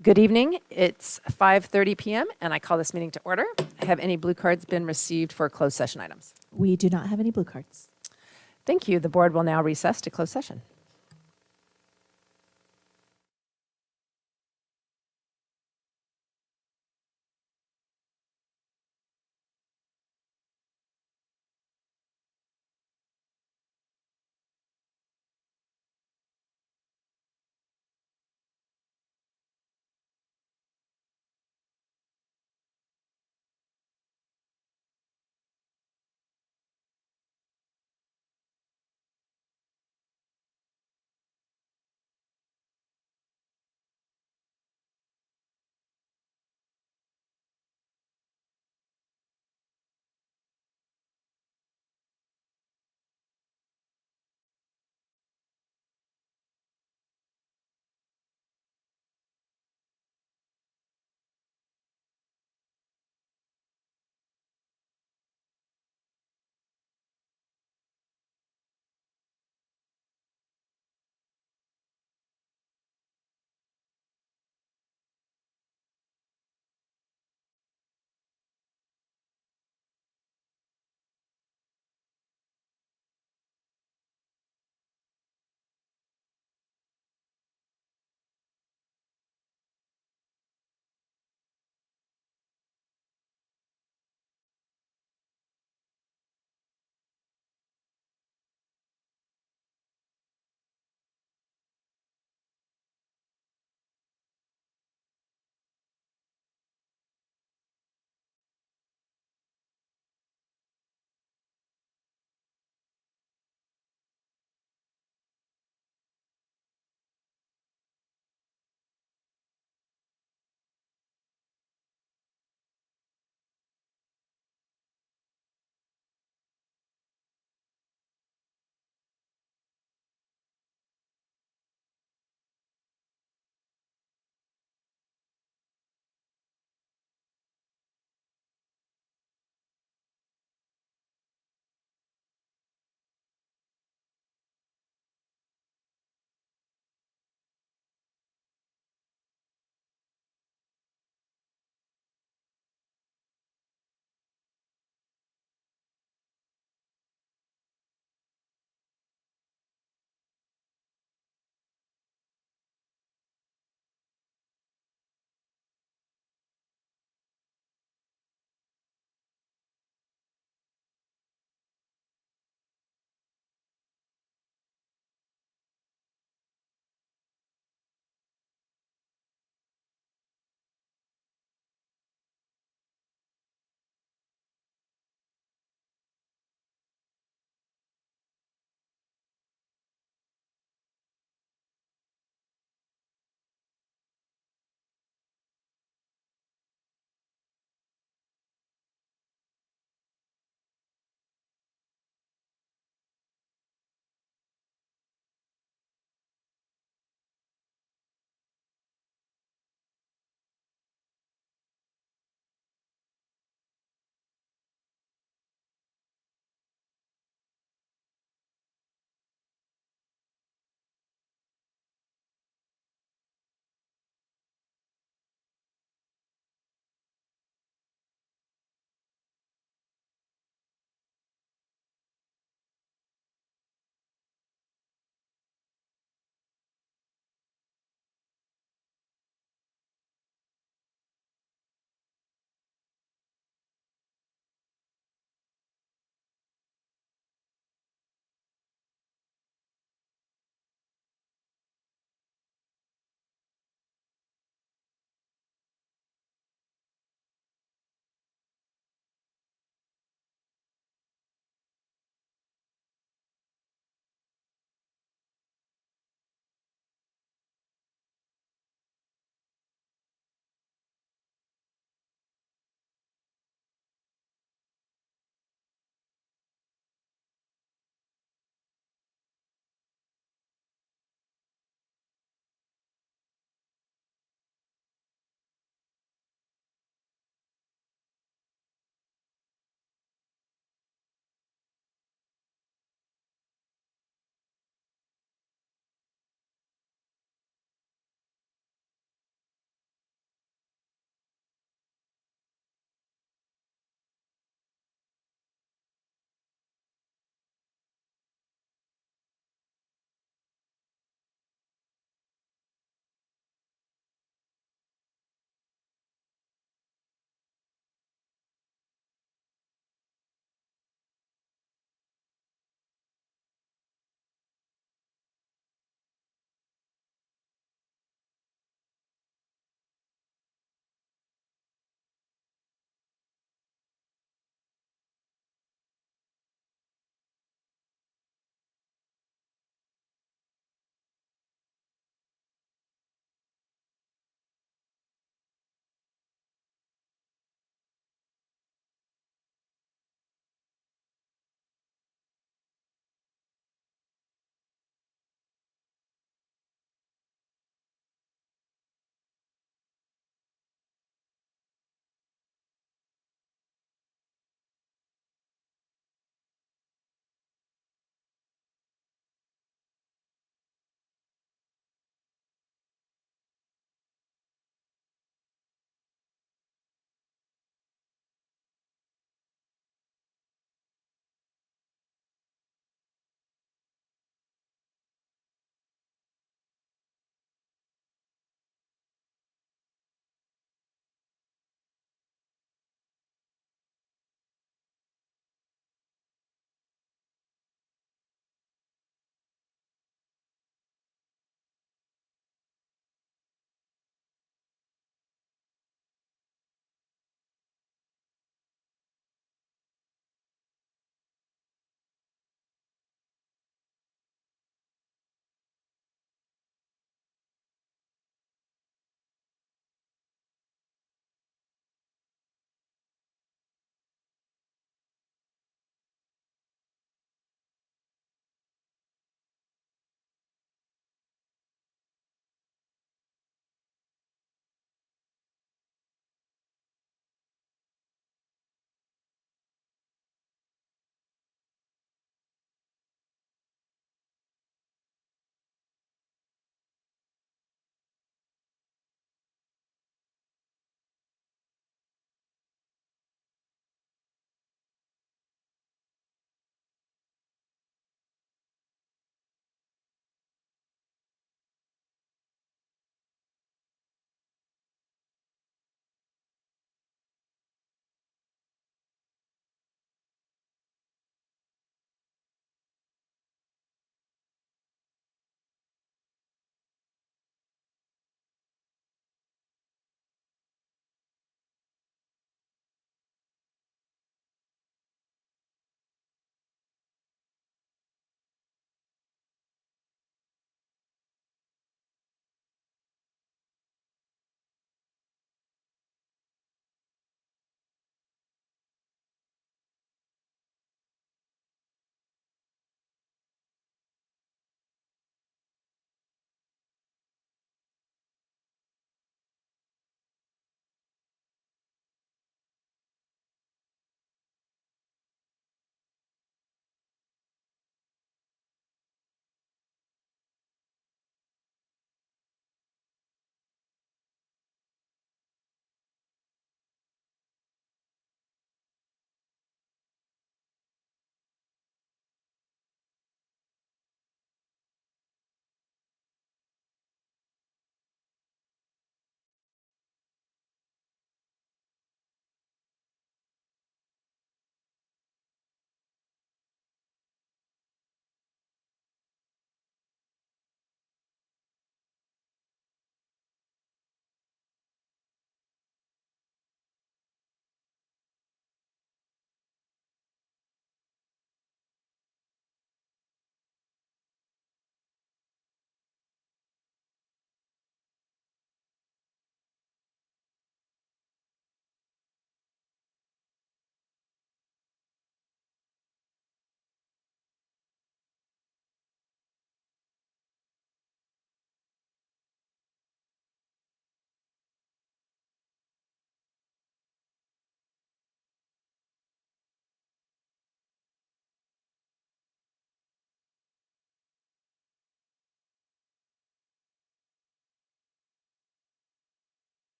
Good evening. It's 5:30 p.m. and I call this meeting to order. Have any blue cards been received for closed session items? We do not have any blue cards. Thank you. The board will now recess to closed session.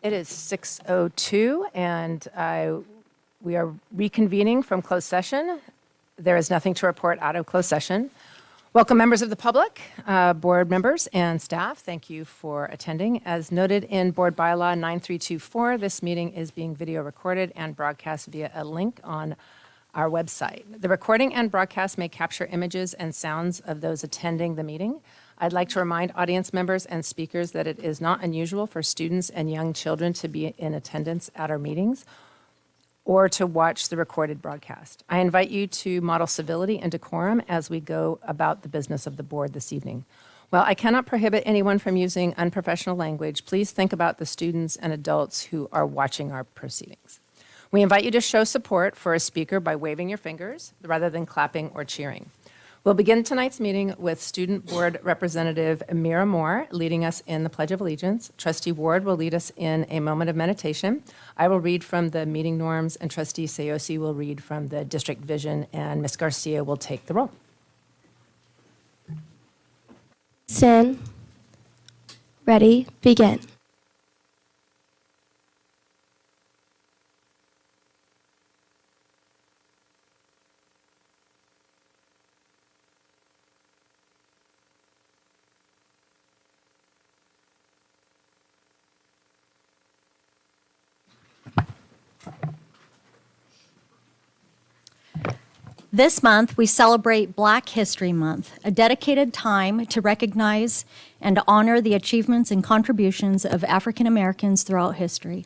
It is 6:02, and we are reconvening from closed session. There is nothing to report out of closed session. Welcome, members of the public, board members, and staff. Thank you for attending. As noted in Board Bylaw 9324, this meeting is being video recorded and broadcast via a link on our website. The recording and broadcast may capture images and sounds of those attending the meeting. I'd like to remind audience members and speakers that it is not unusual for students and young children to be in attendance at our meetings or to watch the recorded broadcast. I invite you to model civility and decorum as we go about the business of the board this evening. While I cannot prohibit anyone from using unprofessional language, please think about the students and adults who are watching our proceedings. We invite you to show support for a speaker by waving your fingers rather than clapping or cheering. We'll begin tonight's meeting with Student Board Representative Mira Moore leading us in the Pledge of Allegiance. Trustee Ward will lead us in a moment of meditation. I will read from the meeting norms, and Trustee Sayosi will read from the district vision, and Ms. Garcia will take the roll. Sin. Ready, begin. This month, we celebrate Black History Month, a dedicated time to recognize and honor the achievements and contributions of African Americans throughout history.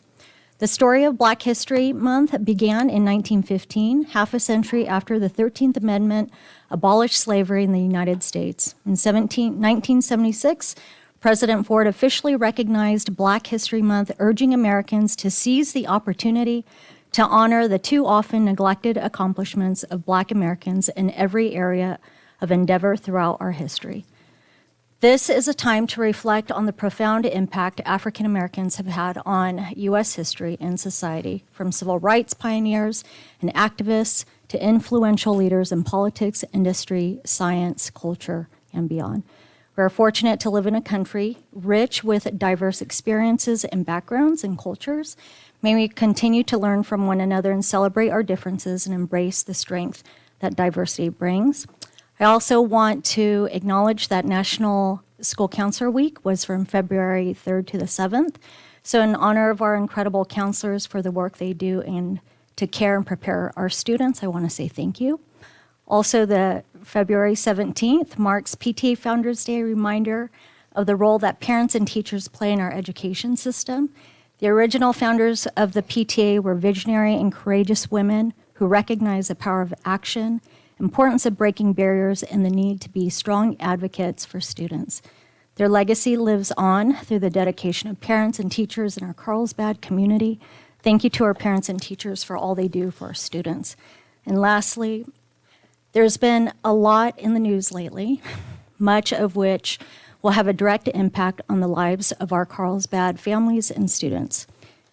The story of Black History Month began in 1915, half a century after the 13th Amendment abolished slavery in the United States. In 1976, President Ford officially recognized Black History Month, urging Americans to seize the opportunity to honor the too often neglected accomplishments of Black Americans in every area of endeavor throughout our history. This is a time to reflect on the profound impact African Americans have had on U.S. history and society, from civil rights pioneers and activists to influential leaders in politics, industry, science, culture, and beyond. We're fortunate to live in a country rich with diverse experiences and backgrounds and cultures. May we continue to learn from one another and celebrate our differences and embrace the strength that diversity brings. I also want to acknowledge that National School Counselor Week was from February 3rd to the 7th. So in honor of our incredible counselors for the work they do and to care and prepare our students, I want to say thank you. Also, the February 17th marks PTA Founders Day, a reminder of the role that parents and teachers play in our education system. The original founders of the PTA were visionary and courageous women who recognized the power of action, importance of breaking barriers, and the need to be strong advocates for students. Their legacy lives on through the dedication of parents and teachers in our Carlsbad community. Thank you to our parents and teachers for all they do for our students. And lastly, there's been a lot in the news lately, much of which will have a direct impact on the lives of our Carlsbad families and students.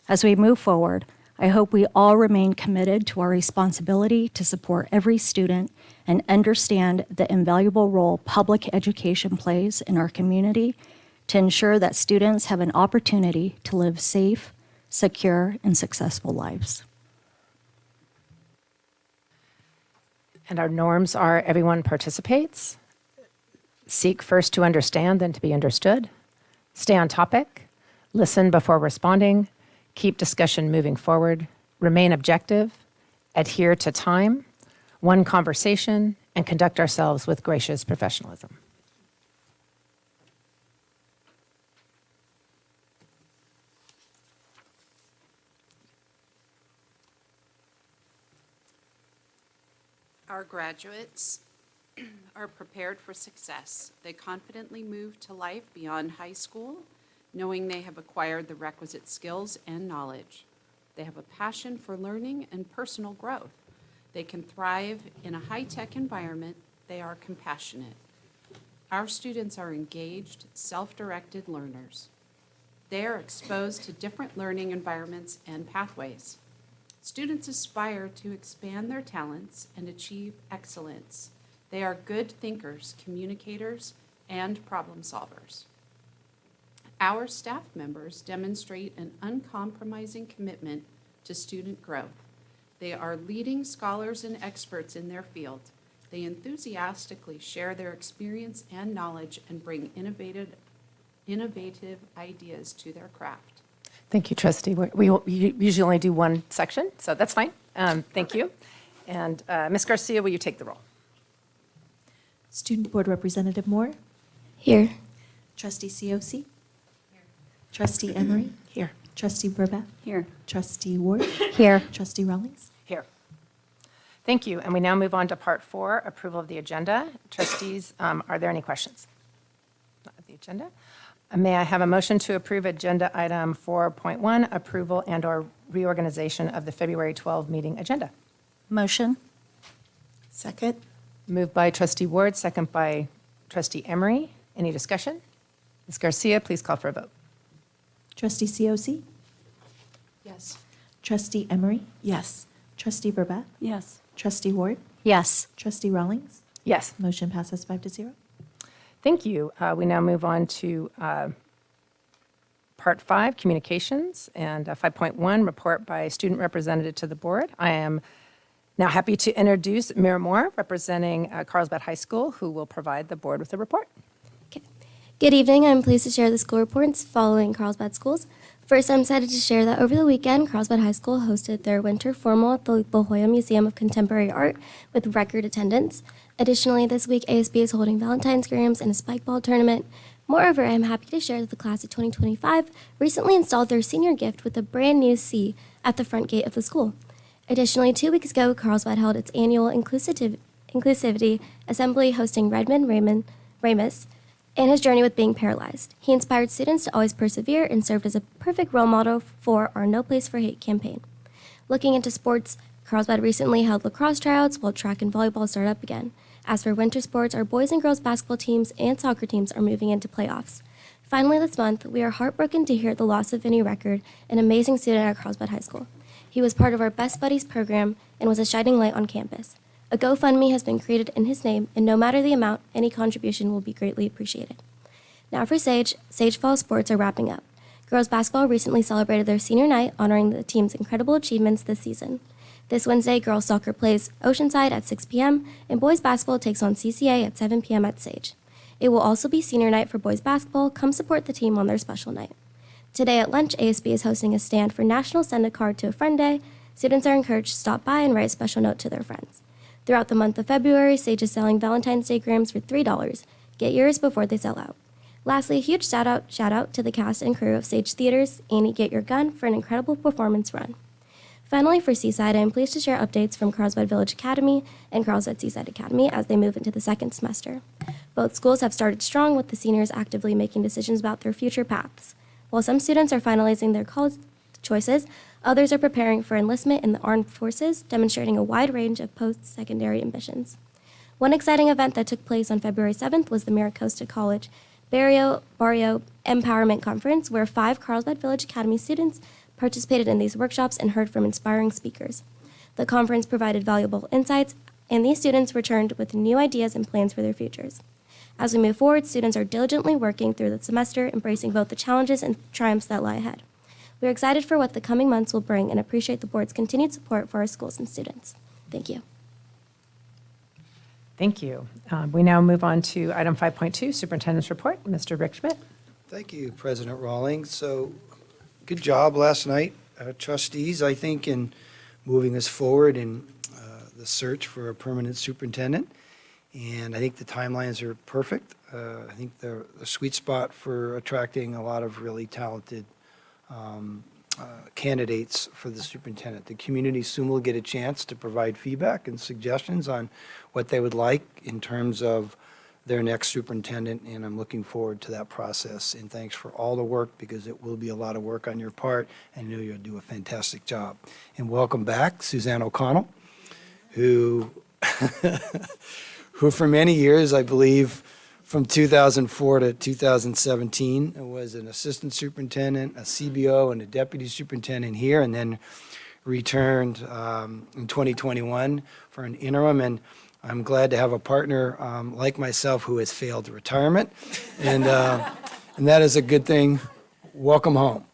As we move forward, I hope we all remain committed to our responsibility to support every student and understand the invaluable role public education plays in our community to ensure that students have an opportunity to live safe, secure, and successful lives. And our norms are everyone participates. Seek first to understand, then to be understood. Stay on topic. Listen before responding. Keep discussion moving forward. Remain objective. Adhere to time. One conversation. And conduct ourselves with gracious professionalism. Our graduates are prepared for success. They confidently move to life beyond high school, knowing they have acquired the requisite skills and knowledge. They have a passion for learning and personal growth. They can thrive in a high-tech environment. They are compassionate. Our students are engaged, self-directed learners. They are exposed to different learning environments and pathways. Students aspire to expand their talents and achieve excellence. They are good thinkers, communicators, and problem solvers. Our staff members demonstrate an uncompromising commitment to student growth. They are leading scholars and experts in their field. They enthusiastically share their experience and knowledge and bring innovative ideas to their craft. Thank you, trustee. We usually only do one section, so that's fine. Thank you. And Ms. Garcia, will you take the roll? Student Board Representative Moore, Here. Trustee COC, Trustee Emery, Here. Trustee Verba, Here. Trustee Ward, Here. Trustee Rawlings. Here. Thank you. And we now move on to Part 4, approval of the agenda. Trustees, are there any questions? Not of the agenda. May I have a motion to approve agenda item 4.1, approval and/or reorganization of the February 12 meeting agenda? Motion. Second. Moved by trustee Ward, second by trustee Emery. Any discussion? Ms. Garcia, please call for a vote. Trustee COC, Yes. Trustee Emery, Yes. Trustee Verba, Yes. Trustee Ward, Yes. Trustee Rawlings. Yes. Motion passes 5-0. Thank you. We now move on to Part 5, Communications, and 5.1, Report by Student Representative to the Board. I am now happy to introduce Mira Moore, representing Carlsbad High School, who will provide the board with a report. Good evening. I'm pleased to share the school reports following Carlsbad Schools. First, I'm excited to share that over the weekend, Carlsbad High School hosted their winter formal at the La Jolla Museum of Contemporary Art with record attendance. Additionally, this week, ASB is holding Valentine's Games and a spike ball tournament. Moreover, I'm happy to share that the class of 2025 recently installed their senior gift with a brand new C at the front gate of the school. Additionally, 2 weeks ago, Carlsbad held its annual Inclusivity Assembly hosting Redmond Ramus and his journey with being paralyzed. He inspired students to always persevere and served as a perfect role model for our No Place for Hate campaign. Looking into sports, Carlsbad recently held lacrosse tryouts while track and volleyball started up again. As for winter sports, our boys and girls basketball teams and soccer teams are moving into playoffs. Finally, this month, we are heartbroken to hear the loss of Vinnie Record, an amazing student at Carlsbad High School. He was part of our Best Buddies program and was a shining light on campus. A GoFundMe has been created in his name, and no matter the amount, any contribution will be greatly appreciated. Now for Sage Fall sports are wrapping up. Girls basketball recently celebrated their senior night, honoring the team's incredible achievements this season. This Wednesday, girls soccer plays Oceanside at 6 p.m., and boys basketball takes on CCA at 7 p.m. at Sage. It will also be senior night for boys basketball. Come support the team on their special night. Today at lunch, ASB is hosting a stand for National Send a Card to a Friend Day. Students are encouraged to stop by and write a special note to their friends. Throughout the month of February, Sage is selling Valentine's Day grams for $3. Get yours before they sell out. Lastly, a huge shout out to the cast and crew of Sage Theaters, Annie Get Your Gun, for an incredible performance run. Finally, for Seaside, I am pleased to share updates from Carlsbad Village Academy and Carlsbad Seaside Academy as they move into the second semester. Both schools have started strong, with the seniors actively making decisions about their future paths. While some students are finalizing their college choices, others are preparing for enlistment in the armed forces, demonstrating a wide range of post-secondary ambitions. One exciting event that took place on February 7th was the Miracosta College Barrio Empowerment Conference, where 5 Carlsbad Village Academy students participated in these workshops and heard from inspiring speakers. The conference provided valuable insights, and these students returned with new ideas and plans for their futures. As we move forward, students are diligently working through the semester, embracing both the challenges and triumphs that lie ahead. We are excited for what the coming months will bring and appreciate the board's continued support for our schools and students. Thank you. Thank you. We now move on to item 5.2, Superintendent's Report. Mr. Rick Schmidt. Thank you, President Rawlings. So, good job last night, trustees, I think, in moving us forward in the search for a permanent superintendent. And I think the timelines are perfect. I think they're a sweet spot for attracting a lot of really talented candidates for the superintendent. The community soon will get a chance to provide feedback and suggestions on what they would like in terms of their next superintendent, and I'm looking forward to that process. And thanks for all the work, because it will be a lot of work on your part, and I know you'll do a fantastic job. And welcome back, Suzanne O'Connell, who for many years, I believe, from 2004 to 2017, was an assistant superintendent, a CBO, and a deputy superintendent here, and then returned in 2021 for an interim. And I'm glad to have a partner like myself who has failed retirement. And And that is a good thing. Welcome home.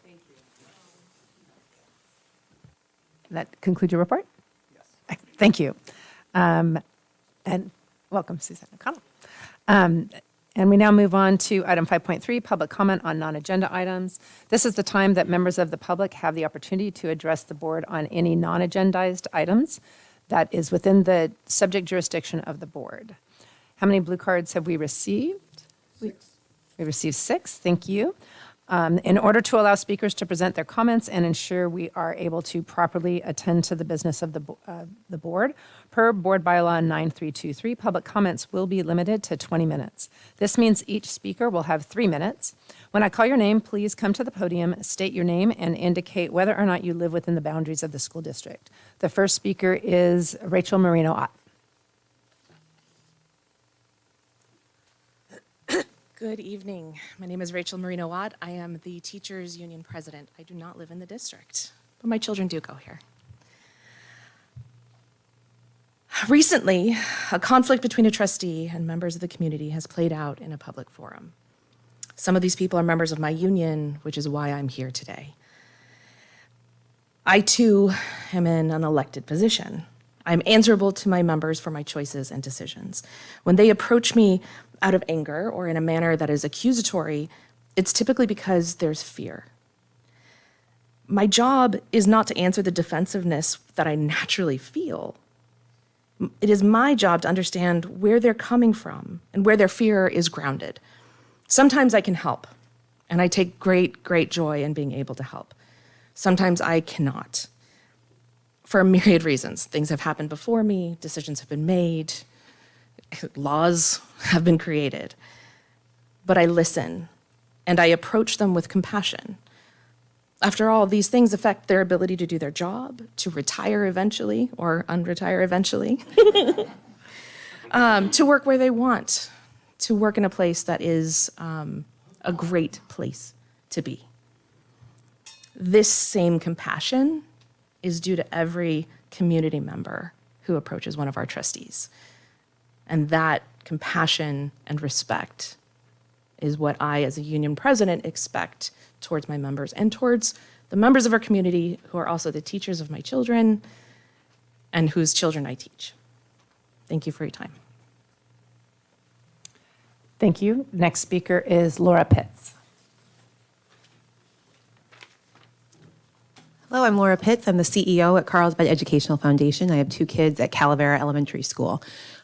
That conclude your report? Yes. Thank you. And welcome, Suzanne O'Connell. And we now move on to item 5.3, public comment on non-agenda items. This is the time that members of the public have the opportunity to address the board on any non-agendized items that is within the subject jurisdiction of the board. How many blue cards have we received? We received 6, thank you. In order to allow speakers to present their comments and ensure we are able to properly attend to the business of the board, per Board Bylaw 9323, public comments will be limited to 20 minutes. This means each speaker will have 3 minutes. When I call your name, please come to the podium, state your name, and indicate whether or not you live within the boundaries of the school district. The first speaker is Rachel Marino-Ott. Good evening. My name is Rachel Marino-Watt. I am the Teachers Union President. I do not live in the district, but my children do go here. Recently, a conflict between a trustee and members of the community has played out in a public forum. Some of these people are members of my union, which is why I'm here today. I, too, am in an elected position. I'm answerable to my members for my choices and decisions. When they approach me out of anger or in a manner that is accusatory, it's typically because there's fear. My job is not to answer the defensiveness that I naturally feel. It is my job to understand where they're coming from and where their fear is grounded. Sometimes I can help, and I take great, great joy in being able to help. Sometimes I cannot, for a myriad of reasons. Things have happened before me, decisions have been made, laws have been created. But I listen, and I approach them with compassion. After all, these things affect their ability to do their job, to retire eventually, or unretire eventually, to work where they want, to work in a place that is a great place to be. This same compassion is due to every community member who approaches one of our trustees. And that compassion and respect is what I, as a union president, expect towards my members and towards the members of our community who are also the teachers of my children and whose children I teach. Thank you for your time. Thank you. Next speaker is Laura Pitts. Hello, I'm Laura Pitts. I'm the CEO at Carlsbad Educational Foundation. I have 2 kids at Calavera Elementary School.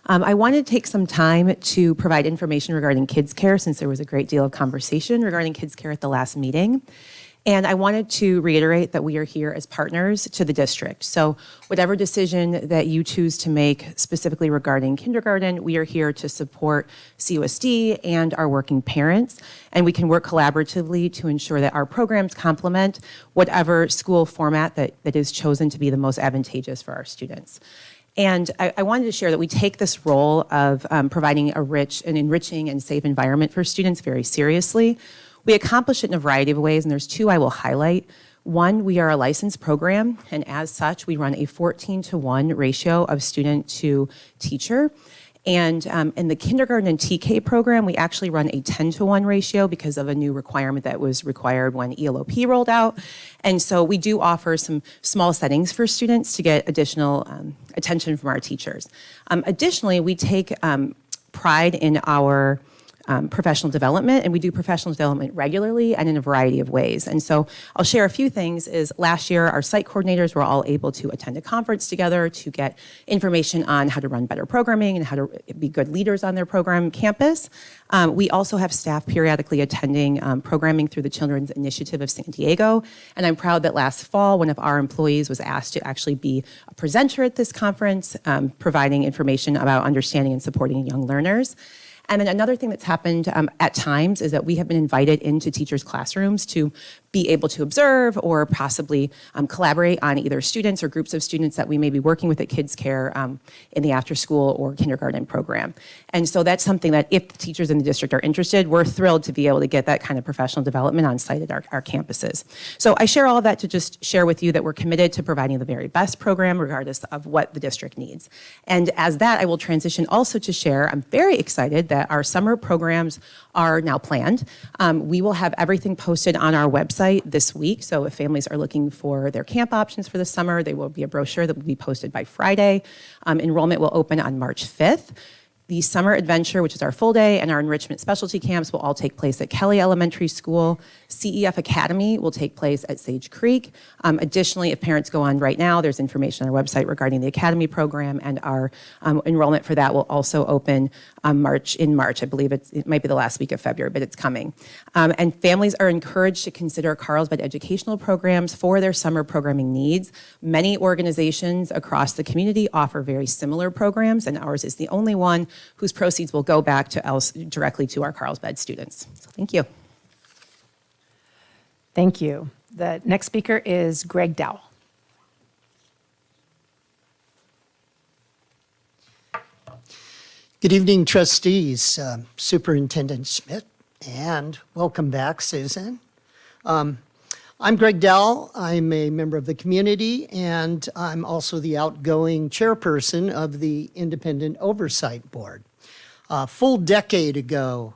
I wanted to take some time to provide information regarding kids care since there was a great deal of conversation regarding kids care at the last meeting. And I wanted to reiterate that we are here as partners to the district. So whatever decision that you choose to make specifically regarding kindergarten, we are here to support CUSD and our working parents. And we can work collaboratively to ensure that our programs complement whatever school format that is chosen to be the most advantageous for our students. And I wanted to share that we take this role of providing a rich and enriching and safe environment for students very seriously. We accomplish it in a variety of ways, and there's 2 I will highlight. One, we are a licensed program, and as such, we run a 14-to-1 ratio of student to teacher. And in the kindergarten and TK program, we actually run a 10-to-1 ratio because of a new requirement that was required when ELOP rolled out. And so we do offer some small settings for students to get additional attention from our teachers. Additionally, we take pride in our professional development, and we do professional development regularly and in a variety of ways. And so I'll share a few things. Is last year our site coordinators were all able to attend a conference together to get information on how to run better programming and how to be good leaders on their program campus. We also have staff periodically attending programming through the Children's Initiative of San Diego, and I'm proud that last fall one of our employees was asked to actually be a presenter at this conference, providing information about understanding and supporting young learners. And then another thing that's happened at times is that we have been invited into teachers' classrooms to be able to observe or possibly collaborate on either students or groups of students that we may be working with at Kids Care in the after-school or kindergarten program. And so that's something that if the teachers in the district are interested, we're thrilled to be able to get that kind of professional development on site at our campuses. So I share all of that to just share with you that we're committed to providing the very best program regardless of what the district needs. And as that, I will transition also to share, I'm very excited that that our summer programs are now planned. We will have everything posted on our website this week. So if families are looking for their camp options for the summer, there will be a brochure that will be posted by Friday. Enrollment will open on March 5th. The summer adventure, which is our full day, and our enrichment specialty camps will all take place at Kelly Elementary School. CEF Academy will take place at Sage Creek. Additionally, if parents go on right now, there's information on our website regarding the Academy program, and our enrollment for that will also open in March. I believe it might be the last week of February, but it's coming. And families are encouraged to consider Carlsbad educational programs for their summer programming needs. Many organizations across the community offer very similar programs, and ours is the only one whose proceeds will go back directly to our Carlsbad students. So thank you. Thank you. The next speaker is Greg Dowell. Good evening, trustees, Superintendent Schmidt, and welcome back, Susan. I'm Greg Dowell. I'm a member of the community, and I'm also the outgoing chairperson of the Independent Oversight Board. A full decade ago,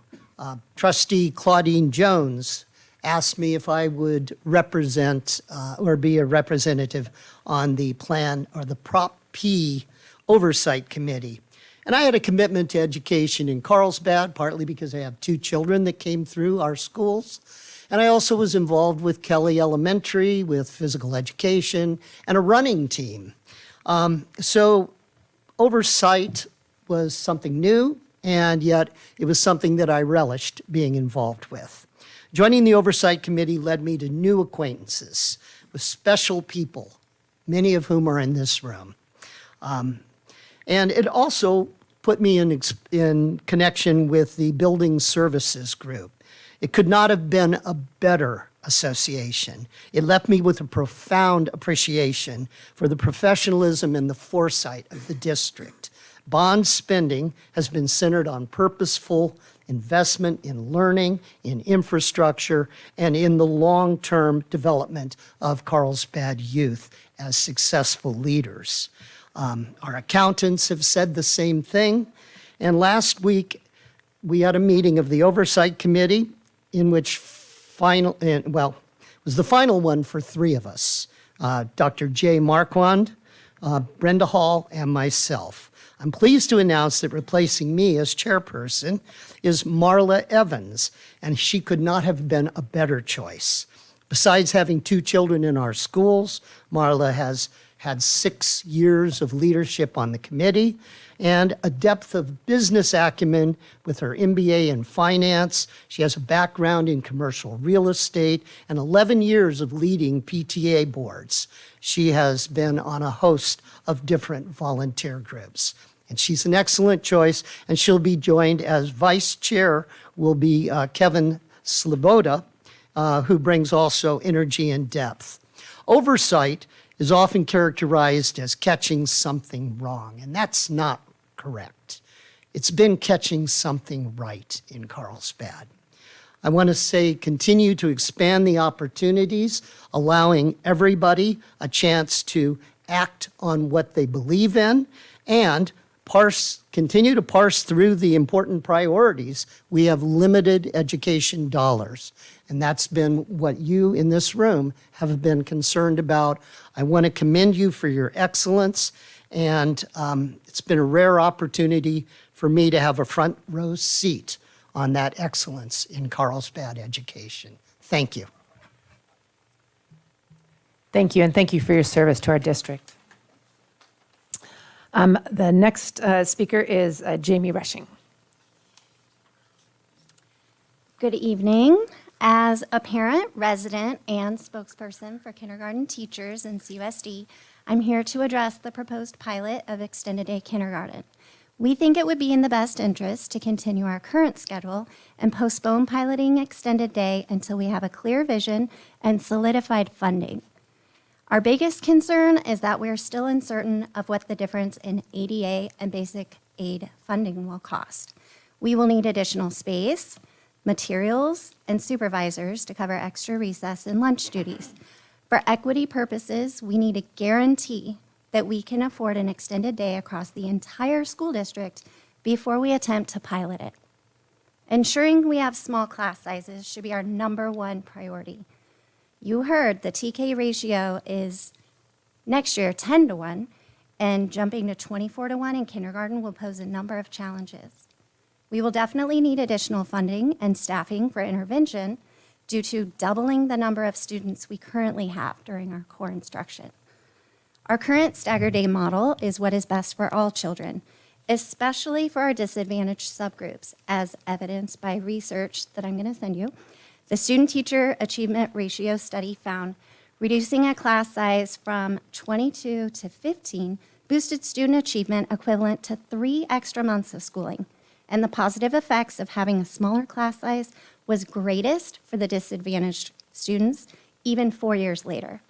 Trustee Claudine Jones asked me if I would represent or be a representative on the plan or the Prop P Oversight Committee. And I had a commitment to education in Carlsbad, partly because I have 2 children that came through our schools. And I also was involved with Kelly Elementary, with physical education, and a running team. So oversight was something new, and yet it was something that I relished being involved with. Joining the Oversight Committee led me to new acquaintances with special people, many of whom are in this room. And it also put me in connection with the Building Services Group. It could not have been a better association. It left me with a profound appreciation for the professionalism and the foresight of the district. Bond spending has been centered on purposeful investment in learning, in infrastructure, and in the long-term development of Carlsbad youth as successful leaders. Our accountants have said the same thing. And last week, we had a meeting of the Oversight Committee in which it was the final one for 3 of us, Dr. Jay Marquand, Brenda Hall, and myself. I'm pleased to announce that replacing me as chairperson is Marla Evans, and she could not have been a better choice. Besides having 2 children in our schools, Marla has had 6 years of leadership on the committee and a depth of business acumen with her MBA in finance. She has a background in commercial real estate and 11 years of leading PTA boards. She has been on a host of different volunteer groups. And she's an excellent choice, and she'll be joined as vice chair will be Kevin Sloboda, who brings also energy and depth. Oversight is often characterized as catching something wrong, and that's not correct. It's been catching something right in Carlsbad. I want to say continue to expand the opportunities, allowing everybody a chance to act on what they believe in, and continue to parse through the important priorities. We have limited education dollars, and that's been what you in this room have been concerned about. I want to commend you for your excellence, and it's been a rare opportunity for me to have a front row seat on that excellence in Carlsbad education. Thank you. Thank you, and thank you for your service to our district. The next speaker is Jamie Rushing. Good evening. As a parent, resident, and spokesperson for kindergarten teachers in CUSD, I'm here to address the proposed pilot of extended day kindergarten. We think it would be in the best interest to continue our current schedule and postpone piloting extended day until we have a clear vision and solidified funding. Our biggest concern is that we're still uncertain of what the difference in ADA and basic aid funding will cost. We will need additional space, materials, and supervisors to cover extra recess and lunch duties. For equity purposes, we need a guarantee that we can afford an extended day across the entire school district before we attempt to pilot it. Ensuring we have small class sizes should be our #1 priority. You heard the TK ratio is next year 10-1, and jumping to 24-1 in kindergarten will pose a number of challenges. We will definitely need additional funding and staffing for intervention due to doubling the number of students we currently have during our core instruction. Our current staggered day model is what is best for all children, especially for our disadvantaged subgroups, as evidenced by research that I'm going to send you. The Student-Teacher Achievement Ratio Study found reducing a class size from 22 to 15 boosted student achievement equivalent to 3 extra months of schooling, and the positive effects of having a smaller class size was greatest for the disadvantaged students, even 4 years later.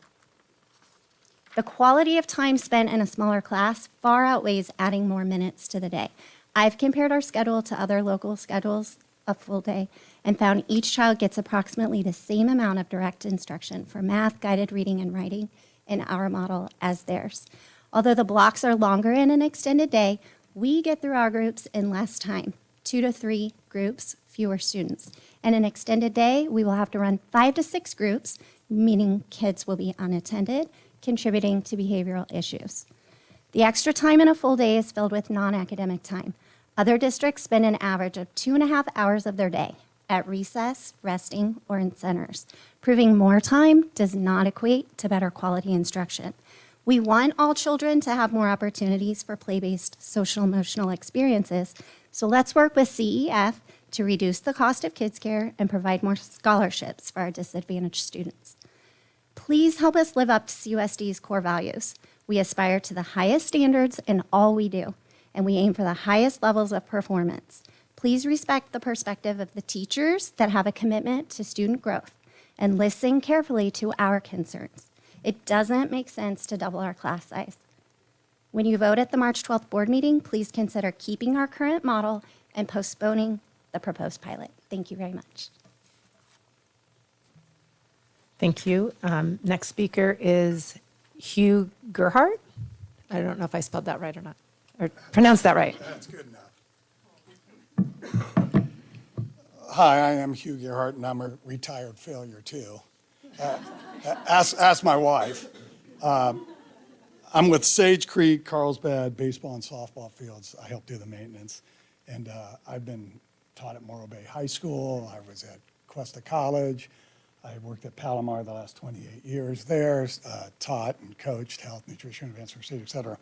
The quality of time spent in a smaller class far outweighs adding more minutes to the day. I've compared our schedule to other local schedules of full day and found each child gets approximately the same amount of direct instruction for math, guided reading, and writing in our model as theirs. Although the blocks are longer in an extended day, we get through our groups in less time, 2 to 3 groups, fewer students. In an extended day, we will have to run 5 to 6 groups, meaning kids will be unattended, contributing to behavioral issues. The extra time in a full day is filled with non-academic time. Other districts spend an average of 2.5 hours of their day at recess, resting, or in centers. Proving more time does not equate to better quality instruction. We want all children to have more opportunities for play-based social emotional experiences, so let's work with CEF to reduce the cost of kids care and provide more scholarships for our disadvantaged students. Please help us live up to CUSD's core values. We aspire to the highest standards in all we do, and we aim for the highest levels of performance. Please respect the perspective of the teachers that have a commitment to student growth and listen carefully to our concerns. It doesn't make sense to double our class size. When you vote at the March 12th board meeting, please consider keeping our current model and postponing the proposed pilot. Thank you very much. Thank you. Next speaker is Hugh Gerhardt. I don't know if I spelled that right or not, or pronounced that right. That's good enough. Hi, I am Hugh Gerhardt, and I'm a retired failure, too. Ask my wife. I'm with Sage Creek, Carlsbad Baseball and Softball Fields. I help do the maintenance. And I've been taught at Morro Bay High School. I was at Cuesta College. I worked at Palomar the last 28 years there, taught and coached health, nutrition, advanced first aid, et cetera.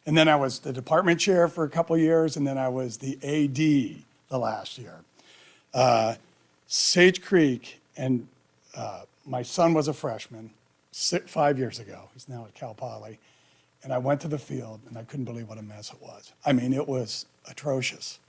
And then I was the department chair for a couple of years, and then I was the AD the last year. Sage Creek, and my son was a freshman 5 years ago. He's now at Cal Poly. And I went to the field, and I couldn't believe what a mess it was. I mean, it was atrocious.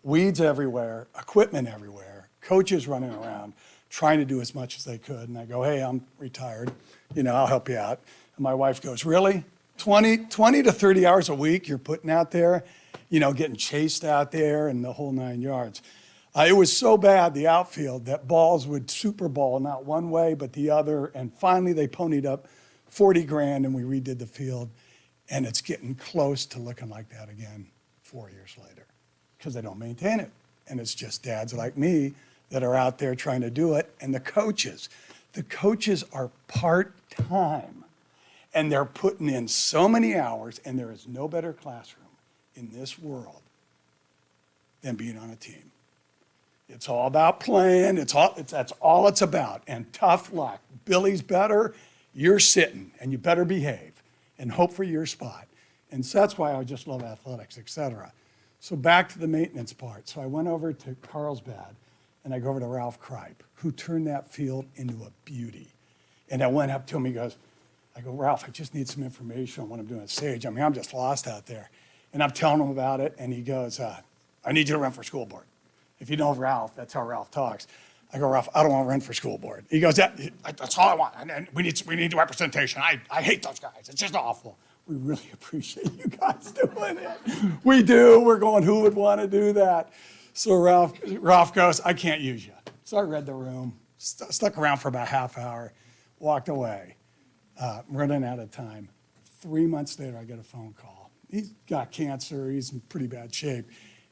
Weeds everywhere, equipment everywhere, coaches running around, trying to do as much as they could. And I go, hey, I'm retired. I'll help you out. And my wife goes, really? 20 to 30 hours a week you're putting out there, getting chased out there and the whole 9 yards. It was so bad, the outfield, that balls would super ball, not one way, but the other. And finally, they ponied up $40,000 and we redid the field. And it's getting close to looking like that again 4 years later because they don't maintain it. And it's just dads like me that are out there trying to do it. And the coaches are part-time. And they're putting in so many hours, and there is no better classroom in this world than being on a team. It's all about playing. That's all it's about. And tough luck. Billy's better. You're sitting, and you better behave and hope for your spot. And so that's why I just love athletics, et cetera. So back to the maintenance part. So I went over to Carlsbad, and I go over to Ralph Kripe, who turned that field into a beauty. And I went up to him, I go, Ralph, I just need some information on what I'm doing at Sage. I mean, I'm just lost out there. And I'm telling him about it, and he goes, I need you to run for school board. If you know Ralph, that's how Ralph talks. I go, Ralph, I don't want to run for school board. He goes, that's all I want, and we need representation. I hate those guys. It's just awful. We really appreciate you guys doing it. We do. We're going, who would want to do that? So Ralph goes, I can't use you. So I read the room, stuck around for about half hour, walked away. Running out of time. 3 months later, I get a phone call. He's got cancer. He's in pretty bad shape.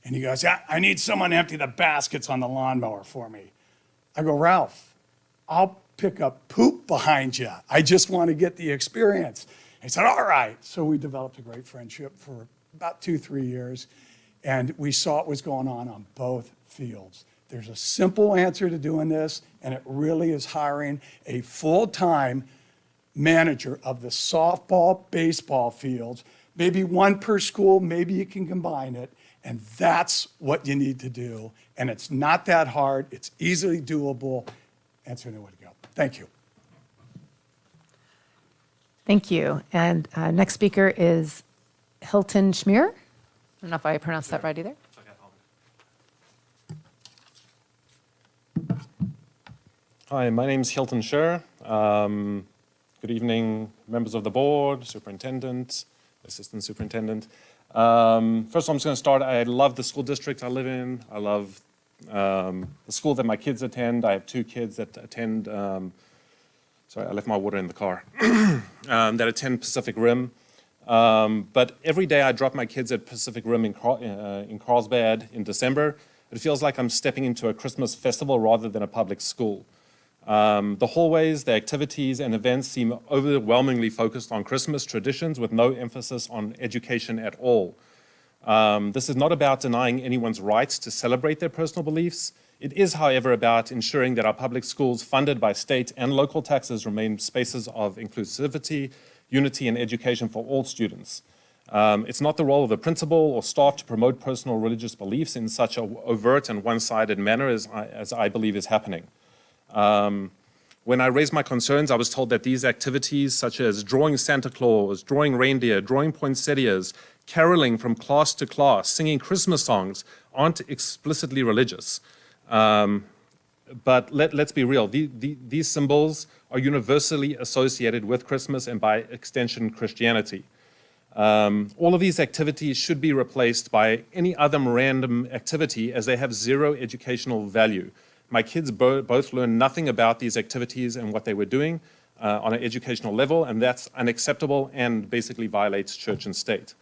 And he goes, I need someone to empty the baskets on the lawnmower for me. I go, Ralph, I'll pick up poop behind you. I just want to get the experience. He said, all right. So we developed a great friendship for about 2-3 years, and we saw what was going on both fields. There's a simple answer to doing this, and it really is hiring a full-time manager of the softball, baseball fields, maybe one per school, maybe you can combine it, and that's what you need to do. And it's not that hard, it's easily doable, and it's the way to go. Thank you. Thank you. And next speaker is Hilton Schmier. I don't know if I pronounced that right either. Hi, my name is Hilton Scher. Good evening, members of the board, superintendent, assistant superintendent. First of all, I'm just going to start. I love the school district I live in. I love the school that my kids attend. I have 2 kids that attend, sorry, I left my water in the car, that attend Pacific Rim. But every day I drop my kids at Pacific Rim in Carlsbad in December. It feels like I'm stepping into a Christmas festival rather than a public school. The hallways, the activities and events seem overwhelmingly focused on Christmas traditions with no emphasis on education at all. This is not about denying anyone's rights to celebrate their personal beliefs. It is, however, about ensuring that our public schools funded by state and local taxes remain spaces of inclusivity, unity and education for all students. It's not the role of the principal or staff to promote personal religious beliefs in such an overt and one-sided manner as I believe is happening. When I raised my concerns, I was told that these activities, such as drawing Santa Claus, drawing reindeer, drawing poinsettias, caroling from class to class, singing Christmas songs, aren't explicitly religious. But let's be real, these symbols are universally associated with Christmas and by extension Christianity. All of these activities should be replaced by any other random activity as they have zero educational value. My kids both learned nothing about these activities and what they were doing on an educational level, and that's unacceptable and basically violates church and state.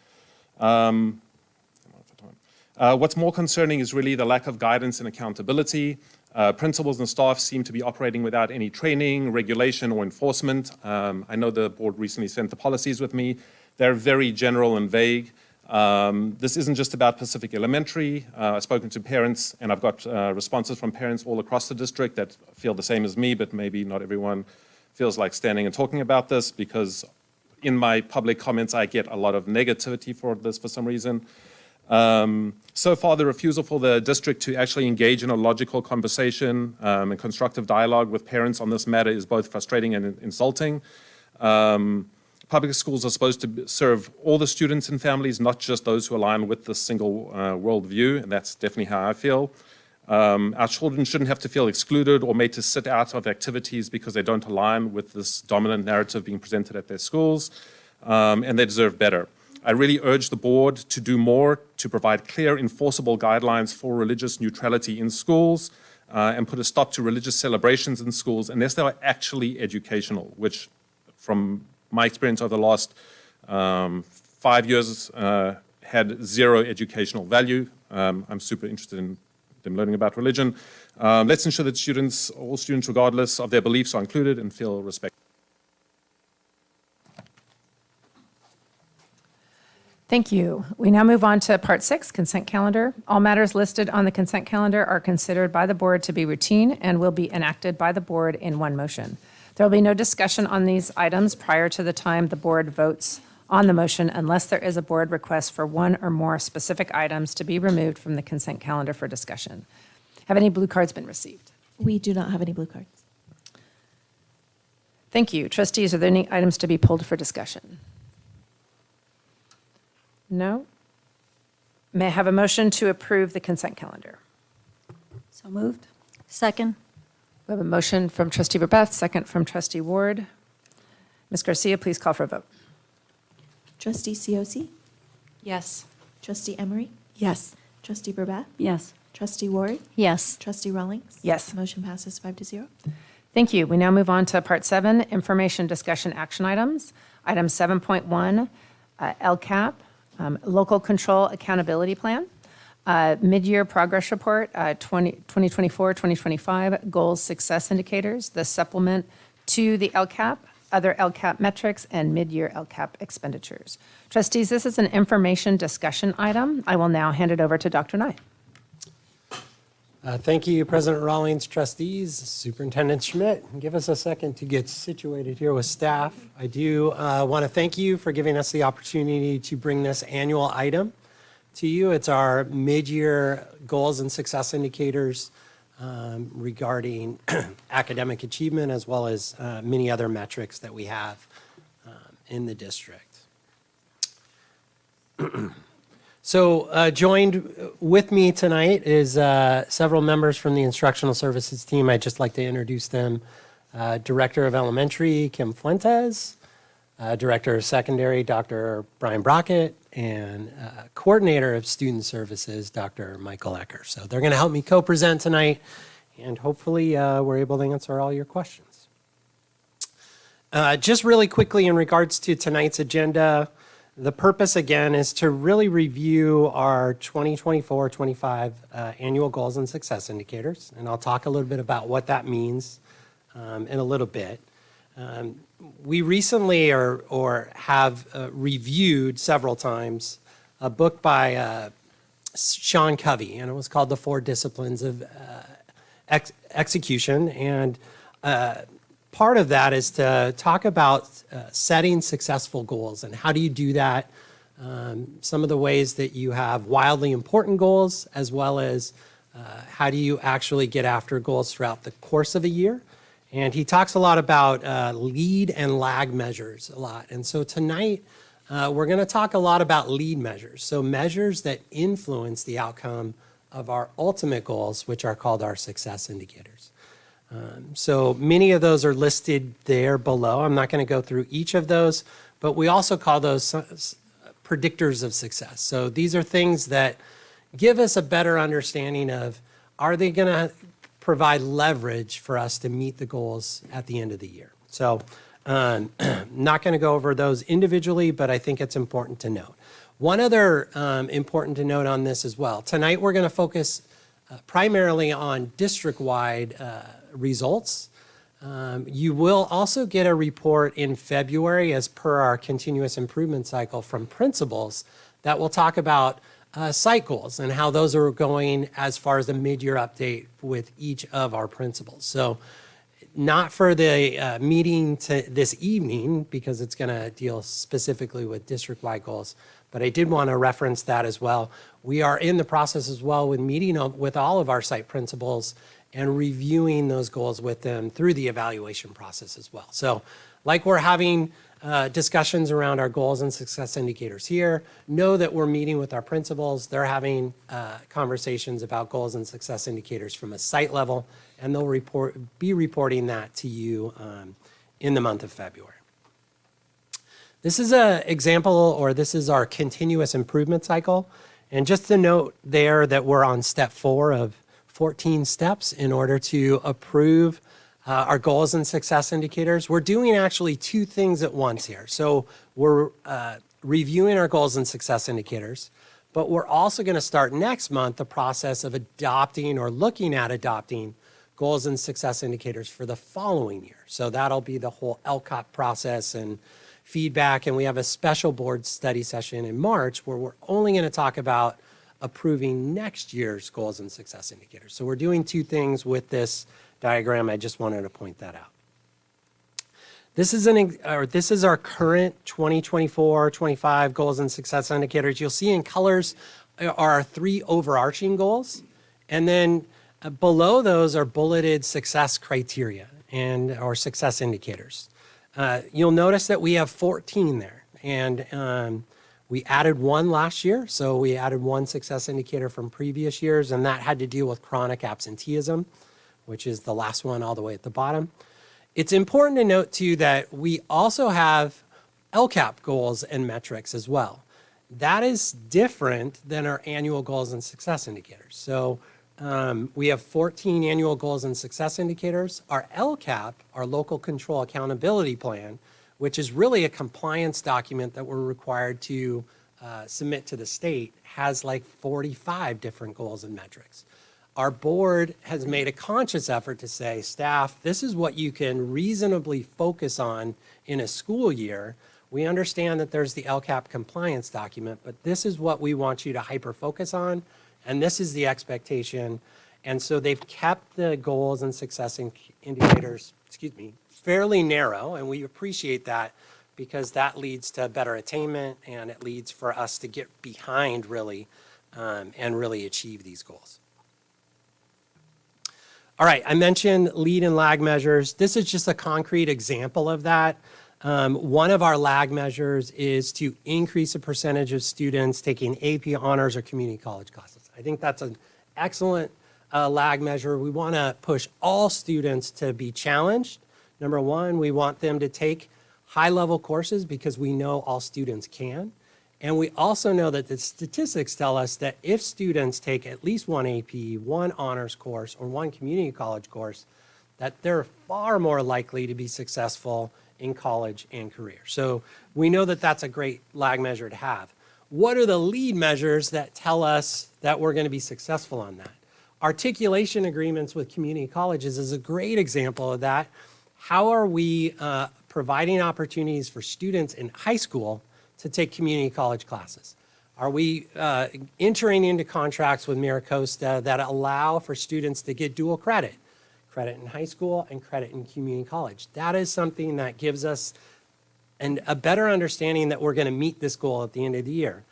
What's more concerning is really the lack of guidance and accountability. Principals and staff seem to be operating without any training, regulation, or enforcement. I know the board recently sent the policies with me. They're very general and vague. This isn't just about Pacific Elementary. I've spoken to parents, and I've got responses from parents all across the district that feel the same as me, but maybe not everyone feels like standing and talking about this, because in my public comments, I get a lot of negativity for this for some reason. So far, the refusal for the district to actually engage in a logical conversation and constructive dialogue with parents on this matter is both frustrating and insulting. Public schools are supposed to serve all the students and families, not just those who align with this single worldview, and that's definitely how I feel. Our children shouldn't have to feel excluded or made to sit out of activities because they don't align with this dominant narrative being presented at their schools, and they deserve better. I really urge the board to do more to provide clear, enforceable guidelines for religious neutrality in schools and put a stop to religious celebrations in schools unless they are actually educational, which from my experience over the last 5 years had zero educational value. I'm super interested in them learning about religion. Let's ensure that students, all students regardless of their beliefs, are included and feel respected. Thank you. We now move on to Part 6, Consent Calendar. All matters listed on the consent calendar are considered by the board to be routine and will be enacted by the board in one motion. There will be no discussion on these items prior to the time the board votes on the motion unless there is a board request for one or more specific items to be removed from the consent calendar for discussion. Have any blue cards been received? We do not have any blue cards. Thank you. Trustees, are there any items to be pulled for discussion? No? May I have a motion to approve the consent calendar? So moved. Second. We have a motion from Trustee Verbeth, second from Trustee Ward. Ms. Garcia, please call for a vote. Trustee Cioce? Yes. Trustee Emery? Yes. Trustee Burbath? Yes. Trustee Ward? Yes. Trustee Rawlings? Yes. Motion passes 5-0. Thank you. We now move on to Part 7, Information Discussion Action Items. Item 7.1, LCAP, Local Control Accountability Plan. Mid-year progress report, 2024-2025 goals, success indicators, the supplement to the LCAP, other LCAP metrics, and mid-year LCAP expenditures. Trustees, this is an information discussion item. I will now hand it over to Dr. Nye. Thank you, President Rawlings, trustees, Superintendent Schmidt. Give us a second to get situated here with staff. I do want to thank you for giving us the opportunity to bring this annual item to you. It's our mid-year goals and success indicators regarding academic achievement, as well as many other metrics that we have in the district. So joined with me tonight is several members from the instructional services team. I'd just like to introduce them. Director of Elementary, Kim Fuentes, Director of Secondary, Dr. Brian Brockett, and Coordinator of Student Services, Dr. Michael Ecker. So they're going to help me co-present tonight, and hopefully we're able to answer all your questions. Just really quickly in regards to tonight's agenda, the purpose, again, is to really review our 2024-25 annual goals and success indicators, and I'll talk a little bit about what that means in a little bit. We recently or have reviewed several times a book by Sean Covey, and it was called The 4 Disciplines of Execution, and part of that is to talk about setting successful goals and how do you do that. Some of the ways that you have wildly important goals, as well as how do you actually get after goals throughout the course of a year. And he talks a lot about lead and lag measures a lot. And so tonight, we're going to talk a lot about lead measures. So measures that influence the outcome of our ultimate goals, which are called our success indicators. So many of those are listed there below. I'm not going to go through each of those, but we also call those predictors of success. So these are things that give us a better understanding of, are they going to provide leverage for us to meet the goals at the end of the year? So not going to go over those individually, but I think it's important to note. One other important to note on this as well. Tonight we're going to focus primarily on district-wide results. You will also get a report in February as per our continuous improvement cycle from principals that will talk about site goals and how those are going as far as the mid-year update with each of our principals. So not for the meeting this evening, because it's going to deal specifically with district-wide goals, but I did want to reference that as well. We are in the process as well with meeting with all of our site principals and reviewing those goals with them through the evaluation process as well. So like we're having discussions around our goals and success indicators here, know that we're meeting with our principals. They're having conversations about goals and success indicators from a site level, and they'll be reporting that to you in the month of February. This is an example, or this is our continuous improvement cycle. And just to note there that we're on step 4 of 14 steps in order to approve our goals and success indicators. We're doing actually 2 things at once here. So we're reviewing our goals and success indicators, but we're also going to start next month the process of adopting or looking at adopting goals and success indicators for the following year. So that'll be the whole LCOP process and feedback, and we have a special board study session in March where we're only going to talk about approving next year's goals and success indicators. So we're doing 2 things with this diagram. I just wanted to point that out. This is our current 2024-25 goals and success indicators. You'll see in colors are our 3 overarching goals, and then below those are bulleted success criteria and or success indicators. You'll notice that we have 14 there, and we added 1 last year, so we added 1 success indicator from previous years, and that had to deal with chronic absenteeism, which is the last one all the way at the bottom. It's important to note, too, that we also have LCAP goals and metrics as well. That is different than our annual goals and success indicators. So we have 14 annual goals and success indicators. Our LCAP, our Local Control Accountability Plan, which is really a compliance document that we're required to submit to the state has like 45 different goals and metrics. Our board has made a conscious effort to say, staff, this is what you can reasonably focus on in a school year. We understand that there's the LCAP compliance document, but this is what we want you to hyper-focus on, and this is the expectation. And so they've kept the goals and success indicators, fairly narrow, and we appreciate that because that leads to better attainment, and it leads for us to get behind really and really achieve these goals. All right, I mentioned lead and lag measures. This is just a concrete example of that. One of our lag measures is to increase the percentage of students taking AP honors or community college classes. I think that's an excellent lag measure. We want to push all students to be challenged. Number one, we want them to take high-level courses because we know all students can. And we also know that the statistics tell us that if students take at least one AP, one honors course, or one community college course, that they're far more likely to be successful in college and career. So we know that that's a great lag measure to have. What are the lead measures that tell us that we're going to be successful on that? Articulation agreements with community colleges is a great example of that. How are we providing opportunities for students in high school to take community college classes? Are we entering into contracts with MiraCosta that allow for students to get dual credit in high school and credit in community college? That is something that gives us a better understanding that we're going to meet this goal at the end of the year.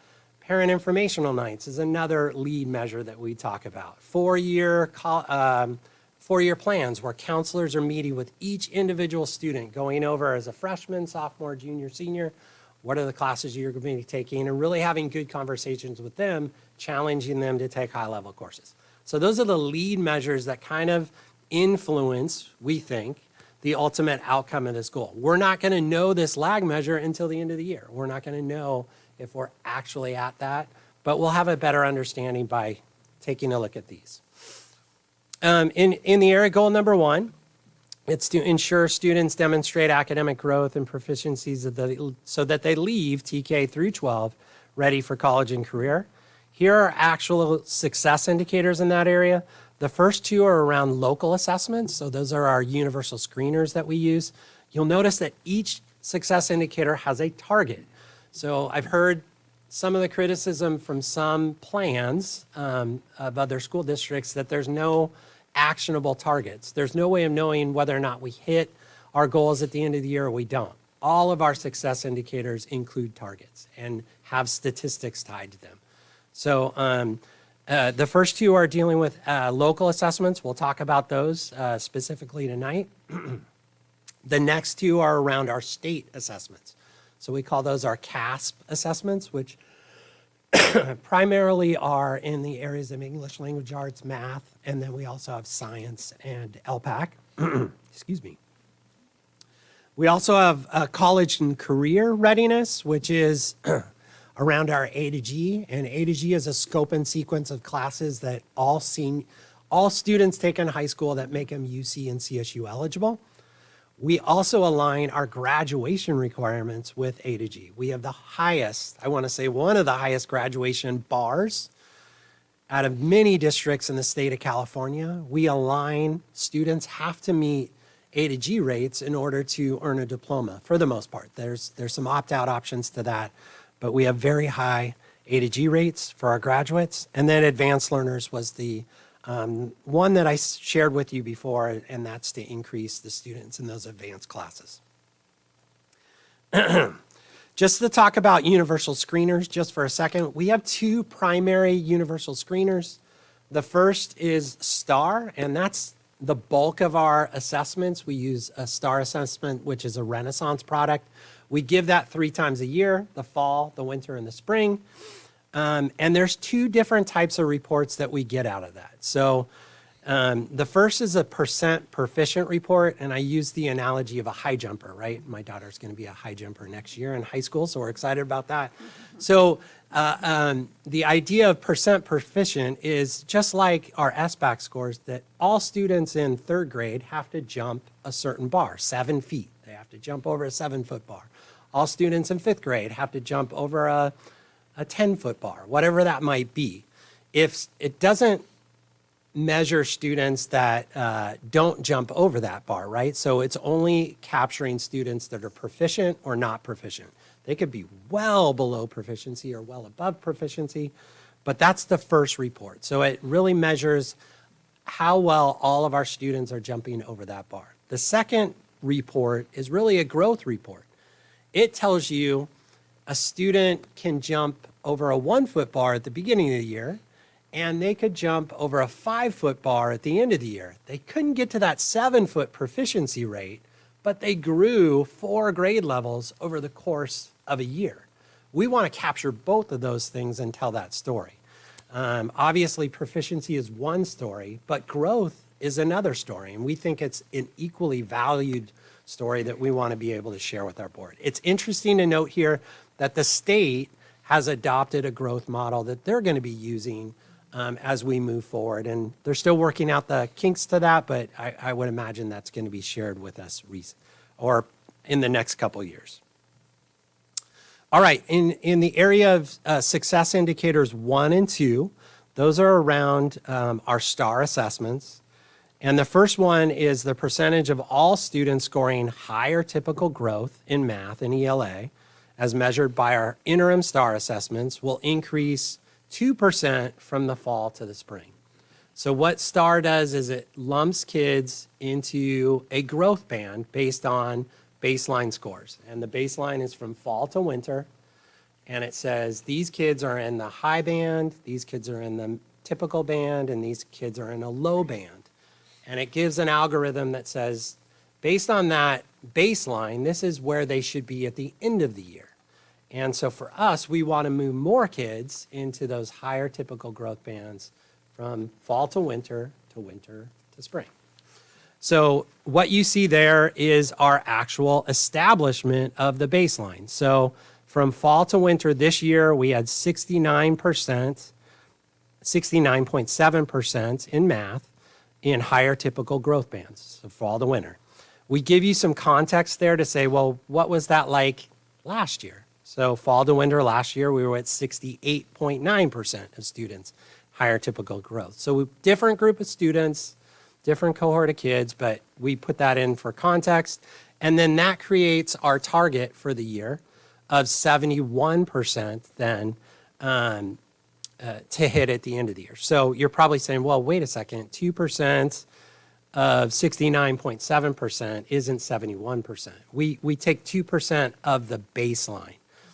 Parent informational nights is another lead measure that we talk about. Four-year plans where counselors are meeting with each individual student, going over as a freshman, sophomore, junior, senior, what are the classes you're going to be taking, and really having good conversations with them, challenging them to take high-level courses. So those are the lead measures that kind of influence, we think, the ultimate outcome of this goal. We're not going to know this lag measure until the end of the year. We're not going to know if we're actually at that, but we'll have a better understanding by taking a look at these. In the area goal number one, it's to ensure students demonstrate academic growth and proficiencies so that they leave TK through 12 ready for college and career. Here are actual success indicators in that area. The first two are around local assessments. So those are our universal screeners that we use. You'll notice that each success indicator has a target. So I've heard some of the criticism from some plans of other school districts that there's no actionable targets. There's no way of knowing whether or not we hit our goals at the end of the year or we don't. All of our success indicators include targets and have statistics tied to them. So the first two are dealing with local assessments. We'll talk about those specifically tonight. The next two are around our state assessments. So we call those our CASP assessments, which primarily are in the areas of English language arts, math, and then we also have science and LPAC. Excuse me. We also have college and career readiness, which is around our A to G, and A to G is a scope and sequence of classes that all students take in high school that make them UC and CSU eligible. We also align our graduation requirements with A to G. We have the highest, I want to say one of the highest graduation bars out of many districts in the state of California. We align, students have to meet A to G rates in order to earn a diploma for the most part. There's some opt-out options to that, but we have very high A to G rates for our graduates. And then advanced learners was the one that I shared with you before, and that's to increase the students in those advanced classes. Just to talk about universal screeners just for a second, we have two primary universal screeners. The first is STAR, and that's the bulk of our assessments. We use a STAR assessment, which is a Renaissance product. We give that 3 times a year, the fall, the winter, and the spring. And there's 2 different types of reports that we get out of that. So the first is a percent proficient report, and I use the analogy of a high jumper, right? My daughter's going to be a high jumper next year in high school, so we're excited about that. So the idea of percent proficient is just like our SBAC scores, that all students in 3rd grade have to jump a certain bar, 7 feet. They have to jump over a 7-foot bar. All students in 5th grade have to jump over a a 10-foot bar, whatever that might be. If it doesn't measure students that don't jump over that bar, right? So it's only capturing students that are proficient or not proficient. They could be well below proficiency or well above proficiency, but that's the first report. So it really measures how well all of our students are jumping over that bar. The second report is really a growth report. It tells you a student can jump over a 1-foot bar at the beginning of the year, and they could jump over a 5-foot bar at the end of the year. They couldn't get to that 7-foot proficiency rate, but they grew 4 grade levels over the course of a year. We want to capture both of those things and tell that story. Obviously, proficiency is one story, but growth is another story, and we think it's an equally valued story that we want to be able to share with our board. It's interesting to note here that the state has adopted a growth model that they're going to be using as we move forward. And they're still working out the kinks to that, but I would imagine that's going to be shared with us or in the next couple years. All right, in the area of success indicators 1 and 2, those are around our STAR assessments. And the first one is the percentage of all students scoring higher typical growth in math and ELA, as measured by our interim STAR assessments, will increase 2% from the fall to the spring. So what STAR does is it lumps kids into a growth band based on baseline scores. And the baseline is from fall to winter. And it says these kids are in the high band, these kids are in the typical band, and these kids are in a low band. And it gives an algorithm that says, based on that baseline, this is where they should be at the end of the year. And so for us, we want to move more kids into those higher typical growth bands from fall to winter to spring. So what you see there is our actual establishment of the baseline. So from fall to winter this year, we had 69.7% in math in higher typical growth bands, so fall to winter. We give you some context there to say, well, what was that like last year? So fall to winter last year, we were at 68.9% of students, higher typical growth. So different group of students, different cohort of kids, but we put that in for context. And then that creates our target for the year of 71% then to hit at the end of the year. So you're probably saying, well, wait a second, 2% of 69.7% isn't 71%. We take 2% of the baseline.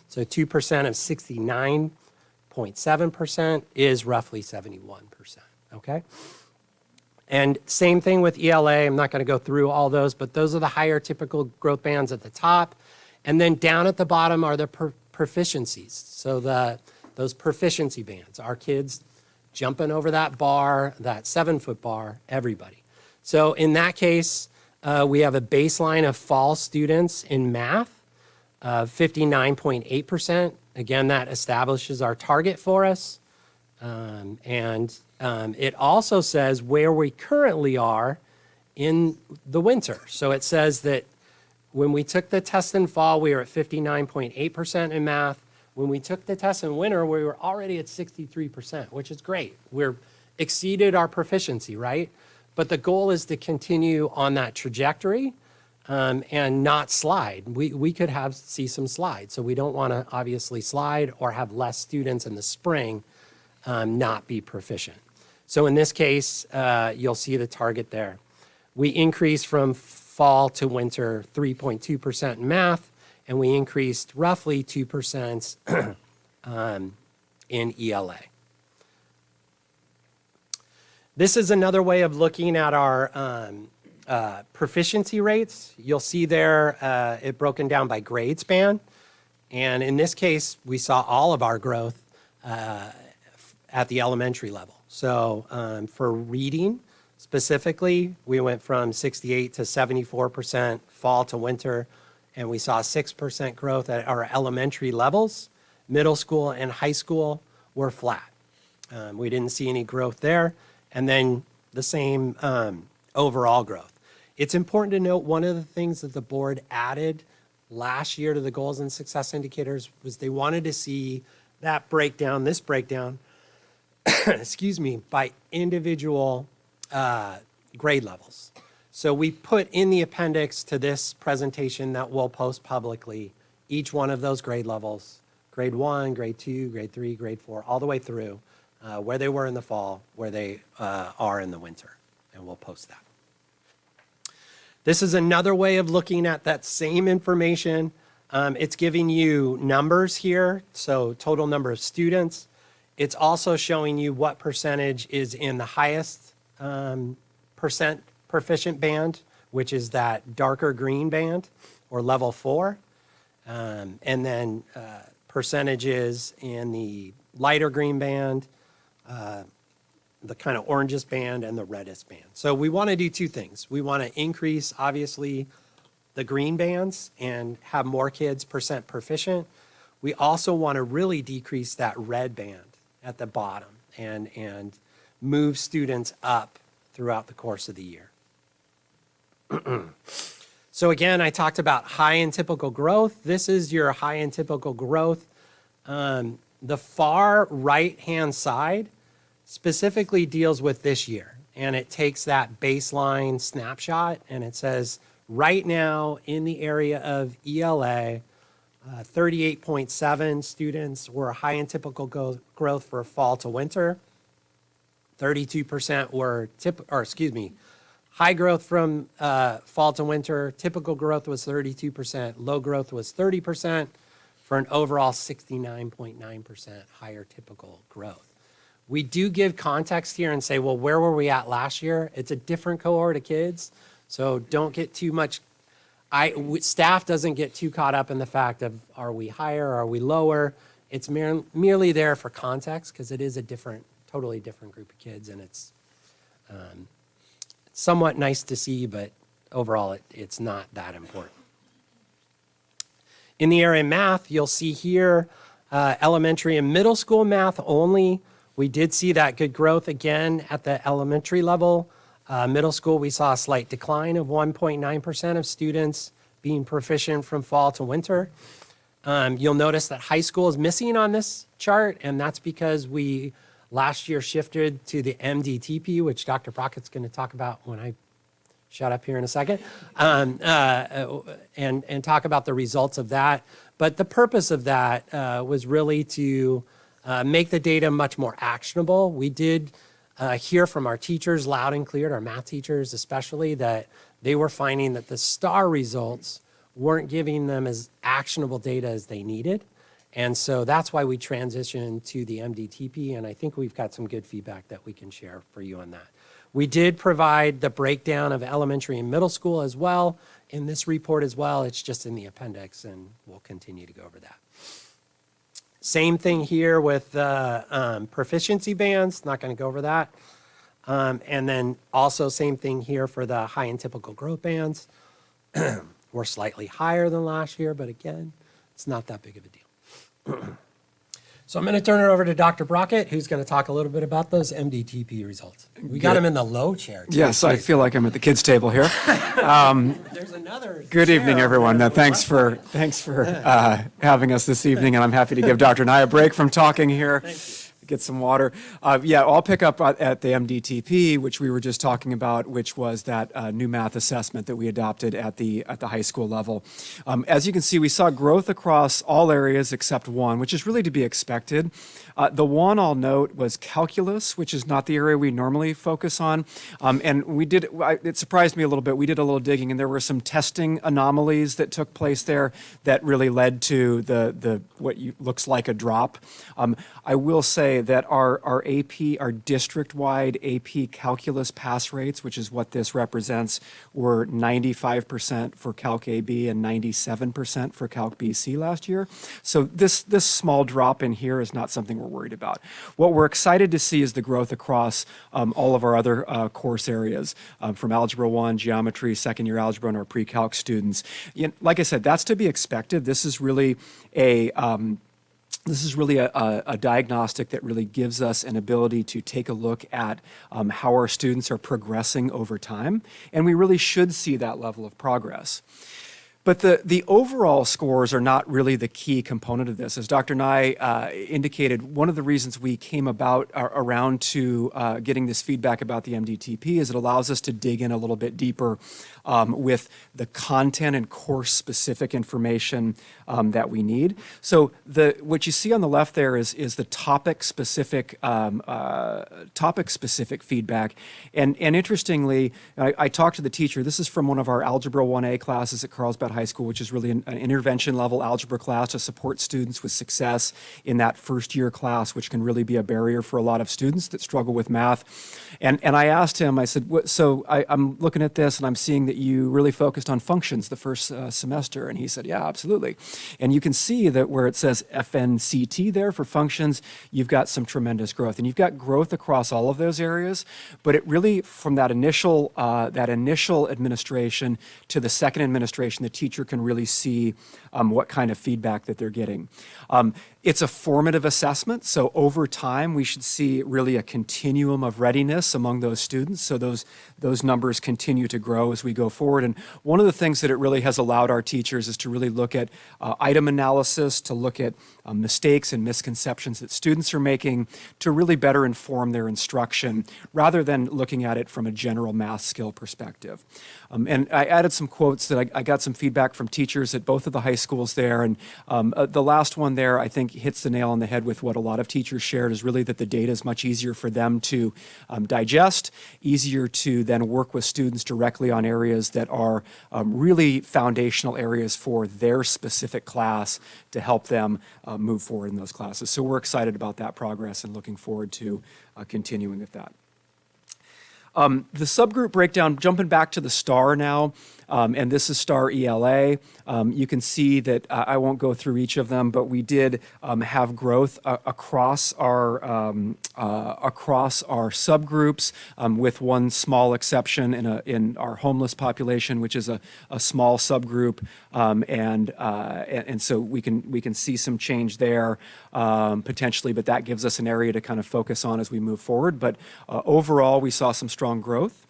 So 2% of 69.7% is roughly 71%, okay? And same thing with ELA. I'm not going to go through all those, but those are the higher typical growth bands at the top. And then down at the bottom are the proficiencies. So those proficiency bands, our kids jumping over that bar, that 7-foot bar, everybody. So in that case, we have a baseline of fall students in math of 59.8%. Again, that establishes our target for us. It also says where we currently are in the winter. So it says that when we took the test in fall, we were at 59.8% in math. When we took the test in winter, we were already at 63%, which is great. We're exceeded our proficiency, right? But the goal is to continue on that trajectory and not slide. We could see some slides. So we don't want to obviously slide or have less students in the spring not be proficient. So in this case, you'll see the target there. We increased from fall to winter 3.2% in math, and we increased roughly 2% in ELA. This is another way of looking at our proficiency rates. You'll see there it broken down by grade span. And in this case, we saw all of our growth at the elementary level. So for reading specifically, we went from 68 to 74% fall to winter, and we saw 6% growth at our elementary levels. Middle school and high school were flat. We didn't see any growth there. And then the same overall growth. It's important to note one of the things that the board added last year to the goals and success indicators was they wanted to see that breakdown, this breakdown, excuse me, by individual grade levels. So we put in the appendix to this presentation that we'll post publicly each one of those grade levels, grade 1, grade 2, grade 3, grade 4, all the way through where they were in the fall, where they are in the winter, and we'll post that. This is another way of looking at that same information. It's giving you numbers here, so total number of students. It's also showing you what percentage is in the highest percent proficient band, which is that darker green band, or level 4. And then percentages in the lighter green band, the kind of orangest band, and the reddest band. So we want to do two things. We want to increase, obviously, the green bands and have more kids percent proficient. We also want to really decrease that red band at the bottom and move students up throughout the course of the year. So again, I talked about high and typical growth. This is your high and typical growth. The far right-hand side specifically deals with this year, and it takes that baseline snapshot, and it says, right now in the area of ELA, 38.7 students were high and typical growth for fall to winter. 32% were high growth from fall to winter. Typical growth was 32%. Low growth was 30%, for an overall 69.9% higher typical growth. We do give context here and say, well, where were we at last year? It's a different cohort of kids, so don't get too much. Staff doesn't get too caught up in the fact of, are we higher, are we lower? It's merely there for context, because it is a totally different group of kids, and it's somewhat nice to see, but overall it's not that important. In the area of math, you'll see here elementary and middle school math only. We did see that good growth again at the elementary level. Middle school, we saw a slight decline of 1.9% of students being proficient from fall to winter. You'll notice that high school is missing on this chart, and that's because we last year shifted to the MDTP, which Dr. Brockett's going to talk about when I shut up here in a second, and talk about the results of that. But the purpose of that was really to make the data much more actionable. We did hear from our teachers loud and clear, our math teachers especially, that they were finding that the STAR results weren't giving them as actionable data as they needed. And so that's why we transitioned to the MDTP, and I think we've got some good feedback that we can share for you on that. We did provide the breakdown of elementary and middle school as well in this report as well. It's just in the appendix, and we'll continue to go over that. Same thing here with proficiency bands, not going to go over that. And then also same thing here for the high and typical growth bands. We're slightly higher than last year, but again, it's not that big of a deal. So I'm going to turn it over to Dr. Brockett, who's going to talk a little bit about those MDTP results. We got him in the low chair. Yes, I feel like I'm at the kids' table here. There's another. Good evening, everyone. Thanks for having us this evening, and I'm happy to give Dr. Nye a break from talking here. Thank you. Get some water. I'll pick up at the MDTP, which we were just talking about, which was that new math assessment that we adopted at the high school level. As you can see, we saw growth across all areas except one, which is really to be expected. The one I'll note was calculus, which is not the area we normally focus on. And it surprised me a little bit. We did a little digging, and there were some testing anomalies that took place there that really led to the what looks like a drop. I will say that our AP, our district-wide AP calculus pass rates, which is what this represents, were 95% for Calc AB and 97% for Calc BC last year. So this small drop in here is not something we're worried about. What we're excited to see is the growth across all of our other course areas, from Algebra 1, Geometry, second-year algebra, and our pre-calc students. Like I said, that's to be expected. This is really a diagnostic that really gives us an ability to take a look at how our students are progressing over time, and we really should see that level of progress. But the overall scores are not really the key component of this. As Dr. Nye indicated, one of the reasons we came around to getting this feedback about the MDTP is it allows us to dig in a little bit deeper with the content and course-specific information that we need. So what you see on the left there is the topic-specific feedback. And interestingly, I talked to the teacher. This is from one of our Algebra 1A classes at Carlsbad High School, which is really an intervention level algebra class to support students with success in that first year class, which can really be a barrier for a lot of students that struggle with math. And I asked him, I said, so I'm looking at this and I'm seeing that you really focused on functions the first semester. And he said, yeah, absolutely. And you can see that where it says FNCT there for functions, you've got some tremendous growth. And you've got growth across all of those areas, but it really, from that initial administration to the second administration, the teacher can really see what kind of feedback that they're getting. It's a formative assessment, so over time we should see really a continuum of readiness among those students, so those numbers continue to grow as we go forward. And one of the things that it really has allowed our teachers is to really look at item analysis, to look at mistakes and misconceptions that students are making, to really better inform their instruction, rather than looking at it from a general math skill perspective. And I added some quotes that I got some feedback from teachers at both of the high schools there, and the last one there I think hits the nail on the head with what a lot of teachers shared, is really that the data is much easier for them to digest, easier to then work with students directly on areas that are really foundational areas for their specific class to help them move forward in those classes. So we're excited about that progress and looking forward to continuing with that. The subgroup breakdown, jumping back to the STAR now, and this is STAR ELA. You can see that I won't go through each of them, but we did have growth across our subgroups, with one small exception in our homeless population, which is a small subgroup, and so we can see some change there potentially, but that gives us an area to kind of focus on as we move forward. But overall, we saw some strong growth.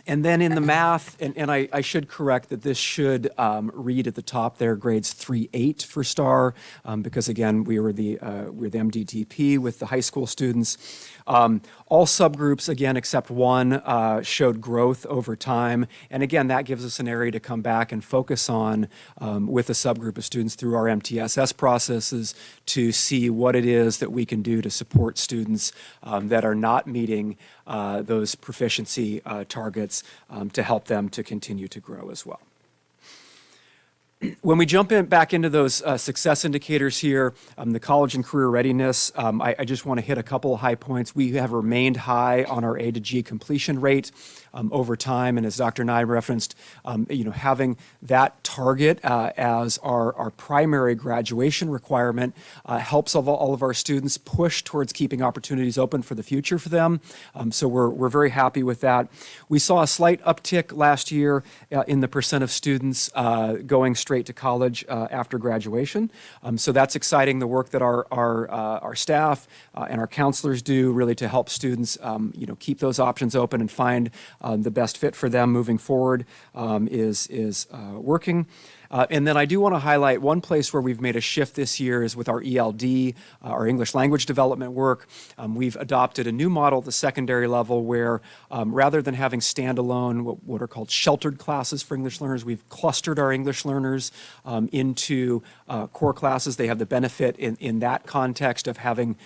And then in the math, and I should correct that this should read at the top there, grades 3-8 for STAR, because again, we're the MDTP with the high school students. All subgroups, again, except one, showed growth over time. And again, that gives us an area to come back and focus on with a subgroup of students through our MTSS processes to see what it is that we can do to support students that are not meeting those proficiency targets to help them to continue to grow as well. When we jump back into those success indicators here, the college and career readiness, I just want to hit a couple of high points. We have remained high on our A to G completion rate over time, and as Dr. Nye referenced, having that target as our primary graduation requirement helps all of our students push towards keeping opportunities open for the future for them. So we're very happy with that. We saw a slight uptick last year in the percent of students going straight to college after graduation. So that's exciting, the work that our staff and our counselors do really to help students keep those options open and find the best fit for them moving forward is working. And then I do want to highlight one place where we've made a shift this year is with our ELD, our English language development work. We've adopted a new model at the secondary level where rather than having standalone, what are called sheltered classes for English learners, we've clustered our English learners into core classes. They have the benefit in that context of having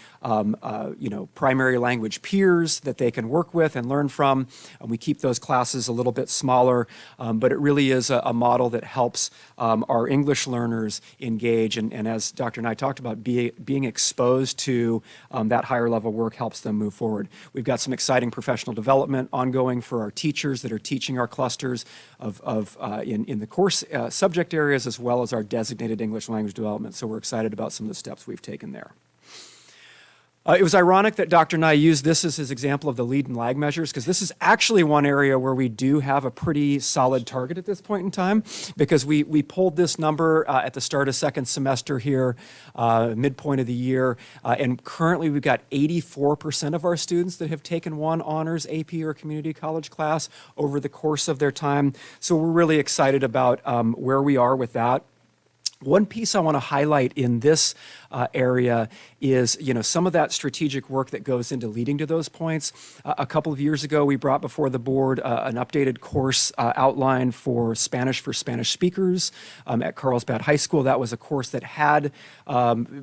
primary language peers that they can work with and learn from. We keep those classes a little bit smaller, but it really is a model that helps our English learners engage, and as Dr. Nye talked about, being exposed to that higher level work helps them move forward. We've got some exciting professional development ongoing for our teachers that are teaching our clusters in the course subject areas, as well as our designated English language development. So we're excited about some of the steps we've taken there. It was ironic that Dr. Nye used this as his example of the lead and lag measures, because this is actually one area where we do have a pretty solid target at this point in time, because we pulled this number at the start of second semester here, midpoint of the year, and currently we've got 84% of our students that have taken one honors AP or community college class over the course of their time. So we're really excited about where we are with that. One piece I want to highlight in this area is, some of that strategic work that goes into leading to those points. A couple of years ago, we brought before the board an updated course outline for Spanish speakers at Carlsbad High School. That was a course that had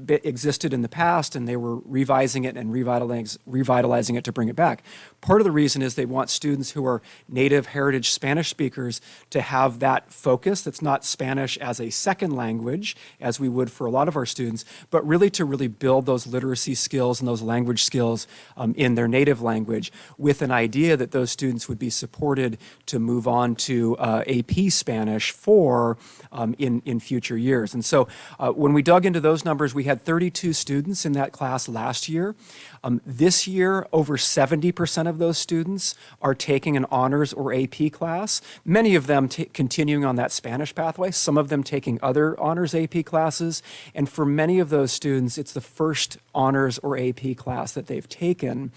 existed in the past, and they were revising it and revitalizing it to bring it back. Part of the reason is they want students who are native heritage Spanish speakers to have that focus. That's not Spanish as a second language, as we would for a lot of our students, but really to really build those literacy skills and those language skills in their native language, with an idea that those students would be supported to move on to AP Spanish in future years. And so when we dug into those numbers, we had 32 students in that class last year. This year, over 70% of those students are taking an honors or AP class, many of them continuing on that Spanish pathway, some of them taking other honors AP classes, and for many of those students, it's the first honors or AP class that they've taken.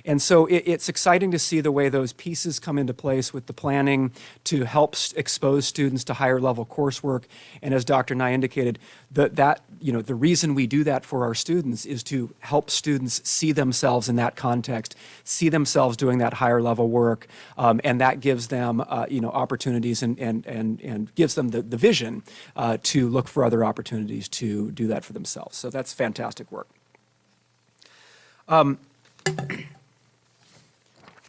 And so it's exciting to see the way those pieces come into place with the planning to help expose students to higher level coursework. And as Dr. Nye indicated, the reason we do that for our students is to help students see themselves in that context, see themselves doing that higher level work, and that gives them opportunities and gives them the vision to look for other opportunities to do that for themselves. So that's fantastic work.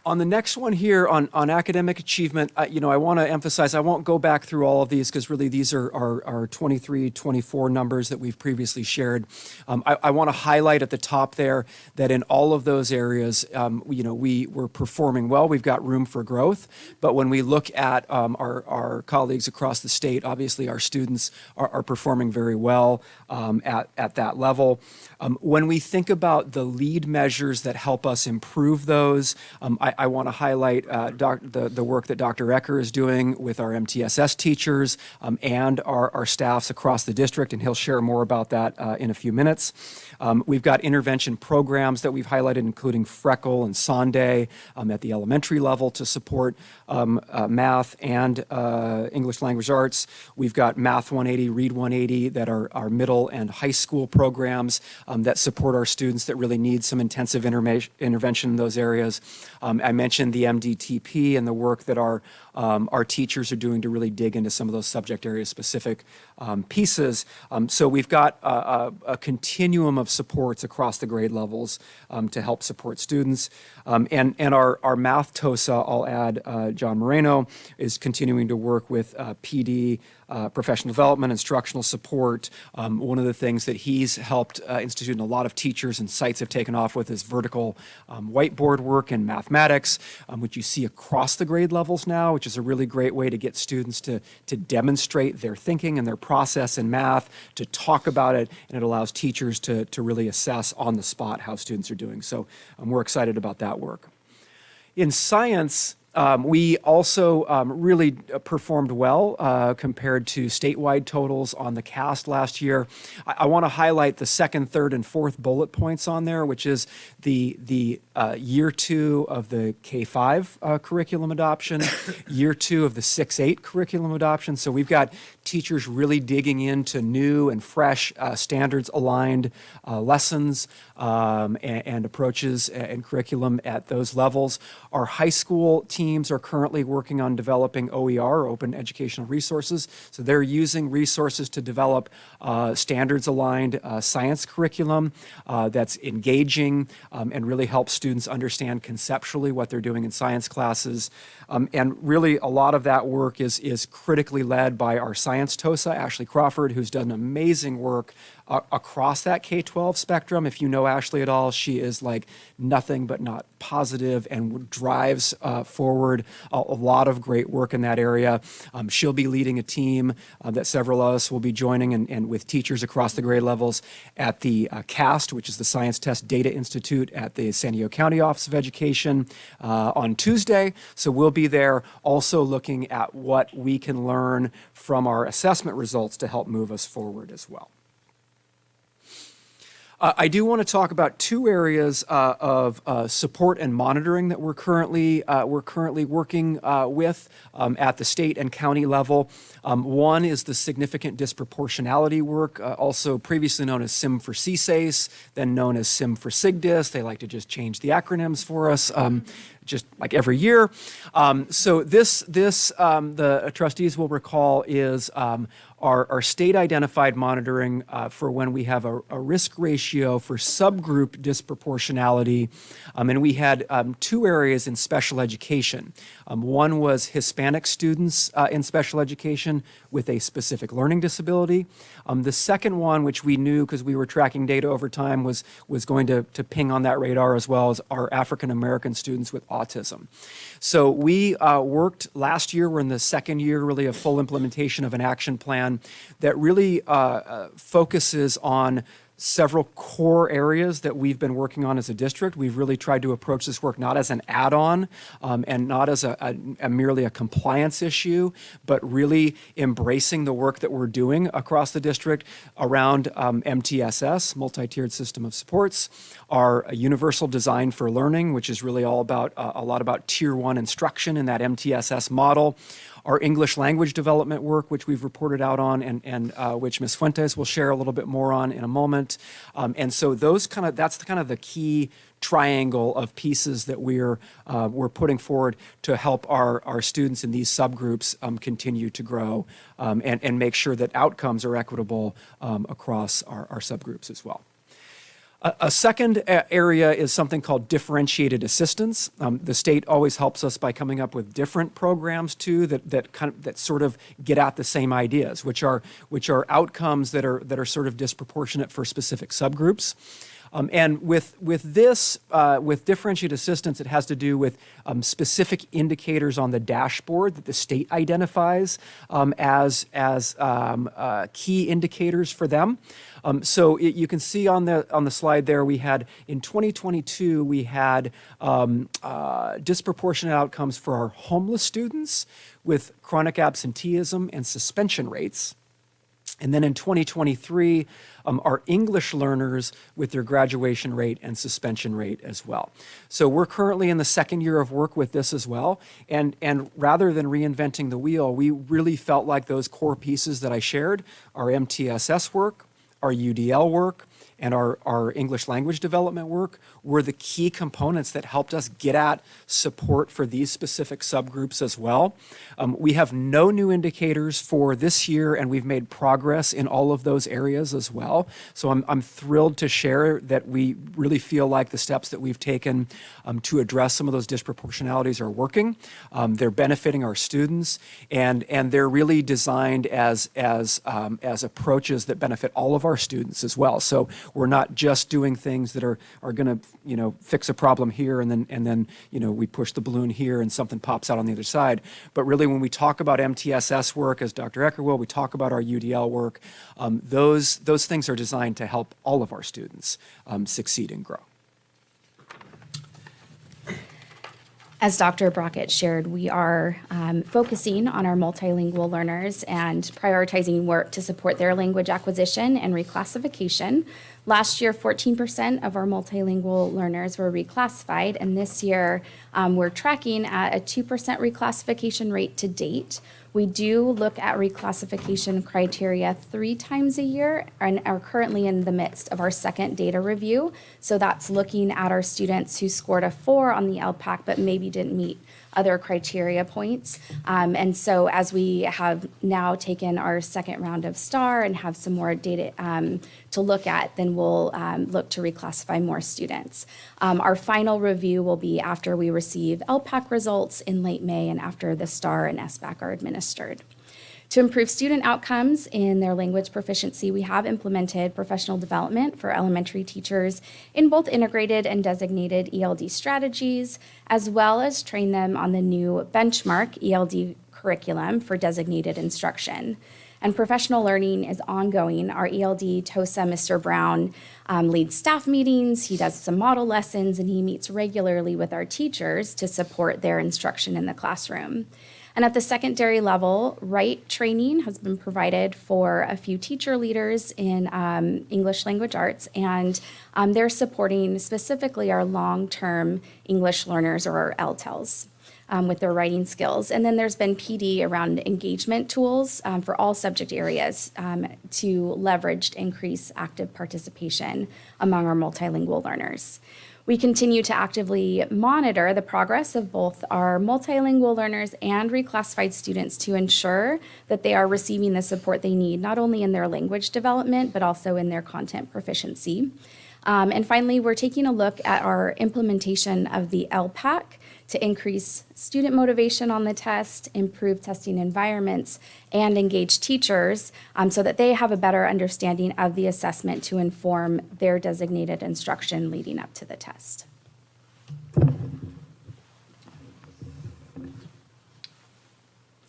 On the next one here on academic achievement, I want to emphasize, I won't go back through all of these because really these are 23, 24 numbers that we've previously shared. I want to highlight at the top there that in all of those areas, we were performing well. We've got room for growth. But when we look at our colleagues across the state, obviously our students are performing very well at that level. When we think about the lead measures that help us improve those, I want to highlight the work that Dr. Ecker is doing with our MTSS teachers and our staffs across the district, and he'll share more about that in a few minutes. We've got intervention programs that we've highlighted, including Freckle and Sonday at the elementary level to support math and English language arts. We've got Math 180, Read 180 that are our middle and high school programs that support our students that really need some intensive intervention in those areas. I mentioned the MDTP and the work that our teachers are doing to really dig into some of those subject area specific pieces. So we've got a continuum of supports across the grade levels to help support students. And our math TOSA, I'll add, John Moreno, is continuing to work with PD, professional development, instructional support. One of the things that he's helped institute and a lot of teachers and sites have taken off with is vertical whiteboard work in mathematics, which you see across the grade levels now, which is a really great way to get students to demonstrate their thinking and their process in math, to talk about it, and it allows teachers to really assess on the spot how students are doing. So we're excited about that work. In science, we also really performed well compared to statewide totals on the CAST last year. I want to highlight the second, third, and fourth bullet points on there, which is the year 2 of the K-5 curriculum adoption, year 2 of the 6-8 curriculum adoption. So we've got teachers really digging into new and fresh standards-aligned lessons and approaches and curriculum at those levels. Our high school teams are currently working on developing OER, Open Educational Resources. So they're using resources to develop standards-aligned science curriculum that's engaging and really helps students understand conceptually what they're doing in science classes. And really a lot of that work is critically led by our science TOSA, Ashley Crawford, who's done amazing work across that K-12 spectrum. If you know Ashley at all, she is like nothing but not positive and drives forward a lot of great work in that area. She'll be leading a team that several of us will be joining and with teachers across the grade levels at the CAST, which is the Science Test Data Institute at the San Diego County Office of Education on Tuesday. So we'll be there also looking at what we can learn from our assessment results to help move us forward as well. I do want to talk about two areas of support and monitoring that we're currently working with at the state and county level. One is the significant disproportionality work, also previously known as SIM for CSACE, then known as SIM for SIGDIS. They like to just change the acronyms for us. Just like every year. So the trustees will recall is our state identified monitoring for when we have a risk ratio for subgroup disproportionality. And we had two areas in special education. One was Hispanic students in special education with a specific learning disability. The second one, which we knew because we were tracking data over time, was going to ping on that radar as well as our African American students with autism. So we worked last year, we're in the second year really of full implementation of an action plan that really focuses on several core areas that we've been working on as a district. We've really tried to approach this work not as an add-on and not as a merely a compliance issue, but really embracing the work that we're doing across the district around MTSS, multi-tiered system of supports, our universal design for learning, which is really all about a lot about tier 1 instruction in that MTSS model, our English language development work, which we've reported out on and which Ms. Fuentes will share a little bit more on in a moment. And so that's kind of the key triangle of pieces that we're putting forward to help our students in these subgroups continue to grow and make sure that outcomes are equitable across our subgroups as well. A second area is something called differentiated assistance. The state always helps us by coming up with different programs too that sort of get at the same ideas, which are outcomes that are sort of disproportionate for specific subgroups. And with differentiated assistance, it has to do with specific indicators on the dashboard that the state identifies as key indicators for them. So you can see on the slide there, we had in 2022 we had disproportionate outcomes for our homeless students with chronic absenteeism and suspension rates. And then in 2023, our English learners with their graduation rate and suspension rate as well. So we're currently in the second year of work with this as well. And rather than reinventing the wheel, we really felt like those core pieces that I shared, our MTSS work, our UDL work, and our English language development work were the key components that helped us get at support for these specific subgroups as well. We have no new indicators for this year, and we've made progress in all of those areas as well. So I'm thrilled to share that we really feel like the steps that we've taken to address some of those disproportionalities are working. They're benefiting our students, and they're really designed as approaches that benefit all of our students as well. So we're not just doing things that are going to, fix a problem here and then we push the balloon here and something pops out on the other side. But really, when we talk about MTSS work, as Dr. Ecker will, we talk about our UDL work. Those things are designed to help all of our students succeed and grow. As Dr. Brockett shared, we are focusing on our multilingual learners and prioritizing work to support their language acquisition and reclassification. Last year, 14% of our multilingual learners were reclassified, and this year we're tracking at a 2% reclassification rate to date. We do look at reclassification criteria 3 times a year and are currently in the midst of our second data review. So that's looking at our students who scored a 4 on the LPAC but maybe didn't meet other criteria points. And so as we have now taken our second round of STAR and have some more data to look at, then we'll look to reclassify more students. Our final review will be after we receive LPAC results in late May and after the STAR and SBAC are administered. To improve student outcomes in their language proficiency, we have implemented professional development for elementary teachers in both integrated and designated ELD strategies, as well as train them on the new benchmark ELD curriculum for designated instruction. And professional learning is ongoing. Our ELD TOSA, Mr. Brown, leads staff meetings, he does some model lessons, and he meets regularly with our teachers to support their instruction in the classroom. And at the secondary level, right training has been provided for a few teacher leaders in English language arts, and they're supporting specifically our long-term English learners, or our LTELs. With their writing skills. And then there's been PD around engagement tools for all subject areas to leverage to increase active participation among our multilingual learners. We continue to actively monitor the progress of both our multilingual learners and reclassified students to ensure that they are receiving the support they need, not only in their language development, but also in their content proficiency. And finally, we're taking a look at our implementation of the LPAC to increase student motivation on the test, improve testing environments, and engage teachers so that they have a better understanding of the assessment to inform their designated instruction leading up to the test.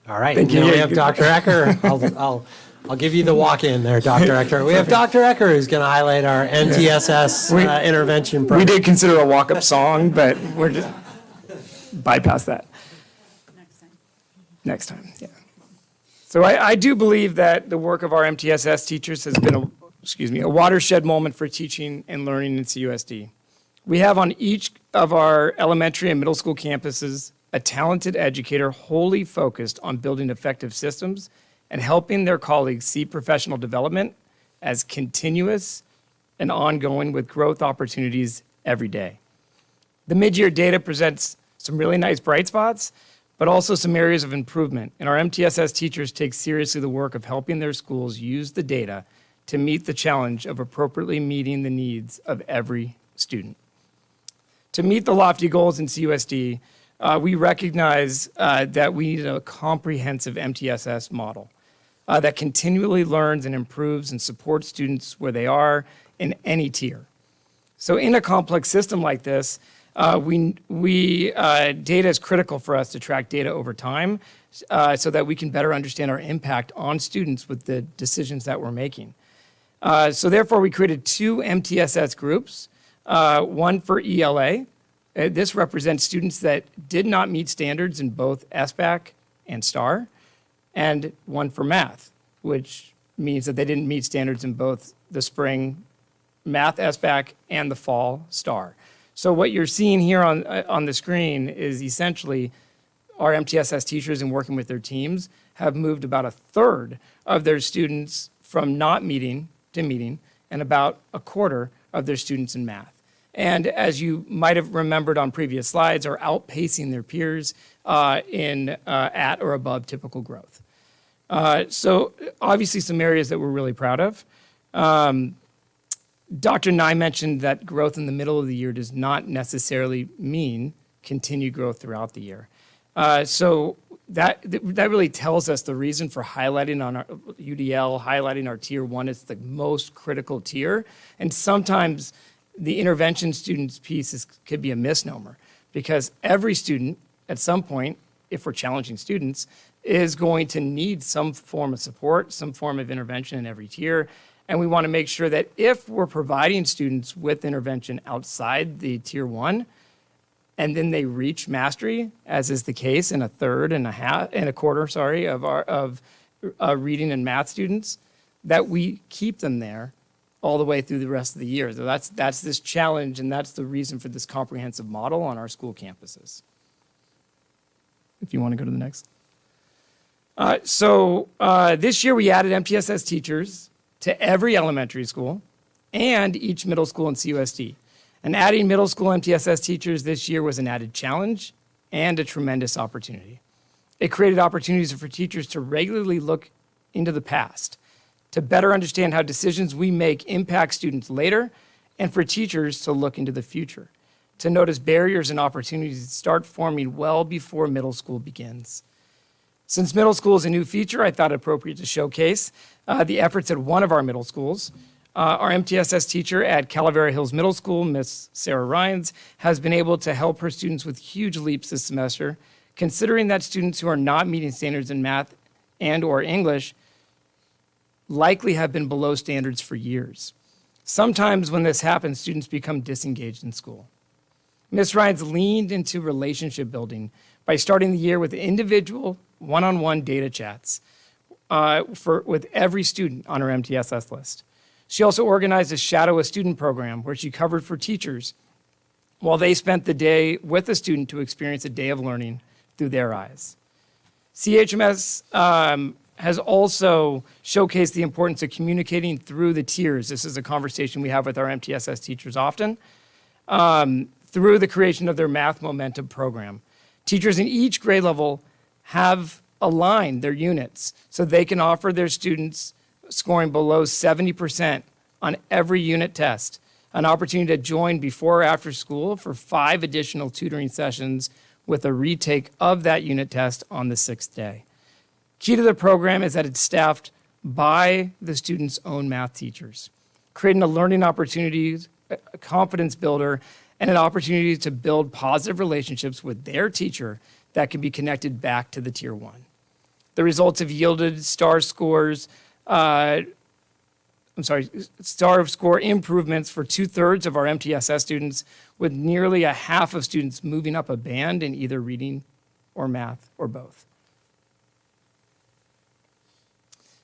All right. Thank you. Now we have Dr. Ecker. I'll give you the walk-in there, Dr. Ecker. We have Dr. Ecker who's going to highlight our MTSS intervention program. We did consider a walk-up song, but we're just bypass that. Next time, yeah. So I do believe that the work of our MTSS teachers has been a watershed moment for teaching and learning in CUSD. We have on each of our elementary and middle school campuses a talented educator wholly focused on building effective systems and helping their colleagues see professional development as continuous and ongoing with growth opportunities every day. The mid-year data presents some really nice bright spots, but also some areas of improvement. And our MTSS teachers take seriously the work of helping their schools use the data to meet the challenge of appropriately meeting the needs of every student. To meet the lofty goals in CUSD, we recognize that we need a comprehensive MTSS model that continually learns and improves and supports students where they are in any tier. So in a complex system like this, data is critical for us to track data over time so that we can better understand our impact on students with the decisions that we're making. So therefore, we created two MTSS groups, one for ELA. This represents students that did not meet standards in both SBAC and STAR, and one for math, which means that they didn't meet standards in both the spring math SBAC and the fall STAR. So what you're seeing here on the screen is essentially our MTSS teachers, in working with their teams, have moved about a third of their students from not meeting to meeting, and about a quarter of their students in math. And as you might have remembered on previous slides, are outpacing their peers in at or above typical growth. So obviously some areas that we're really proud of. Dr. Nye mentioned that growth in the middle of the year does not necessarily mean continued growth throughout the year. So that really tells us the reason for highlighting on our UDL, highlighting our tier 1 is the most critical tier. And sometimes the intervention students piece could be a misnomer, because every student at some point, if we're challenging students, is going to need some form of support, some form of intervention in every tier. And we want to make sure that if we're providing students with intervention outside the tier 1, and then they reach mastery, as is the case in a quarter of reading and math students, that we keep them there all the way through the rest of the year. So that's this challenge, and that's the reason for this comprehensive model on our school campuses. If you want to go to the next. This year we added MTSS teachers to every elementary school and each middle school in CUSD. And adding middle school MTSS teachers this year was an added challenge and a tremendous opportunity. It created opportunities for teachers to regularly look into the past, to better understand how decisions we make impact students later, and for teachers to look into the future, to notice barriers and opportunities that start forming well before middle school begins. Since middle school is a new feature, I thought it appropriate to showcase the efforts at one of our middle schools. Our MTSS teacher at Calavera Hills Middle School, Miss Sarah Ryans, has been able to help her students with huge leaps this semester, considering that students who are not meeting standards in math and or English likely have been below standards for years. Sometimes when this happens, students become disengaged in school. Ms. Ryans leaned into relationship building by starting the year with individual one-on-one data chats with every student on her MTSS list. She also organized a Shadow a Student program where she covered for teachers while they spent the day with a student to experience a day of learning through their eyes. CHMS has also showcased the importance of communicating through the tiers. This is a conversation we have with our MTSS teachers often, through the creation of their Math Momentum program. Teachers in each grade level have aligned their units so they can offer their students scoring below 70% on every unit test an opportunity to join before or after school for 5 additional tutoring sessions with a retake of that unit test on the 6th day. Key to the program is that it's staffed by the student's own math teachers, creating a learning opportunity, a confidence builder, and an opportunity to build positive relationships with their teacher that can be connected back to the Tier 1. The results have yielded star score improvements for 2/3 of our MTSS students, with nearly a half of students moving up a band in either reading or math or both.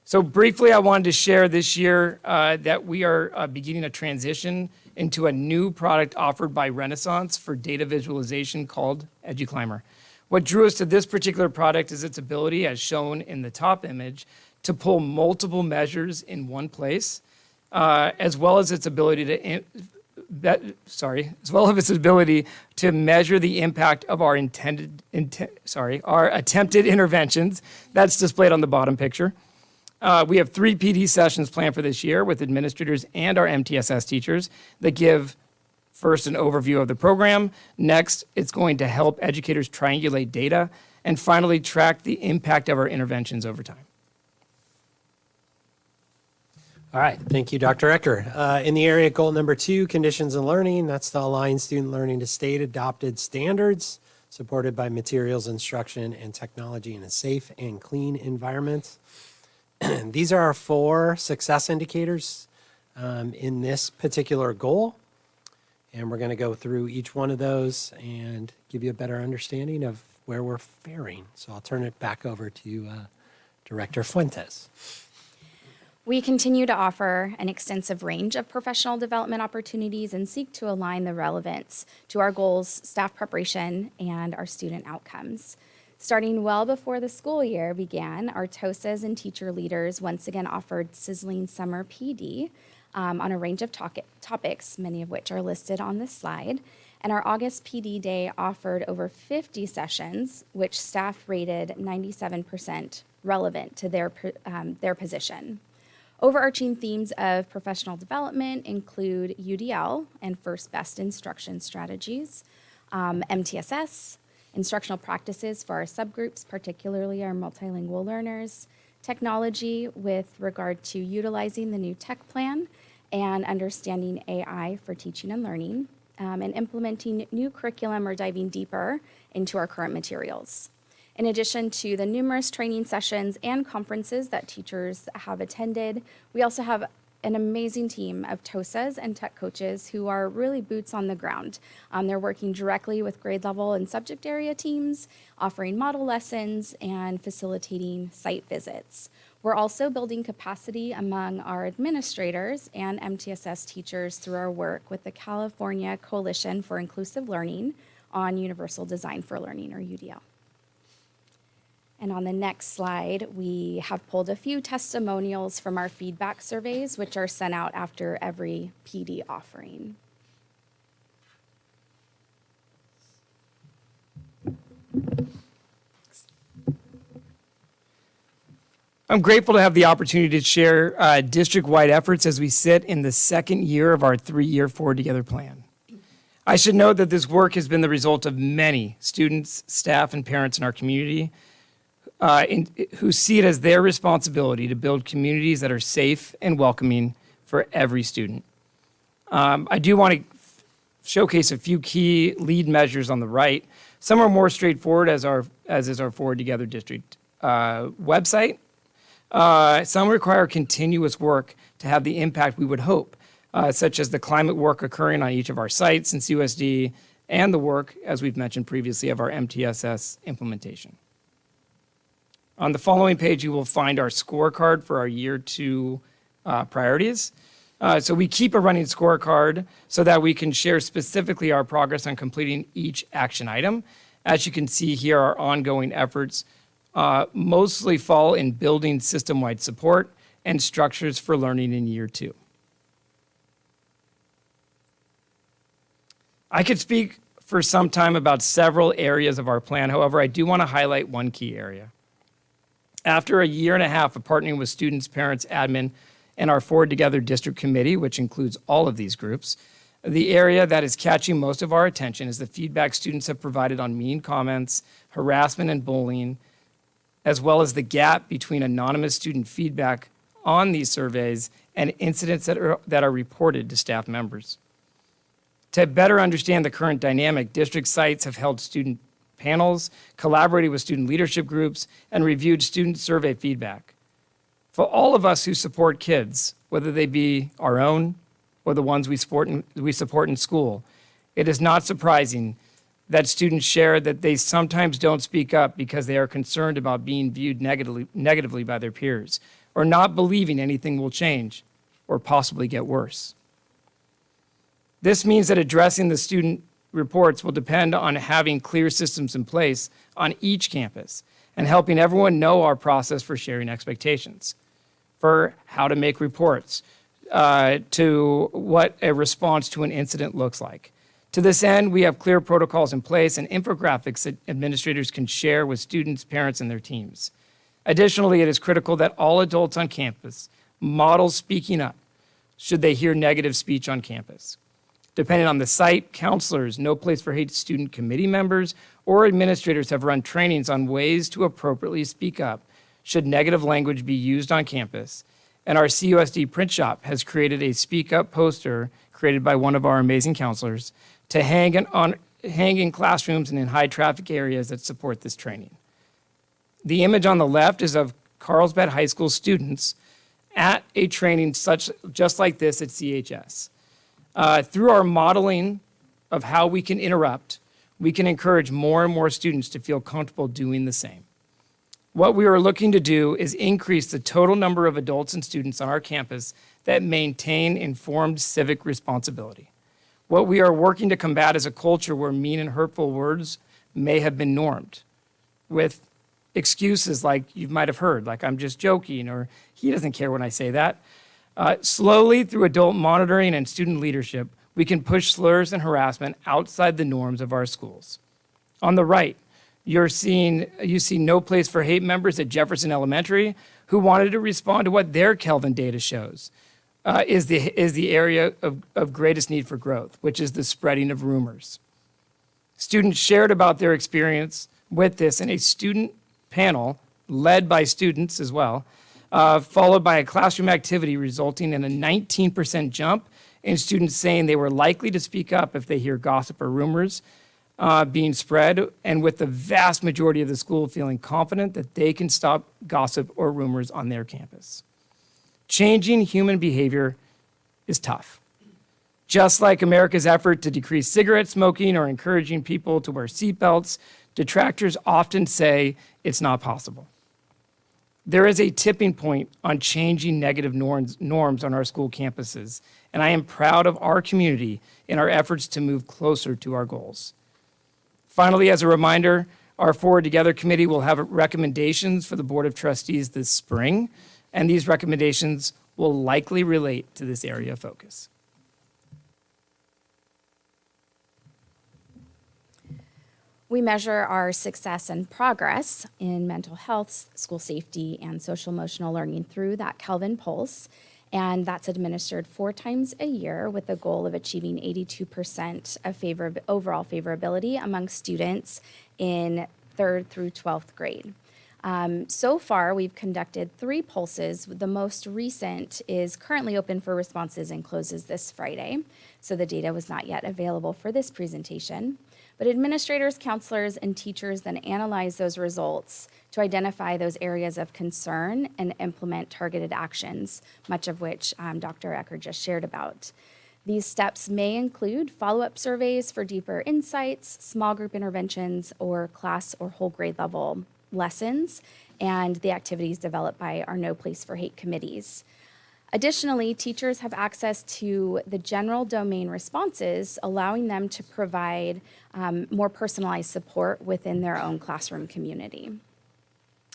So briefly, I wanted to share this year that we are beginning a transition into a new product offered by Renaissance for data visualization called EduClimber. What drew us to this particular product is its ability, as shown in the top image, to pull multiple measures in one place, as well as its ability to measure the impact of our attempted interventions. That's displayed on the bottom picture. We have 3 PD sessions planned for this year with administrators and our MTSS teachers that give first an overview of the program. Next, it's going to help educators triangulate data, and finally track the impact of our interventions over time. All right, thank you, Dr. Ecker. In the area goal number 2, conditions and learning, that's to align student learning to state adopted standards, supported by materials, instruction, and technology in a safe and clean environment. These are our 4 success indicators in this particular goal. And we're going to go through each one of those and give you a better understanding of where we're faring. So I'll turn it back over to Director Fuentes. We continue to offer an extensive range of professional development opportunities and seek to align the relevance to our goals, staff preparation, and our student outcomes. Starting well before the school year began, our TOSAs and teacher leaders once again offered sizzling summer PD on a range of topics, many of which are listed on this slide. And our August PD day offered over 50 sessions, which staff rated 97% relevant to their position. Overarching themes of professional development include UDL and first best instruction strategies, MTSS, instructional practices for our subgroups, particularly our multilingual learners, technology with regard to utilizing the new tech plan, and understanding AI for teaching and learning, and implementing new curriculum or diving deeper into our current materials. In addition to the numerous training sessions and conferences that teachers have attended, we also have an amazing team of TOSAs and tech coaches who are really boots on the ground. They're working directly with grade level and subject area teams, offering model lessons, and facilitating site visits. We're also building capacity among our administrators and MTSS teachers through our work with the California Coalition for Inclusive Learning on Universal Design for Learning, or UDL. And on the next slide, we have pulled a few testimonials from our feedback surveys, which are sent out after every PD offering. I'm grateful to have the opportunity to share district-wide efforts as we sit in the 2nd year of our 3-year Forward Together plan. I should note that this work has been the result of many students, staff, and parents in our community who see it as their responsibility to build communities that are safe and welcoming for every student. I do want to showcase a few key lead measures on the right. Some are more straightforward, as is our Forward Together District website. Some require continuous work to have the impact we would hope, such as the climate work occurring on each of our sites in CUSD and the work, as we've mentioned previously, of our MTSS implementation. On the following page, you will find our scorecard for our year 2 priorities. So we keep a running scorecard so that we can share specifically our progress on completing each action item. As you can see here, our ongoing efforts mostly fall in building system-wide support and structures for learning in year 2. I could speak for some time about several areas of our plan. However, I do want to highlight one key area. After a year and a half of partnering with students, parents, admin, and our Forward Together District Committee, which includes all of these groups, the area that is catching most of our attention is the feedback students have provided on mean comments, harassment, and bullying, as well as the gap between anonymous student feedback on these surveys and incidents that are reported to staff members. To better understand the current dynamic, district sites have held student panels, collaborated with student leadership groups, and reviewed student survey feedback. For all of us who support kids, whether they be our own or the ones we support in school, it is not surprising that students share that they sometimes don't speak up because they are concerned about being viewed negatively by their peers, or not believing anything will change or possibly get worse. This means that addressing the student reports will depend on having clear systems in place on each campus and helping everyone know our process for sharing expectations, for how to make reports, to what a response to an incident looks like. To this end, we have clear protocols in place and infographics that administrators can share with students, parents, and their teams. Additionally, it is critical that all adults on campus model speaking up should they hear negative speech on campus. Depending on the site, counselors, No Place for Hate student committee members, or administrators have run trainings on ways to appropriately speak up should negative language be used on campus. And our CUSD print shop has created a Speak Up poster created by one of our amazing counselors to hang in classrooms and in high traffic areas that support this training. The image on the left is of Carlsbad High School students at a training just like this at CHS. Through our modeling of how we can interrupt, we can encourage more and more students to feel comfortable doing the same. What we are looking to do is increase the total number of adults and students on our campus that maintain informed civic responsibility. What we are working to combat is a culture where mean and hurtful words may have been normed, with excuses like you might have heard, like I'm just joking, or he doesn't care when I say that. Slowly, through adult monitoring and student leadership, we can push slurs and harassment outside the norms of our schools. On the right, you see No Place for Hate members at Jefferson Elementary who wanted to respond to what their Kelvin data shows is the area of greatest need for growth, which is the spreading of rumors. Students shared about their experience with this in a student panel led by students as well, followed by a classroom activity resulting in a 19% jump in students saying they were likely to speak up if they hear gossip or rumors being spread, and with the vast majority of the school feeling confident that they can stop gossip or rumors on their campus. Changing human behavior is tough. Just like America's effort to decrease cigarette smoking or encouraging people to wear seatbelts, detractors often say it's not possible. There is a tipping point on changing negative norms on our school campuses, and I am proud of our community in our efforts to move closer to our goals. Finally, as a reminder, our Forward Together Committee will have recommendations for the Board of Trustees this spring, and these recommendations will likely relate to this area of focus. We measure our success and progress in mental health, school safety, and social emotional learning through that Kelvin Pulse, and that's administered 4 times a year with the goal of achieving 82% of overall favorability among students in 3rd through 12th grade. So far, we've conducted 3 pulses. The most recent is currently open for responses and closes this Friday. So the data was not yet available for this presentation. But administrators, counselors, and teachers then analyze those results to identify those areas of concern and implement targeted actions, much of which Dr. Ecker just shared about. These steps may include follow-up surveys for deeper insights, small group interventions, or class or whole grade level lessons, and the activities developed by our No Place for Hate committees. Additionally, teachers have access to the general domain responses, allowing them to provide more personalized support within their own classroom community.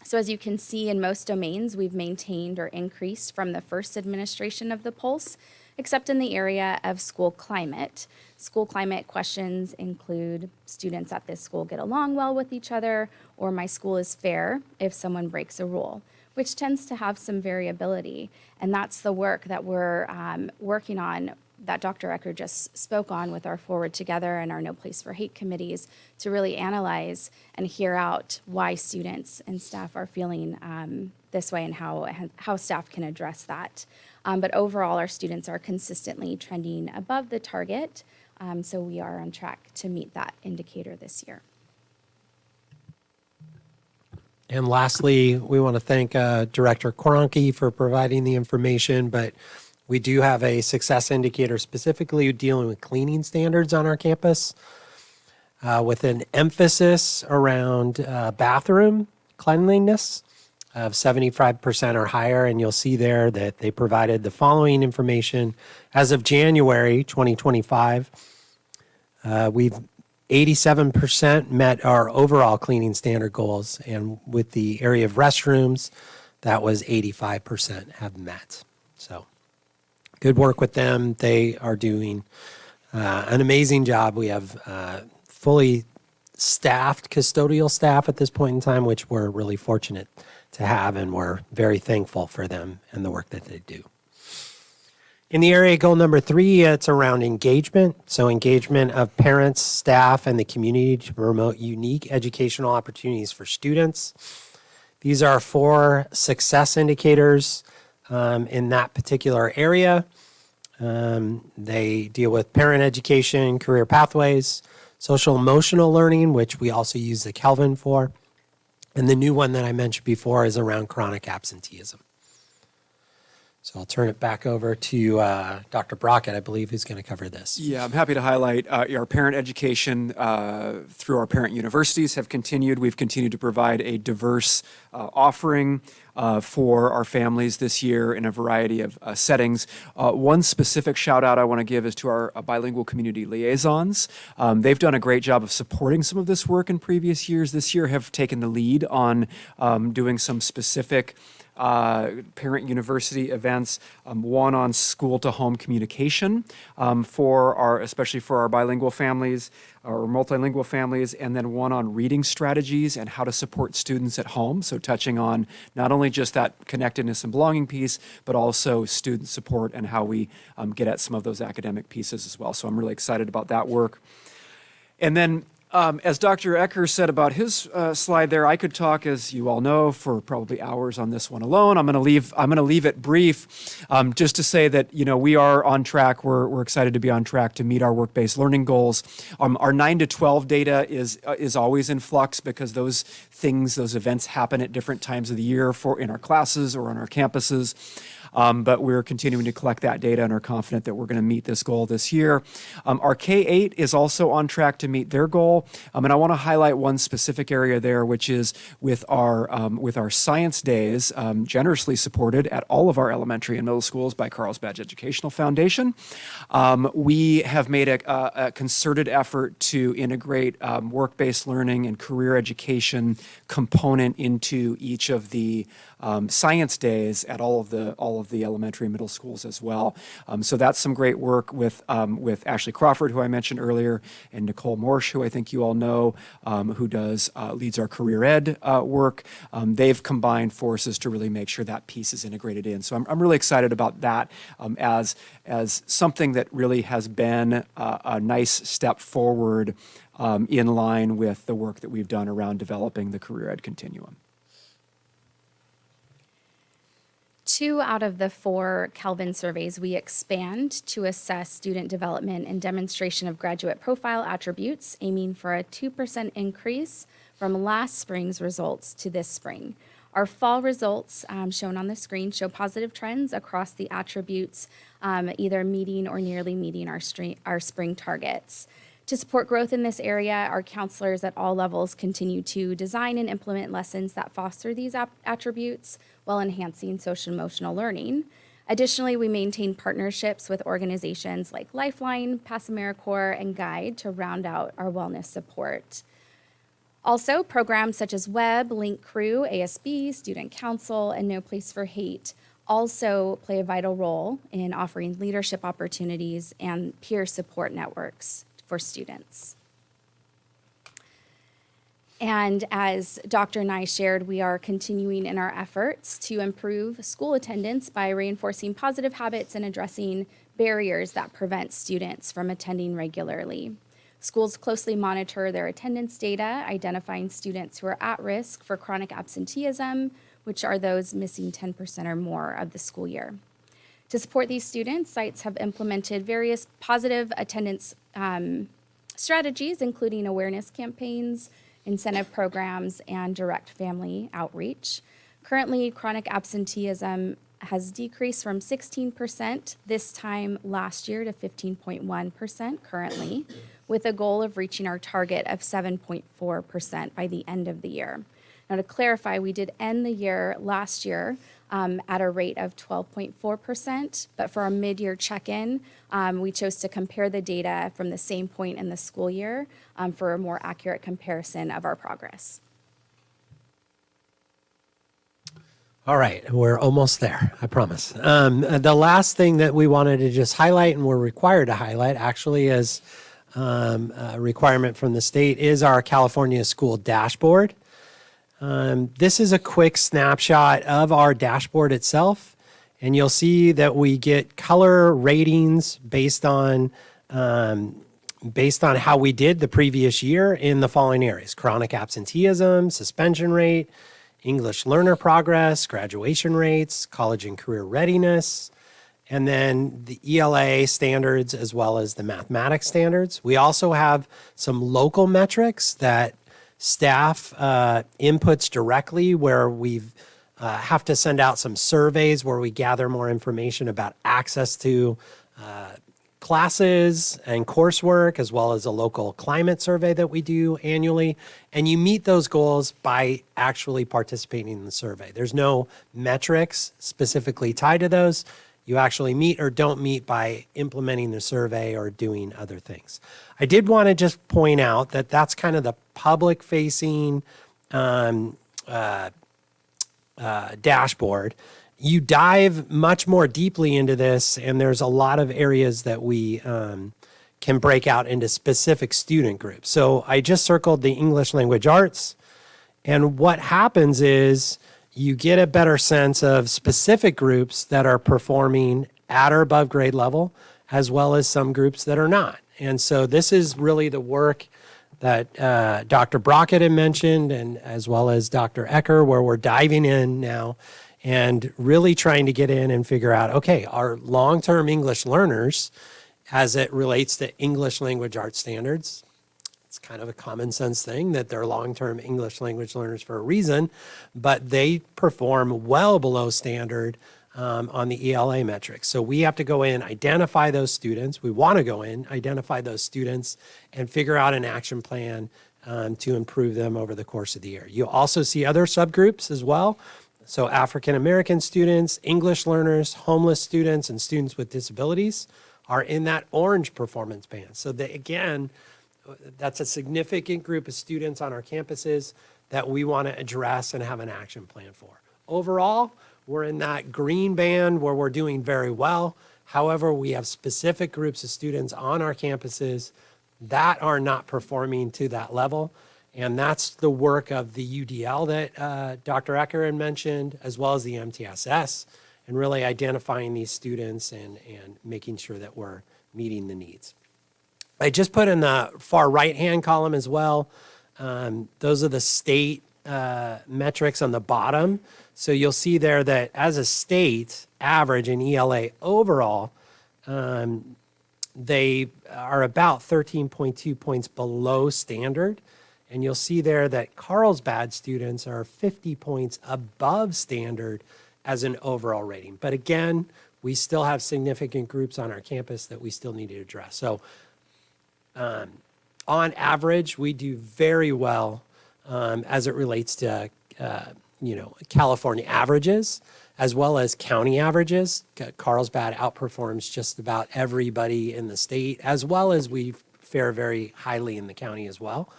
So as you can see, in most domains, we've maintained or increased from the first administration of the pulse, except in the area of school climate. School climate questions include students at this school get along well with each other, or my school is fair if someone breaks a rule, which tends to have some variability. And that's the work that we're working on, that Dr. Ecker just spoke on with our Forward Together and our No Place for Hate committees, to really analyze and hear out why students and staff are feeling this way and how staff can address that. But overall, our students are consistently trending above the target, so we are on track to meet that indicator this year. And lastly, we want to thank Director Koronke for providing the information, but we do have a success indicator specifically dealing with cleaning standards on our campus with an emphasis around bathroom cleanliness of 75% or higher. And you'll see there that they provided the following information. As of January 2025, we've 87% met our overall cleaning standard goals. And with the area of restrooms, that was 85% have met. So good work with them. They are doing an amazing job. We have fully staffed custodial staff at this point in time, which we're really fortunate to have, and we're very thankful for them and the work that they do. In the area goal number 3, it's around engagement. So engagement of parents, staff, and the community to promote unique educational opportunities for students. These are 4 success indicators in that particular area. They deal with parent education, career pathways, social emotional learning, which we also use the Kelvin for. And the new one that I mentioned before is around chronic absenteeism. So I'll turn it back over to Dr. Brockett, I believe, who's going to cover this. Yeah, I'm happy to highlight our parent education through our parent universities have continued. We've continued to provide a diverse offering for our families this year in a variety of settings. One specific shout out I want to give is to our bilingual community liaisons. They've done a great job of supporting some of this work in previous years. This year have taken the lead on doing some specific parent university events, one on school to home communication especially for our bilingual families or multilingual families, and then one on reading strategies and how to support students at home. So touching on not only just that connectedness and belonging piece, but also student support and how we get at some of those academic pieces as well. So I'm really excited about that work. And then as Dr. Ecker said about his slide there, I could talk, as you all know, for probably hours on this one alone. I'm going to leave it brief, just to say that we are on track. We're excited to be on track to meet our work-based learning goals. Our 9 to 12 data is always in flux because those events happen at different times of the year in our classes or on our campuses. But we're continuing to collect that data and are confident that we're going to meet this goal this year. Our K-8 is also on track to meet their goal. And I want to highlight one specific area there, which is with our science days, generously supported at all of our elementary and middle schools by Carlsbad Educational Foundation. We have made a concerted effort to integrate work-based learning and career education component into each of the science days at all of the elementary and middle schools as well. So that's some great work with Ashley Crawford, who I mentioned earlier, and Nicole Morsch, who I think you all know, who leads our career ed work. They've combined forces to really make sure that piece is integrated in. So I'm really excited about that as something that really has been a nice step forward in line with the work that we've done around developing the career ed continuum. 2 out of the 4 Kelvin surveys we expand to assess student development and demonstration of graduate profile attributes, aiming for a 2% increase from last spring's results to this spring. Our fall results, shown on the screen, show positive trends across the attributes, either meeting or nearly meeting our spring targets. To support growth in this area, our counselors at all levels continue to design and implement lessons that foster these attributes while enhancing social emotional learning. Additionally, we maintain partnerships with organizations like Lifeline, Pass AmeriCorps, and Guide to round out our wellness support. Also, programs such as Web, Link Crew, ASB, Student Council, and No Place for Hate also play a vital role in offering leadership opportunities and peer support networks for students. And as Dr. Nye shared, we are continuing in our efforts to improve school attendance by reinforcing positive habits and addressing barriers that prevent students from attending regularly. Schools closely monitor their attendance data, identifying students who are at risk for chronic absenteeism, which are those missing 10% or more of the school year. To support these students, sites have implemented various positive attendance strategies, including awareness campaigns, incentive programs, and direct family outreach. Currently, chronic absenteeism has decreased from 16% this time last year to 15.1% currently, with a goal of reaching our target of 7.4% by the end of the year. Now, to clarify, we did end the year last year at a rate of 12.4%, but for our mid-year check-in, we chose to compare the data from the same point in the school year for a more accurate comparison of our progress. All right, we're almost there, I promise. The last thing that we wanted to just highlight, and we're required to highlight actually as a requirement from the state, is our California School Dashboard. This is a quick snapshot of our dashboard itself, and you'll see that we get color ratings based on how we did the previous year in the following areas: chronic absenteeism, suspension rate, English learner progress, graduation rates, college and career readiness, and then the ELA standards as well as the mathematics standards. We also have some local metrics that staff inputs directly, where we have to send out some surveys where we gather more information about access to classes and coursework, as well as a local climate survey that we do annually. And you meet those goals by actually participating in the survey. There's no metrics specifically tied to those. You actually meet or don't meet by implementing the survey or doing other things. I did want to just point out that that's kind of the public-facing dashboard. You dive much more deeply into this, and there's a lot of areas that we can break out into specific student groups. So I just circled the English language arts, and what happens is you get a better sense of specific groups that are performing at or above grade level, as well as some groups that are not. And so this is really the work that Dr. Brockett had mentioned, and as well as Dr. Ecker, where we're diving in now and really trying to get in and figure out, okay, our long-term English learners, as it relates to English language arts standards, it's kind of a common sense thing that they're long-term English language learners for a reason, but they perform well below standard on the ELA metrics. So we have to go in, identify those students. We want to go in, identify those students, and figure out an action plan to improve them over the course of the year. You'll also see other subgroups as well. So African American students, English learners, homeless students, and students with disabilities are in that orange performance band. So again, that's a significant group of students on our campuses that we want to address and have an action plan for. Overall, we're in that green band where we're doing very well. However, we have specific groups of students on our campuses that are not performing to that level. And that's the work of the UDL that Dr. Ecker had mentioned, as well as the MTSS, and really identifying these students and making sure that we're meeting the needs. I just put in the far right-hand column as well. Those are the state metrics on the bottom. So you'll see there that as a state average in ELA overall, they are about 13.2 points below standard. And you'll see there that Carlsbad students are 50 points above standard as an overall rating. But again, we still have significant groups on our campus that we still need to address. So on average, we do very well as it relates to California averages as well as county averages. Carlsbad outperforms just about everybody in the state, as well as we fare very highly in the county as well.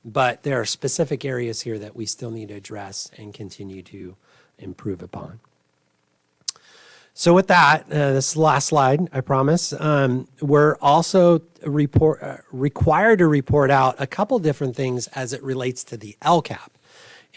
But there are specific areas here that we still need to address and continue to improve upon. So with that, this is the last slide, I promise. We're also required to report out a couple different things as it relates to the LCAP.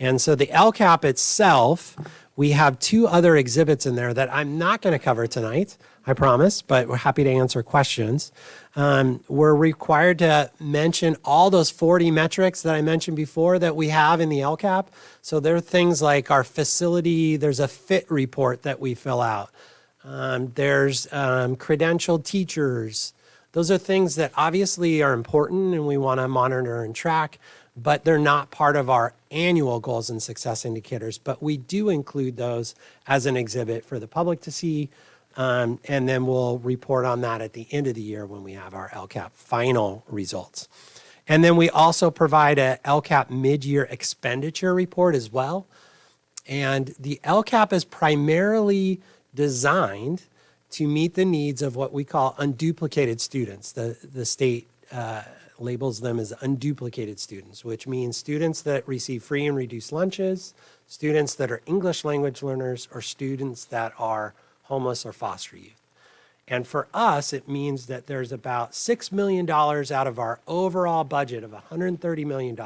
And so the LCAP itself, we have two other exhibits in there that I'm not going to cover tonight, I promise, but we're happy to answer questions. We're required to mention all those 40 metrics that I mentioned before that we have in the LCAP. So there are things like our facility, there's a fit report that we fill out. There's credentialed teachers. Those are things that obviously are important and we want to monitor and track, but they're not part of our annual goals and success indicators. But we do include those as an exhibit for the public to see. And then we'll report on that at the end of the year when we have our LCAP final results. And then we also provide a LCAP mid-year expenditure report as well. And the LCAP is primarily designed to meet the needs of what we call unduplicated students. The state labels them as unduplicated students, which means students that receive free and reduced lunches, students that are English language learners, or students that are homeless or foster youth. And for us, it means that there's about $6 million out of our overall budget of $130 million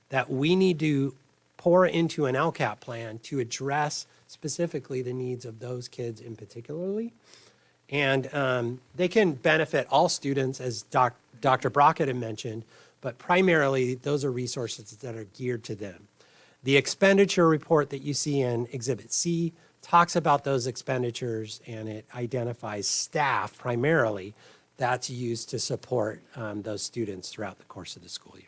that we need to pour into an LCAP plan to address specifically the needs of those kids in particularly. And they can benefit all students, as Dr. Brockett had mentioned, but primarily those are resources that are geared to them. The expenditure report that you see in Exhibit C talks about those expenditures, and it identifies staff primarily that's used to support those students throughout the course of the school year.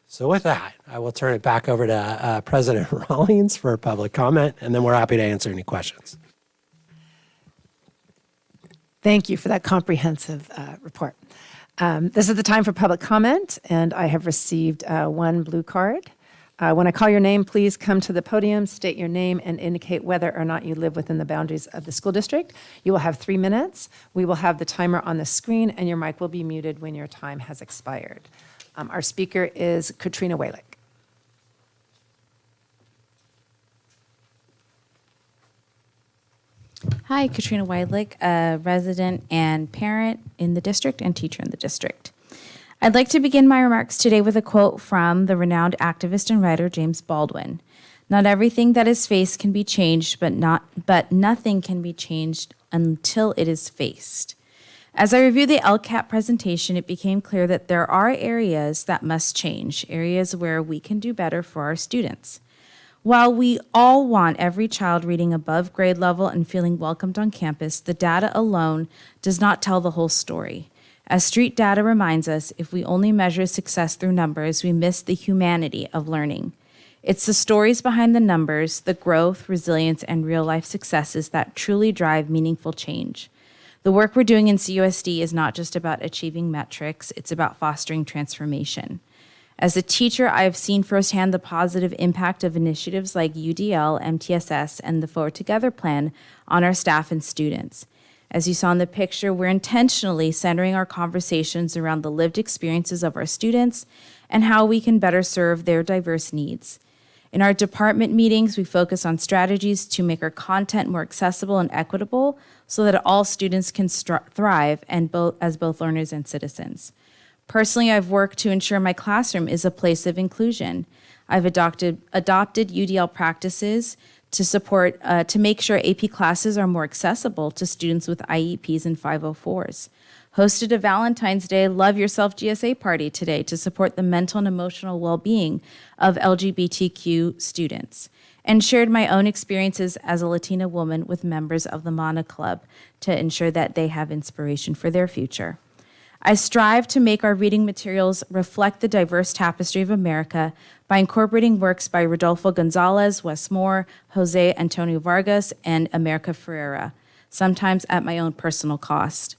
So with that, I will turn it back over to President Rawlings for public comment, and then we're happy to answer any questions. Thank you for that comprehensive report. This is the time for public comment, and I have received one blue card. When I call your name, please come to the podium, state your name, and indicate whether or not you live within the boundaries of the school district. You will have 3 minutes. We will have the timer on the screen, and your mic will be muted when your time has expired. Our speaker is Katrina Walick. Hi, Katrina Weidlich, a resident and parent in the district and teacher in the district. I'd like to begin my remarks today with a quote from the renowned activist and writer James Baldwin. Not everything that is faced can be changed, but nothing can be changed until it is faced. As I reviewed the LCAP presentation, it became clear that there are areas that must change, areas where we can do better for our students. While we all want every child reading above grade level and feeling welcomed on campus, the data alone does not tell the whole story. As street data reminds us, if we only measure success through numbers, we miss the humanity of learning. It's the stories behind the numbers, the growth, resilience, and real-life successes that truly drive meaningful change. The work we're doing in CUSD is not just about achieving metrics, it's about fostering transformation. As a teacher, I have seen firsthand the positive impact of initiatives like UDL, MTSS, and the Forward Together plan on our staff and students. As you saw in the picture, we're intentionally centering our conversations around the lived experiences of our students and how we can better serve their diverse needs. In our department meetings, we focus on strategies to make our content more accessible and equitable so that all students can thrive as both learners and citizens. Personally, I've worked to ensure my classroom is a place of inclusion. I've adopted UDL practices to make sure AP classes are more accessible to students with IEPs and 504s. hosted a Valentine's Day Love Yourself GSA party today to support the mental and emotional well-being of LGBTQ students, and shared my own experiences as a Latina woman with members of the MANA Club to ensure that they have inspiration for their future. I strive to make our reading materials reflect the diverse tapestry of America by incorporating works by Rodolfo Gonzalez, Wes Moore, Jose Antonio Vargas, and America Ferrera, sometimes at my own personal cost.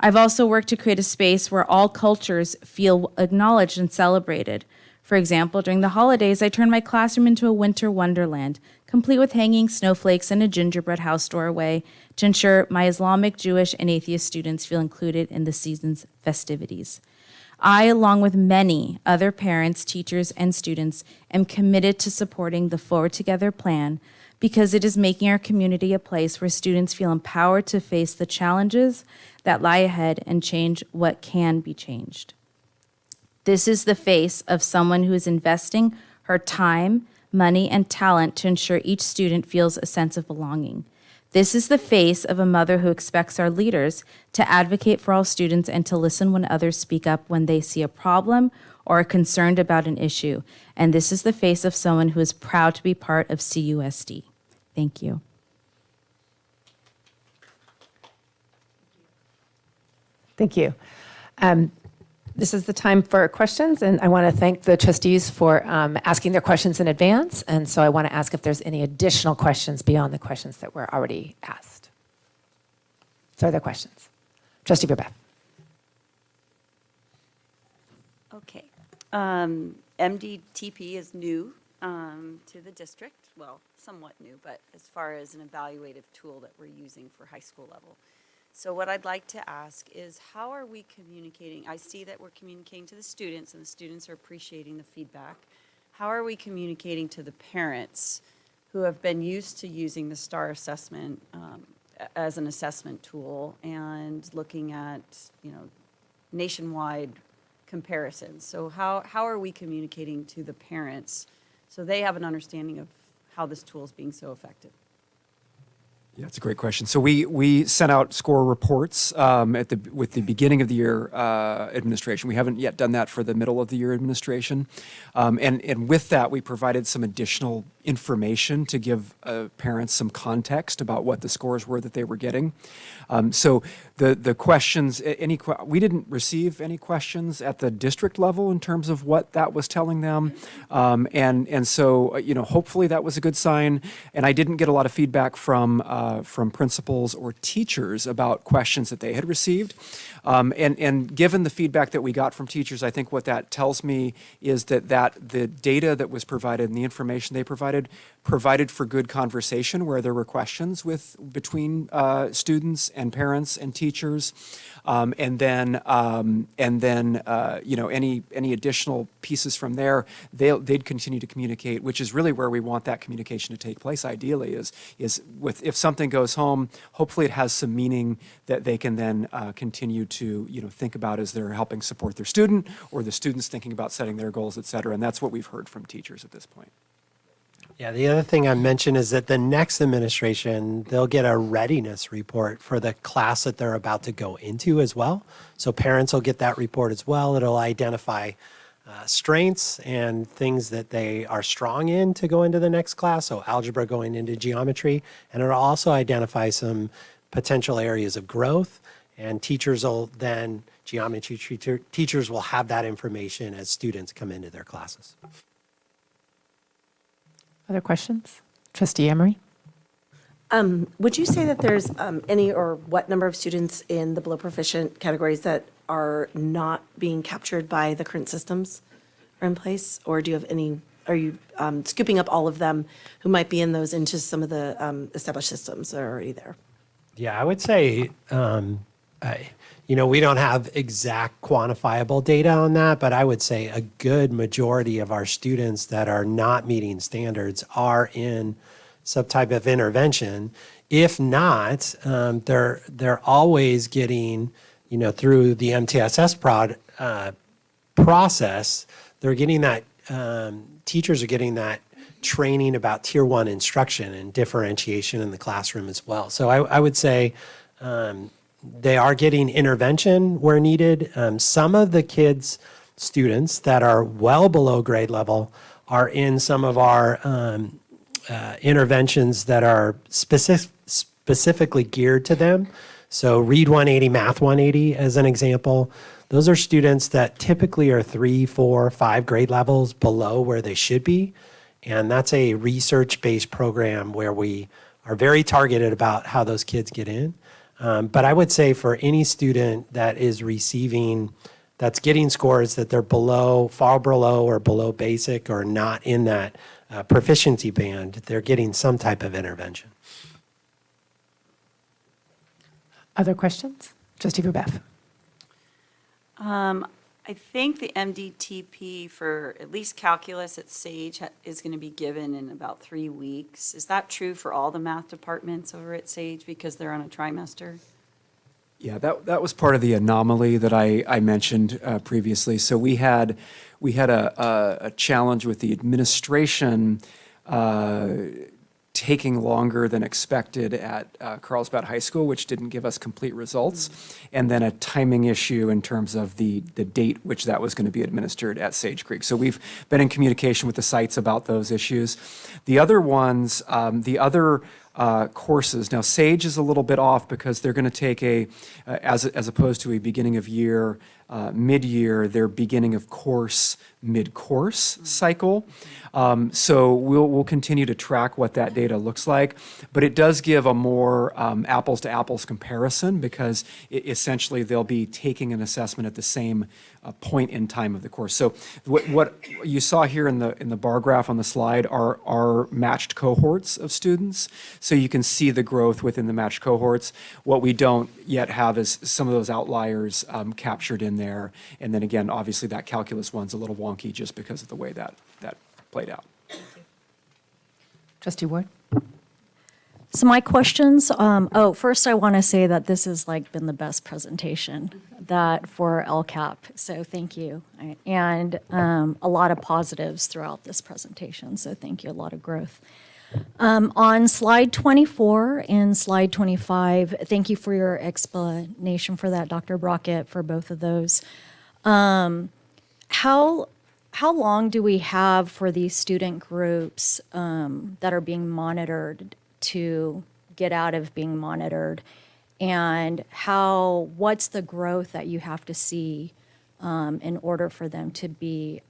I've also worked to create a space where all cultures feel acknowledged and celebrated. For example, during the holidays, I turned my classroom into a winter wonderland, complete with hanging snowflakes and a gingerbread house doorway to ensure my Islamic, Jewish, and atheist students feel included in the season's festivities. I, along with many other parents, teachers, and students, am committed to supporting the Forward Together plan because it is making our community a place where students feel empowered to face the challenges that lie ahead and change what can be changed. This is the face of someone who is investing her time, money, and talent to ensure each student feels a sense of belonging. This is the face of a mother who expects our leaders to advocate for all students and to listen when others speak up when they see a problem or are concerned about an issue. And this is the face of someone who is proud to be part of CUSD. Thank you. Thank you. This is the time for questions, and I want to thank the trustees for asking their questions in advance. And so I want to ask if there's any additional questions beyond the questions that were already asked. So are there questions? Trustee Berbeth. Okay. MDTP is new to the district. Well, somewhat new, but as far as an evaluative tool that we're using for high school level. So what I'd like to ask is, how are we communicating? I see that we're communicating to the students, and the students are appreciating the feedback. How are we communicating to the parents who have been used to using the STAR assessment as an assessment tool and looking at, nationwide comparisons? So how are we communicating to the parents so they have an understanding of how this tool is being so effective? Yeah, it's a great question. So we sent out score reports with the beginning of the year administration. We haven't yet done that for the middle of the year administration. And with that, we provided some additional information to give parents some context about what the scores were that they were getting. So the questions, we didn't receive any questions at the district level in terms of what that was telling them. And so, hopefully that was a good sign. And I didn't get a lot of feedback from principals or teachers about questions that they had received. And given the feedback that we got from teachers, I think what that tells me is that the data that was provided and the information they provided for good conversation where there were questions between students and parents and teachers. And then any additional pieces from there, they'd continue to communicate, which is really where we want that communication to take place. Ideally, is if something goes home, hopefully it has some meaning that they can then continue to think about as they're helping support their student, or the students thinking about setting their goals, et cetera. And that's what we've heard from teachers at this point. Yeah, the other thing I mentioned is that the next administration, they'll get a readiness report for the class that they're about to go into as well. So parents will get that report as well. It'll identify strengths and things that they are strong in to go into the next class. So algebra going into geometry, and it'll also identify some potential areas of growth. And teachers will then, geometry teachers will have that information as students come into their classes. Other questions? Trustee Emery? Would you say that there's any or what number of students in the below proficient categories that are not being captured by the current systems are in place? Or do you have any, are you scooping up all of them who might be in those into some of the established systems that are already there? Yeah, I would say, we don't have exact quantifiable data on that, but I would say a good majority of our students that are not meeting standards are in some type of intervention. If not, they're always getting, through the MTSS process, they're getting that, teachers are getting that training about Tier 1 instruction and differentiation in the classroom as well. So I would say, they are getting intervention where needed. Some of the students that are well below grade level are in some of our interventions that are specifically geared to them. So Read 180, Math 180 as an example. Those are students that typically are 3, 4, 5 grade levels below where they should be. And that's a research-based program where we are very targeted about how those kids get in. But I would say for any student that is that's getting scores that they're below, far below or below basic or not in that proficiency band, they're getting some type of intervention. Other questions? Trustee Verbeff. I think the MDTP for at least calculus at Sage is going to be given in about 3 weeks. Is that true for all the math departments over at Sage because they're on a trimester? Yeah, that was part of the anomaly that I mentioned previously. So we had a challenge with the administration taking longer than expected at Carlsbad High School, which didn't give us complete results, and then a timing issue in terms of the date which that was going to be administered at Sage Creek. So we've been in communication with the sites about those issues. The other ones, courses. Now, Sage is a little bit off because they're going to take as opposed to a beginning of year, mid-year, their beginning of course, mid-course cycle. So we'll continue to track what that data looks like, but it does give a more apples to apples comparison because essentially they'll be taking an assessment at the same point in time of the course. So what you saw here in the bar graph on the slide are matched cohorts of students. So you can see the growth within the matched cohorts. What we don't yet have is some of those outliers captured in there. And then again, obviously that calculus one's a little wonky just because of the way that played out. Trustee Ward. So my questions, first I want to say that this has been the best presentation for LCAP, so thank you. And a lot of positives throughout this presentation, so thank you, a lot of growth. On slide 24 and slide 25, thank you for your explanation for that, Dr. Brockett, for both of those. How long do we have for these student groups that are being monitored to get out of being monitored? And what's the growth that you have to see in order for them to be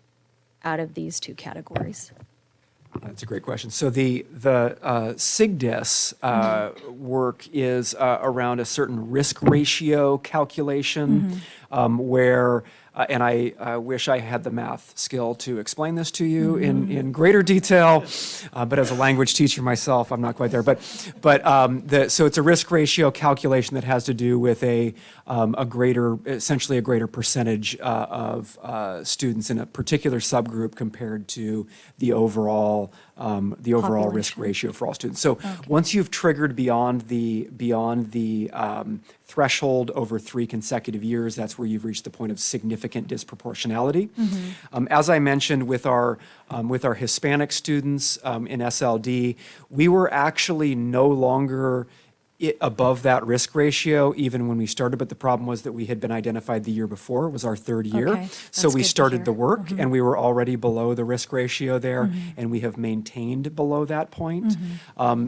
out of these two categories? That's a great question. So the SIGDIS work is around a certain risk ratio calculation where, and I wish I had the math skill to explain this to you in greater detail, but as a language teacher myself, I'm not quite there. So it's a risk ratio calculation that has to do with essentially a greater percentage of students in a particular subgroup compared to the overall risk ratio for all students. So once you've triggered beyond the threshold over 3 consecutive years, that's where you've reached the point of significant disproportionality. As I mentioned with our Hispanic students in SLD, we were actually no longer above that risk ratio even when we started, but the problem was that we had been identified the year before. It was our 3rd year. Okay. So we started the work and we were already below the risk ratio there and we have maintained below that point.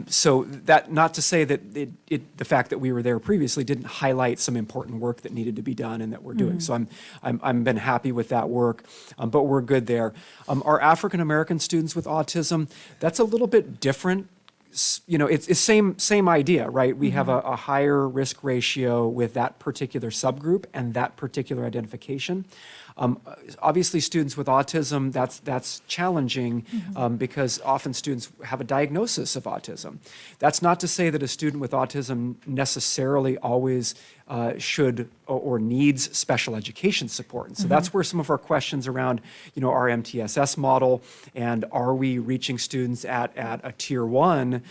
So that, not to say that the fact that we were there previously didn't highlight some important work that needed to be done and that we're doing. So I'm been happy with that work, but we're good there. Our African American students with autism, that's a little bit different. It's same idea, right? We have a higher risk ratio with that particular subgroup and that particular identification. Obviously, students with autism, that's challenging because often students have a diagnosis of autism. That's not to say that a student with autism necessarily always should or needs special education support. And so that's where some of our questions around, our MTSS model and are we reaching students at a tier 1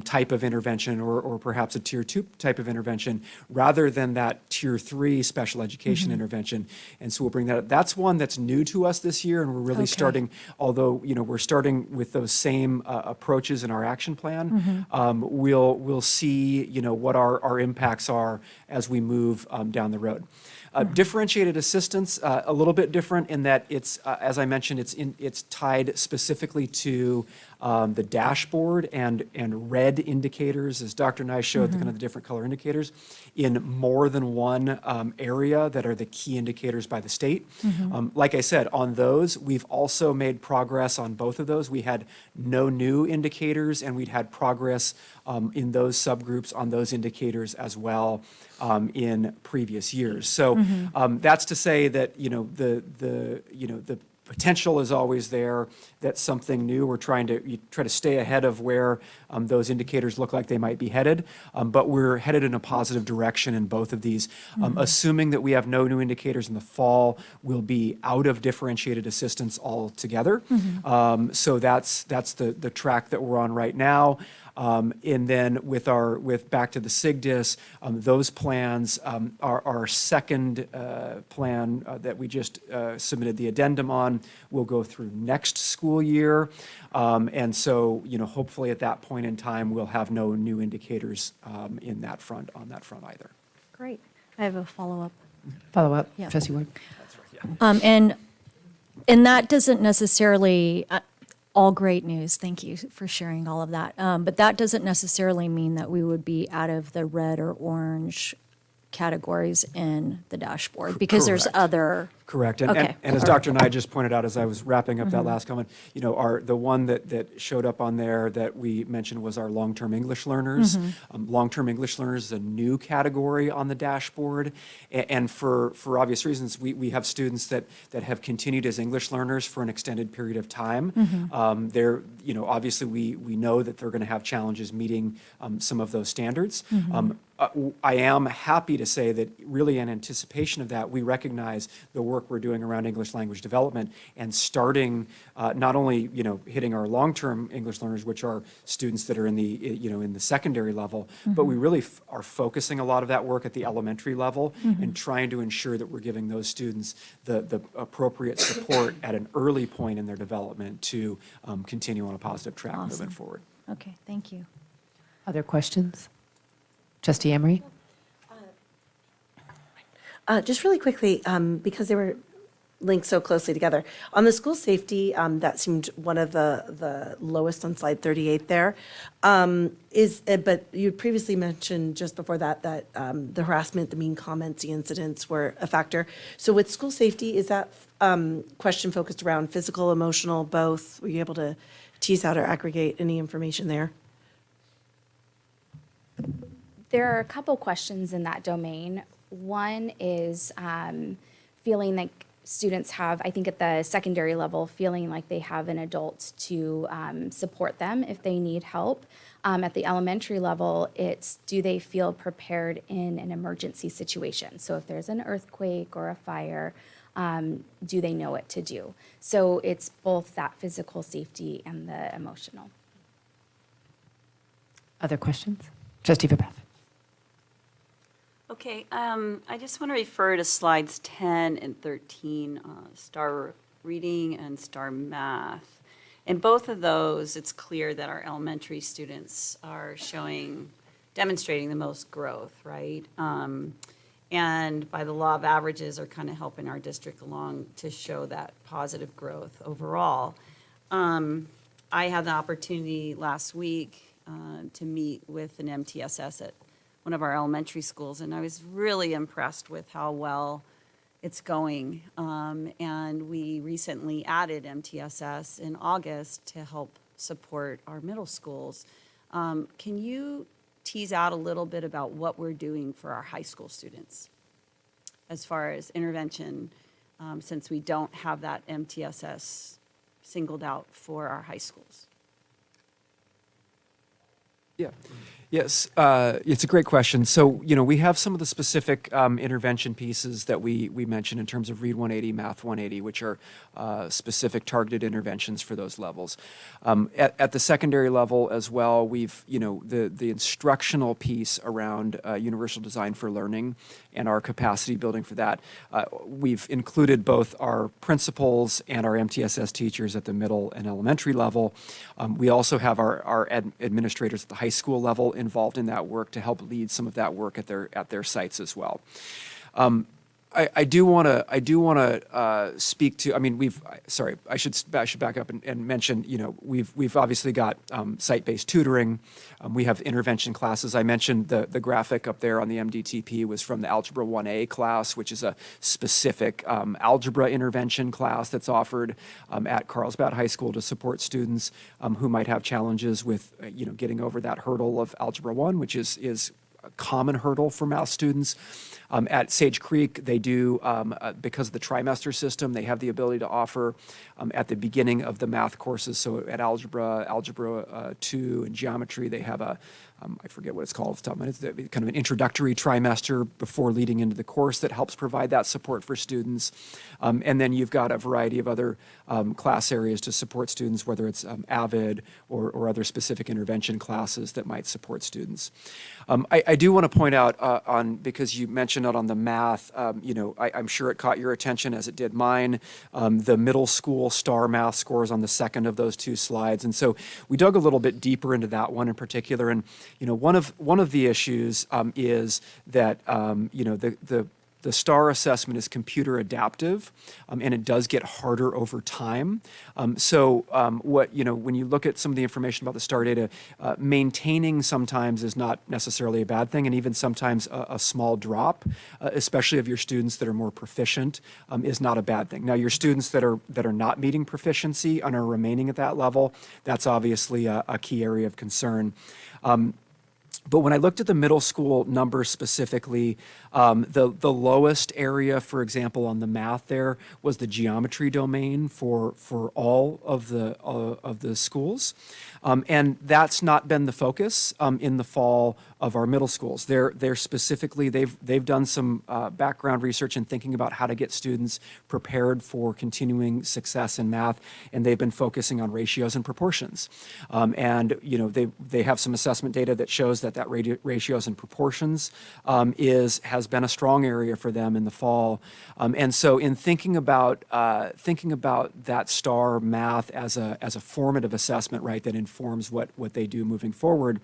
type of intervention or perhaps a tier 2 type of intervention rather than that tier 3 special education intervention. And so we'll bring that up. That's one that's new to us this year, and we're really starting, although, we're starting with those same approaches in our action plan. We'll see, what our impacts are as we move down the road. Differentiated assistance, a little bit different in that it's, as I mentioned, it's tied specifically to the dashboard and red indicators, as Dr. Nye showed, the kind of the different color indicators, in more than one area that are the key indicators by the state. Like I said, on those, we've also made progress on both of those. We had no new indicators, and we'd had progress in those subgroups on those indicators as well in previous years. So that's to say that, the potential is always there. That's something new. We're trying to stay ahead of where those indicators look like they might be headed, but we're headed in a positive direction in both of these. Assuming that we have no new indicators in the fall, we'll be out of differentiated assistance altogether. So that's the track that we're on right now. And then with back to the SIGDIS, those plans, our second plan that we just submitted the addendum on will go through next school year. And so, hopefully at that point in time, we'll have no new indicators on that front either. Great. I have a follow-up. Follow-up, Yeah. Trustee Ward. And that doesn't necessarily, all great news, thank you for sharing all of that. But that doesn't necessarily mean that we would be out of the red or orange categories in the dashboard, because there's Correct. other. Correct. And, Okay. and as Dr. Nye just pointed out, as I was wrapping up that last comment, the one that showed up on there that we mentioned was our long-term English learners. Long-term English learners is a new category on the dashboard. And for obvious reasons, we have students that have continued as English learners for an extended period of time. They're, obviously we know that they're going to have challenges meeting some of those standards. I am happy to say that really in anticipation of that, we recognize the work we're doing around English language development and starting not only, hitting our long-term English learners, which are students that are in the secondary level, but we really are focusing a lot of that work at the elementary level and trying to ensure that we're giving those students the appropriate support at an early point in their development to continue on a positive track moving forward. Okay, thank you. Other questions? Trustee Emery? Just really quickly, because they were linked so closely together. On the school safety, that seemed one of the lowest on slide 38 there. But you previously mentioned just before that the harassment, the mean comments, the incidents were a factor. So with school safety, is that question focused around physical, emotional, both? Were you able to tease out or aggregate any information there? There are a couple questions in that domain. One is feeling like students have, I think at the secondary level, feeling like they have an adult to support them if they need help. At the elementary level, it's do they feel prepared in an emergency situation? So if there's an earthquake or a fire, do they know what to do? So it's both that physical safety and the emotional. Other questions? Trustee Verbath. Okay, I just want to refer to slides 10 and 13, STAR reading and STAR math. In both of those, it's clear that our elementary students are demonstrating the most growth, right? And by the law of averages are kind of helping our district along to show that positive growth overall. I had the opportunity last week to meet with an MTSS at one of our elementary schools, and I was really impressed with how well it's going. And we recently added MTSS in August to help support our middle schools. Can you tease out a little bit about what we're doing for our high school students as far as intervention, since we don't have that MTSS singled out for our high schools? Yeah. Yes, it's a great question. So, we have some of the specific intervention pieces that we mentioned in terms of Read 180, Math 180, which are specific targeted interventions for those levels. At the secondary level as well, we've, the instructional piece around universal design for learning and our capacity building for that. We've included both our principals and our MTSS teachers at the middle and elementary level. We also have our administrators at the high school level involved in that work to help lead some of that work at their sites as well. I do want to speak to. I mean, I should back up and mention. We've obviously got site-based tutoring. We have intervention classes. I mentioned the graphic up there on the MDTP was from the Algebra 1A class, which is a specific algebra intervention class that's offered at Carlsbad High School to support students who might have challenges with getting over that hurdle of Algebra 1, which is a common hurdle for math students. At Sage Creek, they do, because of the trimester system, they have the ability to offer at the beginning of the math courses. So at Algebra 2, and Geometry, they have I forget what it's called off the top of my head. It's kind of an introductory trimester before leading into the course that helps provide that support for students. And then you've got a variety of other class areas to support students, whether it's AVID or other specific intervention classes that might support students. I do want to point out because you mentioned it on the math, I'm sure it caught your attention as it did mine, the middle school STAR math scores on the second of those two slides. And so we dug a little bit deeper into that one in particular. And one of the issues is that the STAR assessment is computer adaptive, and it does get harder over time. When you look at some of the information about the STAR data, maintaining sometimes is not necessarily a bad thing, and even sometimes a small drop, especially of your students that are more proficient, is not a bad thing. Now, your students that are not meeting proficiency and are remaining at that level, that's obviously a key area of concern. But when I looked at the middle school numbers specifically, the lowest area, for example, on the math there was the geometry domain for all of the schools. And that's not been the focus in the fall of our middle schools. They're specifically, they've done some background research in thinking about how to get students prepared for continuing success in math, and they've been focusing on ratios and proportions. They have some assessment data that shows that ratios and proportions has been a strong area for them in the fall. And so in thinking about that STAR math as a formative assessment, right, that informs what they do moving forward,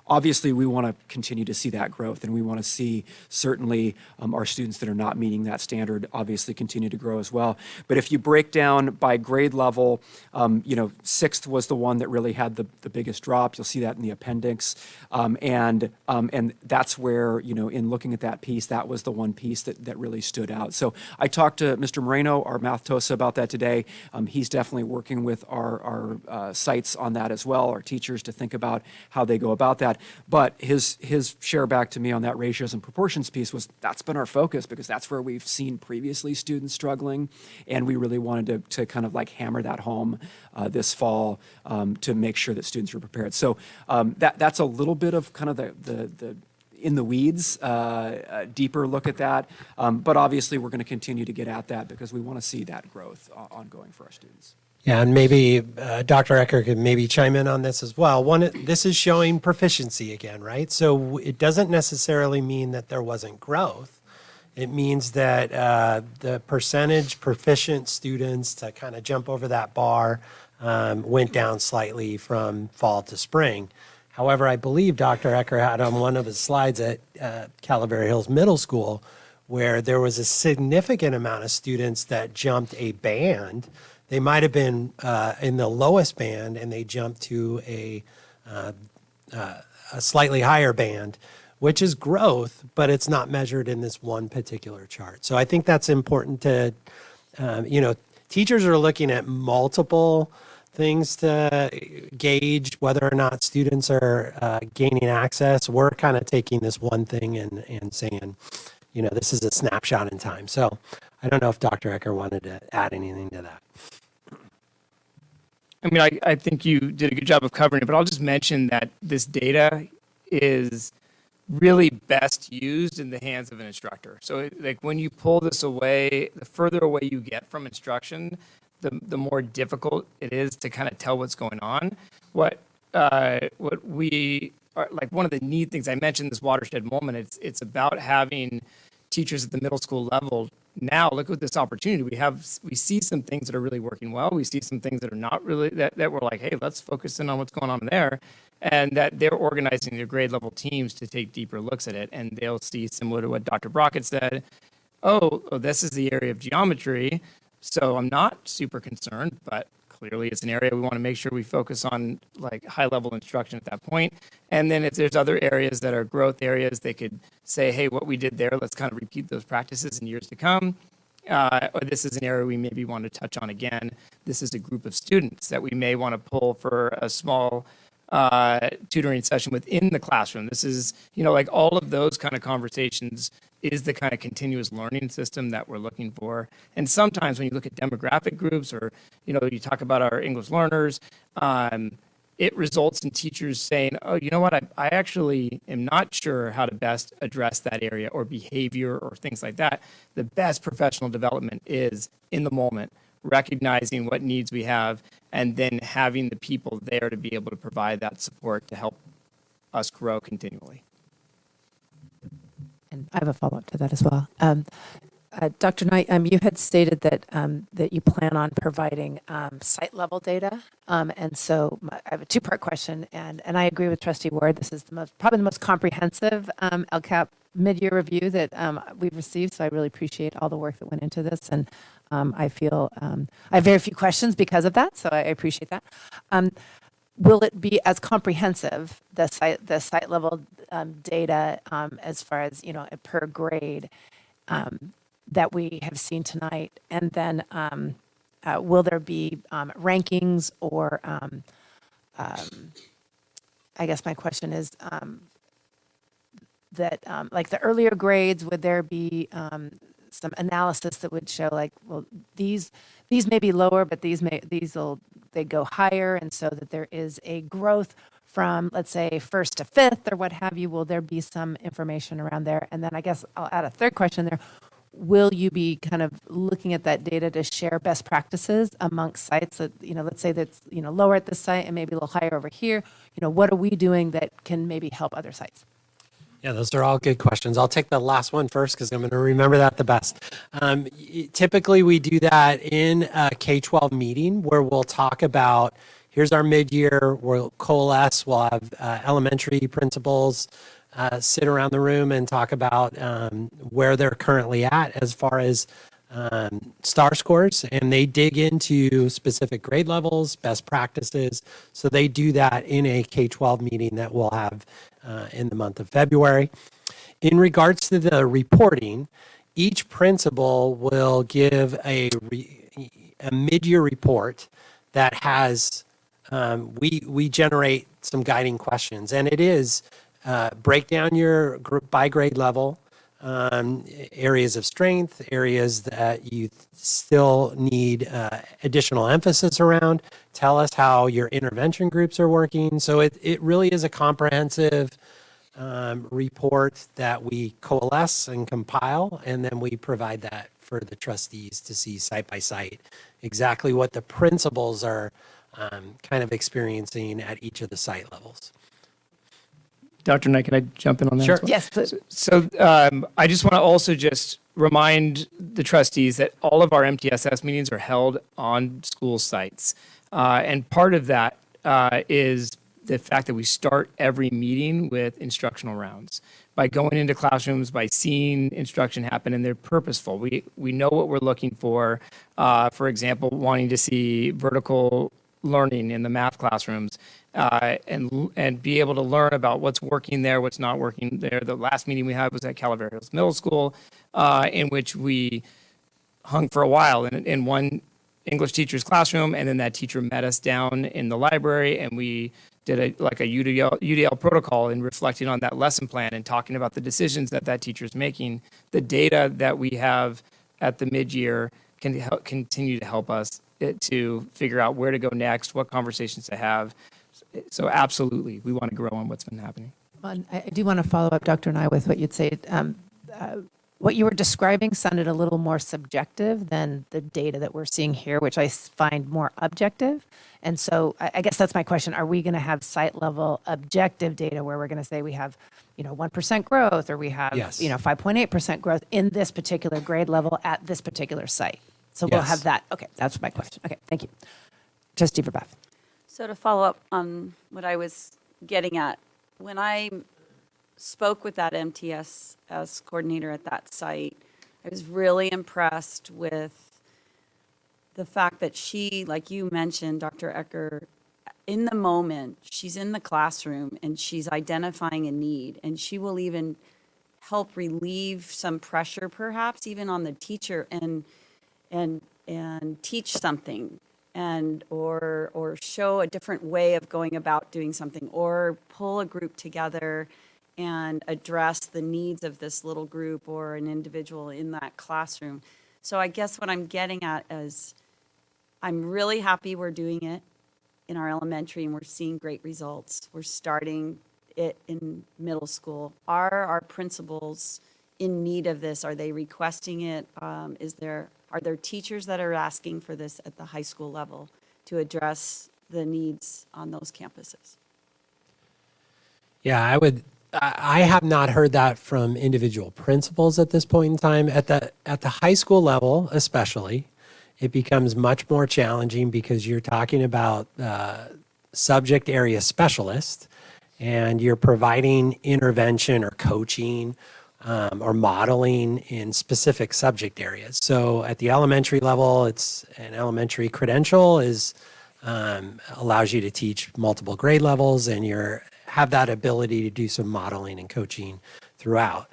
obviously we want to continue to see that growth, and we want to see certainly our students that are not meeting that standard obviously continue to grow as well. But if you break down by grade level, sixth was the one that really had the biggest drop. You'll see that in the appendix. And that's where, in looking at that piece, that was the one piece that really stood out. So I talked to Mr. Moreno, our math TOSA, about that today. He's definitely working with our sites on that as well, our teachers, to think about how they go about that. But his share back to me on that ratios and proportions piece was that's been our focus, because that's where we've seen previously students struggling, and we really wanted to kind of like hammer that home this fall to make sure that students were prepared. So that's a little bit of kind of the in the weeds, deeper look at that. But obviously, we're going to continue to get at that because we want to see that growth ongoing for our students. Yeah, and maybe Dr. Ecker could maybe chime in on this as well. This is showing proficiency again, right? So it doesn't necessarily mean that there wasn't growth. It means that the percentage proficient students to kind of jump over that bar went down slightly from fall to spring. However, I believe Dr. Ecker had on one of his slides at Calaveras Hills Middle School where there was a significant amount of students that jumped a band. They might have been in the lowest band, and they jumped to a slightly higher band, which is growth, but it's not measured in this one particular chart. So I think that's important to, teachers are looking at multiple things to gauge whether or not students are gaining access. We're kind of taking this one thing and saying, this is a snapshot in time. So I don't know if Dr. Ecker wanted to add anything to that. I mean, I think you did a good job of covering it, but I'll just mention that this data is really best used in the hands of an instructor. So like when you pull this away, the further away you get from instruction, the more difficult it is to kind of tell what's going on. What we are, like one of the neat things I mentioned, this watershed moment, it's about having teachers at the middle school level, now look at this opportunity. We see some things that are really working well. We see some things that are not really, that we're like, hey, let's focus in on what's going on there. And that they're organizing their grade level teams to take deeper looks at it. And they'll see, similar to what Dr. Brockett said, oh, this is the area of geometry. So I'm not super concerned, but clearly it's an area we want to make sure we focus on, like high level instruction at that point. And then if there's other areas that are growth areas, they could say, hey, what we did there, let's kind of repeat those practices in years to come. Or this is an area we maybe want to touch on again. This is a group of students that we may want to pull for a small tutoring session within the classroom. This is, like all of those kind of conversations is the kind of continuous learning system that we're looking for. And sometimes when you look at demographic groups or, you talk about our English learners, it results in teachers saying, oh, you know what, I actually am not sure how to best address that area or behavior or things like that. The best professional development is in the moment, recognizing what needs we have, and then having the people there to be able to provide that support to help us grow continually. And I have a follow-up to that as well. Dr. Knight, you had stated that that you plan on providing site-level data, and so I have a two-part question, and I agree with Trustee Ward. This is probably the most comprehensive LCAP mid-year review that we've received. So I really appreciate all the work that went into this, and I feel I have very few questions because of that. So I appreciate that. Will it be as comprehensive, the site level data as far as per grade that we have seen tonight? And then will there be rankings or I guess my question is that like the earlier grades, would there be some analysis that would show like, well, these may be lower, but they go higher, and so that there is a growth from, let's say, first to fifth or what have you? Will there be some information around there? And then I guess I'll add a third question there. Will you be kind of looking at that data to share best practices amongst sites that, let's say that's, lower at this site and maybe a little higher over here? What are we doing that can maybe help other sites? Yeah, those are all good questions. I'll take the last one first because I'm going to remember that the best. Typically, we do that in a K-12 meeting where we'll talk about, here's our mid-year, we'll coalesce, we'll have elementary principals sit around the room and talk about where they're currently at as far as STAR scores, and they dig into specific grade levels, best practices. So they do that in a K-12 meeting that we'll have in the month of February. In regards to the reporting, each principal will give a mid-year report that has, we generate some guiding questions, and it is break down your by grade level, areas of strength, areas that you still need additional emphasis around. Tell us how your intervention groups are working. So it really is a comprehensive report that we coalesce and compile, and then we provide that for the trustees to see site by site exactly what the principals are kind of experiencing at each of the site levels. Dr. Knight, can I jump in on that? Sure. as well? Yes, please. So I just want to also just remind the trustees that all of our MTSS meetings are held on school sites. And part of that is the fact that we start every meeting with instructional rounds. By going into classrooms, by seeing instruction happen, and they're purposeful. We know what we're looking for example, wanting to see vertical learning in the math classrooms, and be able to learn about what's working there, what's not working there. The last meeting we had was at Calavera Hills Middle School, in which we hung for a while in one English teacher's classroom, and then that teacher met us down in the library, and we did a UDL protocol in reflecting on that lesson plan and talking about the decisions that teacher's making. The data that we have at the mid-year can continue to help us to figure out where to go next, what conversations to have. So absolutely, we want to grow on what's been happening. I do want to follow up, Dr. Nye, with what you'd say. what you were describing sounded a little more subjective than the data that we're seeing here, which I find more objective. And so I guess that's my question. Are we going to have site level objective data where we're going to say we have, 1% growth, or we have, Yes. 5.8% growth in this particular grade level at this particular site? So we'll Yes. have that. Okay, that's my question. Okay, thank you. Trustee Verbath. So to follow up on what I was getting at, when I spoke with that MTSS coordinator at that site, I was really impressed with the fact that she, like you mentioned, Dr. Ecker, in the moment, she's in the classroom and she's identifying a need, and she will even help relieve some pressure, perhaps even on the teacher, and teach something, and or show a different way of going about doing something, or pull a group together and address the needs of this little group or an individual in that classroom. So I guess what I'm getting at is I'm really happy we're doing it in our elementary and we're seeing great results. We're starting it in middle school. Are our principals in need of this? Are they requesting it? Are there teachers that are asking for this at the high school level to address the needs on those campuses? Yeah, I have not heard that from individual principals at this point in time. At the high school level, especially, it becomes much more challenging because you're talking about subject area specialists, and you're providing intervention or coaching or modeling in specific subject areas. So at the elementary level, it's an elementary credential allows you to teach multiple grade levels, and you have that ability to do some modeling and coaching throughout.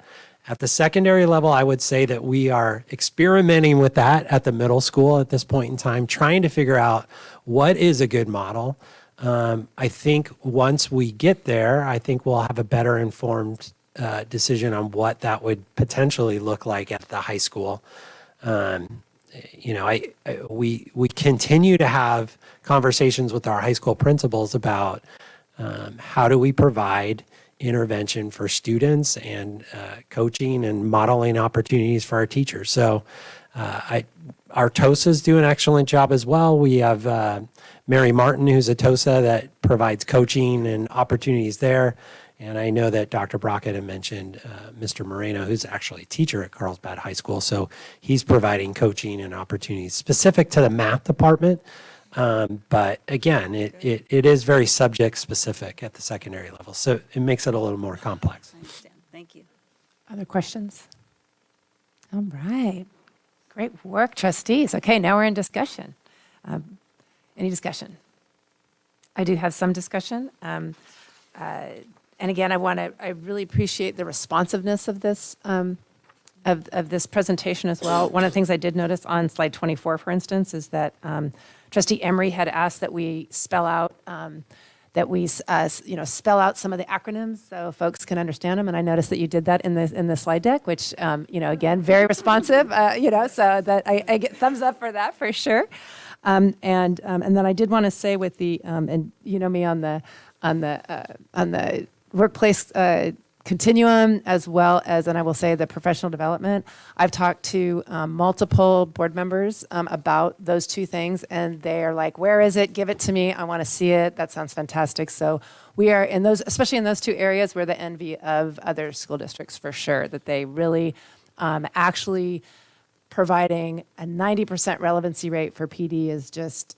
At the secondary level, I would say that we are experimenting with that at the middle school at this point in time, trying to figure out what is a good model. I think once we get there, I think we'll have a better informed decision on what that would potentially look like at the high school. We continue to have conversations with our high school principals about how do we provide intervention for students and coaching and modeling opportunities for our teachers. So our TOSAs do an excellent job as well. We have Mary Martin, who's a TOSA that provides coaching and opportunities there. And I know that Dr. Brockett had mentioned Mr. Moreno, who's actually a teacher at Carlsbad High School. So he's providing coaching and opportunities specific to the math department. But again, it is very subject specific at the secondary level. So it makes it a little more complex. I understand. Thank you. Other questions? All right. Great work, trustees. Okay, now we're in discussion. Any discussion? I do have some discussion. And again, I really appreciate the responsiveness of this of this presentation as well. One of the things I did notice on slide 24, for instance, is that Trustee Emery had asked that we spell out spell out some of the acronyms so folks can understand them. And I noticed that you did that in the slide deck, which again, very responsive. So that I get thumbs up for that for sure. And then I did want to say with the and me on the workplace continuum, as well as, and I will say, the professional development. I've talked to multiple board members about those two things, and they are like, where is it? Give it to me. I want to see it. That sounds fantastic. So we are in those, especially in those two areas, we're the envy of other school districts for sure, that they really actually providing a 90% relevancy rate for PD is just,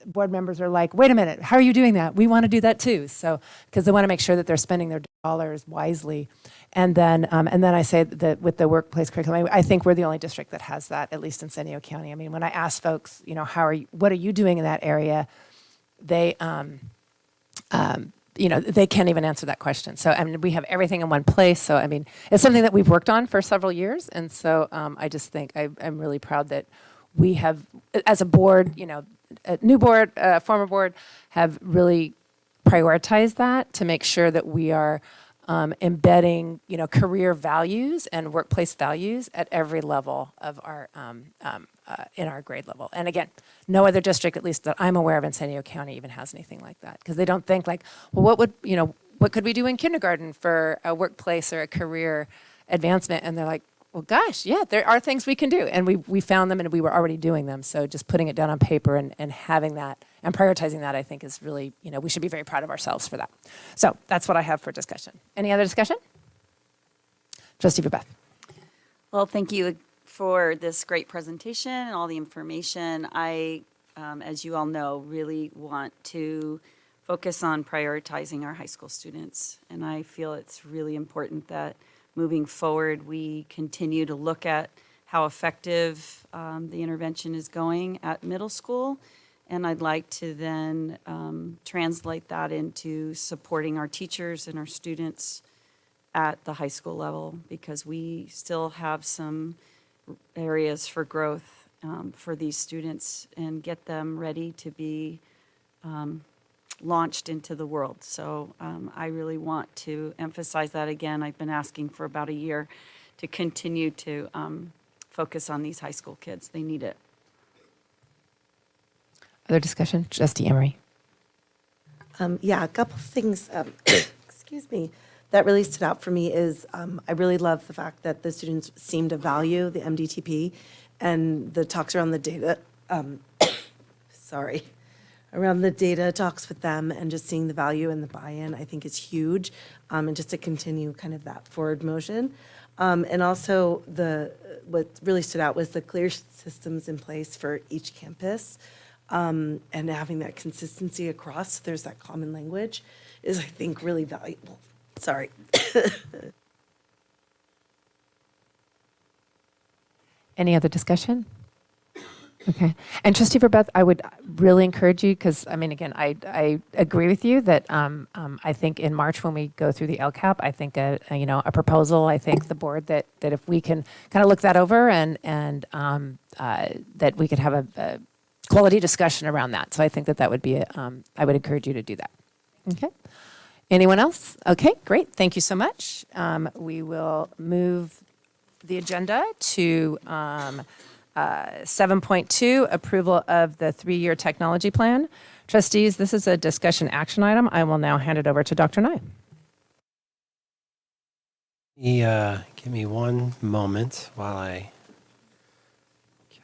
board members are like, wait a minute, how are you doing that? We want to do that too. So, because they want to make sure that they're spending their dollars wisely. And then I say that with the workplace curriculum, I think we're the only district that has that, at least in San Diego County. When I ask folks, what are you doing in that area? They, they can't even answer that question. So, we have everything in one place. So, it's something that we've worked on for several years. And so I just think I'm really proud that we have, as a board, a new board, former board, have really prioritized that to make sure that we are embedding, career values and workplace values at every level of our, in our grade level. And again, no other district, at least that I'm aware of in San Diego County, even has anything like that. Because they don't think like, well, what could we do in kindergarten for a workplace or a career advancement? And they're like, Well, gosh, yeah, there are things we can do, and we found them, and we were already doing them. So just putting it down on paper and having that and prioritizing that, I think, is really, we should be very proud of ourselves for that. So that's what I have for discussion. Any other discussion? Trustee Verbeth. Well, thank you for this great presentation and all the information. I, as you all know, really want to focus on prioritizing our high school students. And I feel it's really important that moving forward, we continue to look at how effective the intervention is going at middle school. And I'd like to then translate that into supporting our teachers and our students at the high school level, because we still have some areas for growth for these students and get them ready to be launched into the world. So I really want to emphasize that again. I've been asking for about a year to continue to focus on these high school kids. They need it. Other discussion? Trustee Emery. Yeah, a couple of things, excuse me, that really stood out for me is I really love the fact that the students seem to value the MDTP and the talks around the data, around the data talks with them and just seeing the value and the buy-in, I think is huge. And just to continue kind of that forward motion. And also what really stood out was the clear systems in place for each campus. And having that consistency across, there's that common language, is I think really valuable. Sorry. Any other discussion? Okay. And Trustee Verbeth, I would really encourage you, because, I mean, again, I agree with you that I think in March when we go through the LCAP, I think a proposal, I think the board that if we can kind of look that over and that we could have a quality discussion around that. So I think that would be, I would encourage you to do that. Okay. Anyone else? Okay, great. Thank you so much. We will move the agenda to 7.2, approval of the 3-year technology plan. Trustees, this is a discussion action item. I will now hand it over to Dr. Nye. Give me one moment while I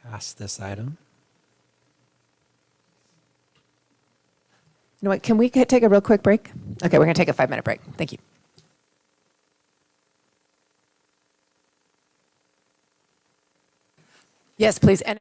cast this item. You know what, can we take a real quick break? Okay, we're going to take a 5-minute break. Thank you. Yes, please. And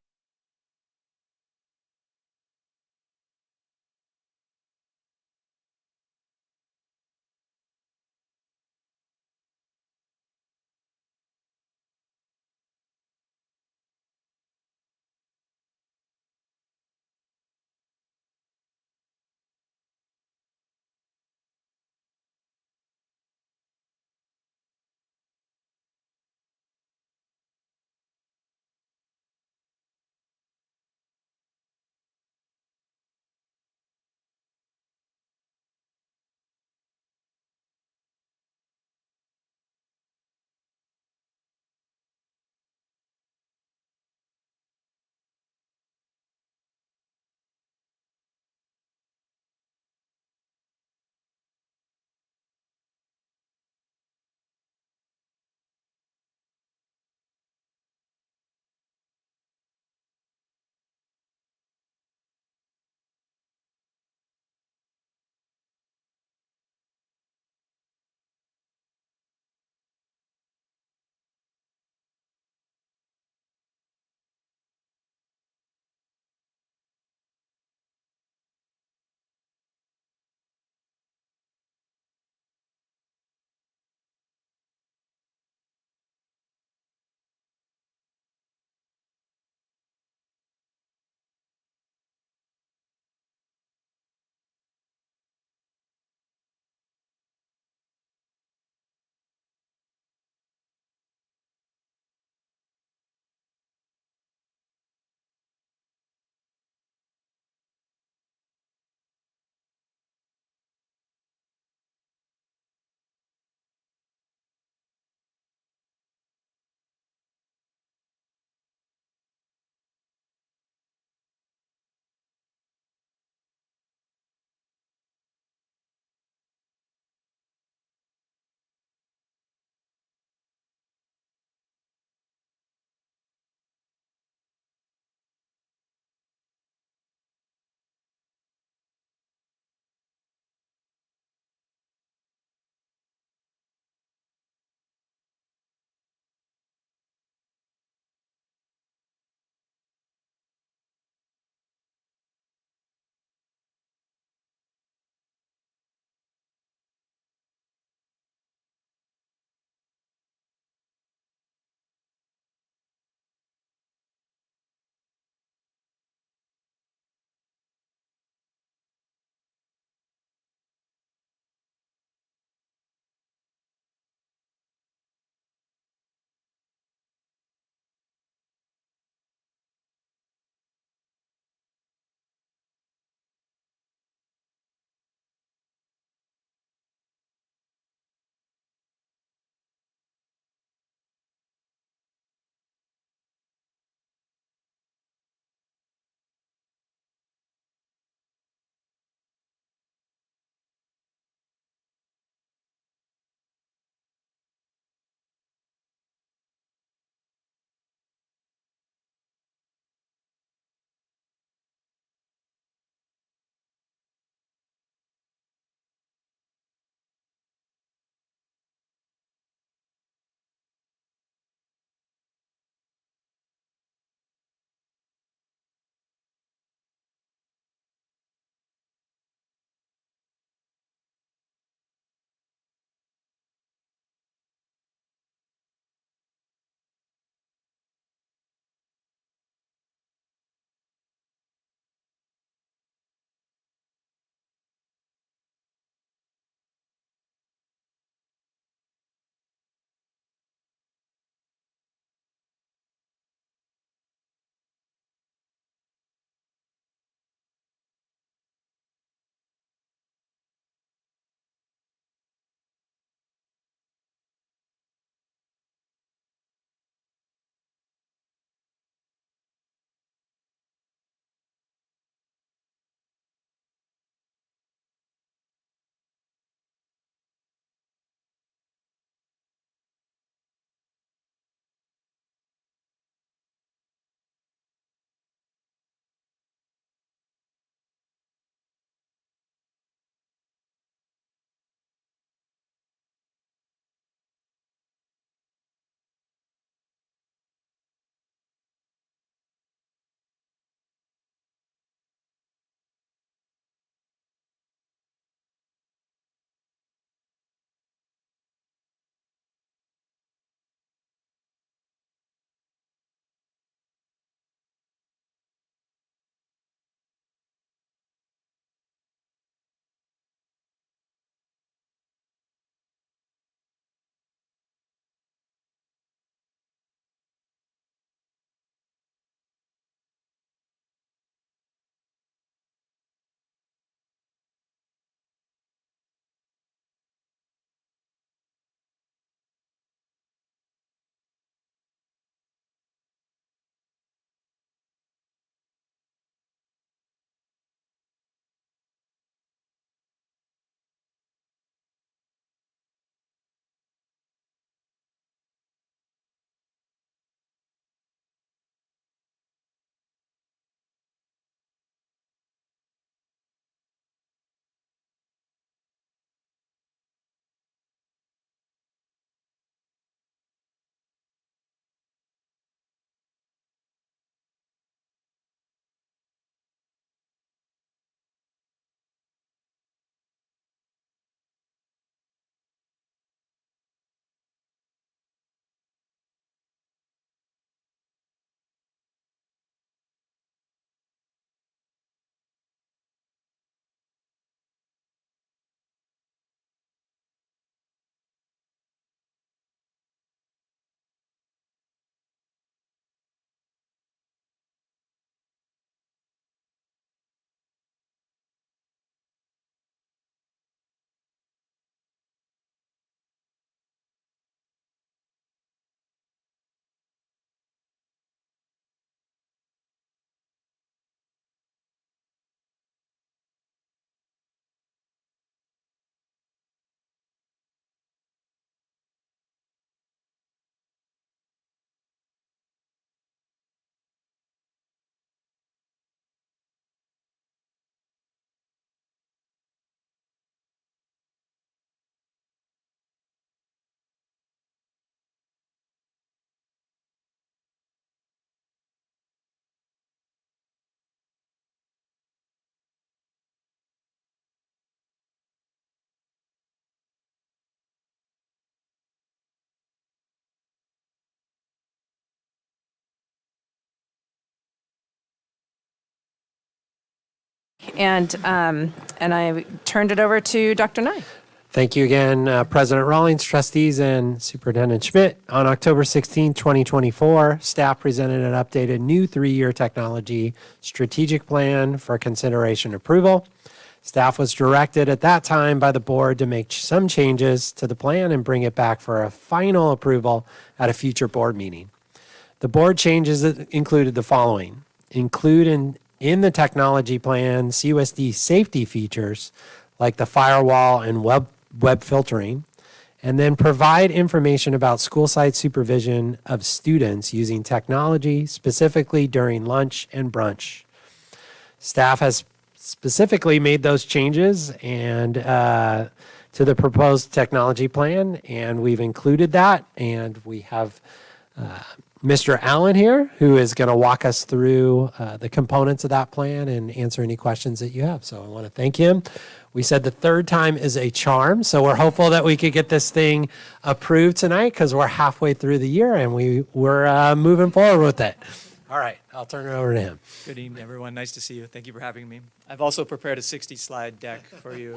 And I turned it over to Dr. Nye. Thank you again, President Rawlings, trustees, and Superintendent Schmidt. On October 16, 2024, staff presented an updated new 3-year technology strategic plan for consideration approval. Staff was directed at that time by the board to make some changes to the plan and bring it back for a final approval at a future board meeting. The board changes included the following: include in the technology plan CUSD safety features like the firewall and web filtering, and then provide information about school site supervision of students using technology, specifically during lunch and brunch. Staff has specifically made those changes and to the proposed technology plan, and we've included that, and we have Mr. Allen here, who is going to walk us through the components of that plan and answer any questions that you have. So I want to thank him. We said the third time is a charm, so we're hopeful that we could get this thing approved tonight because we're halfway through the year and we're moving forward with it. All right, I'll turn it over to him. Good evening, everyone. Nice to see you. Thank you for having me. I've also prepared a 60-slide deck for you.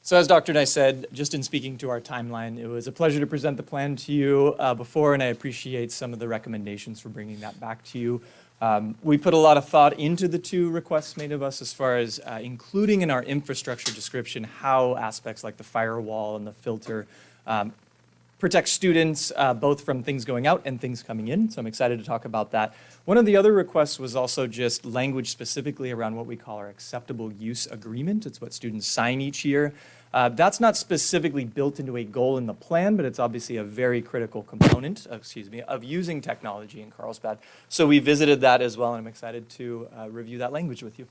So as Dr. Nye said, just in speaking to our timeline, it was a pleasure to present the plan to you before, and I appreciate some of the recommendations for bringing that back to you. We put a lot of thought into the 2 requests made of us as far as including in our infrastructure description how aspects like the firewall and the filter protect students both from things going out and things coming in. So I'm excited to talk about that. One of the other requests was also just language specifically around what we call our acceptable use agreement. It's what students sign each year. That's not specifically built into a goal in the plan, but it's obviously a very critical component, of using technology in Carlsbad. So we visited that as well, and I'm excited to review that language with you.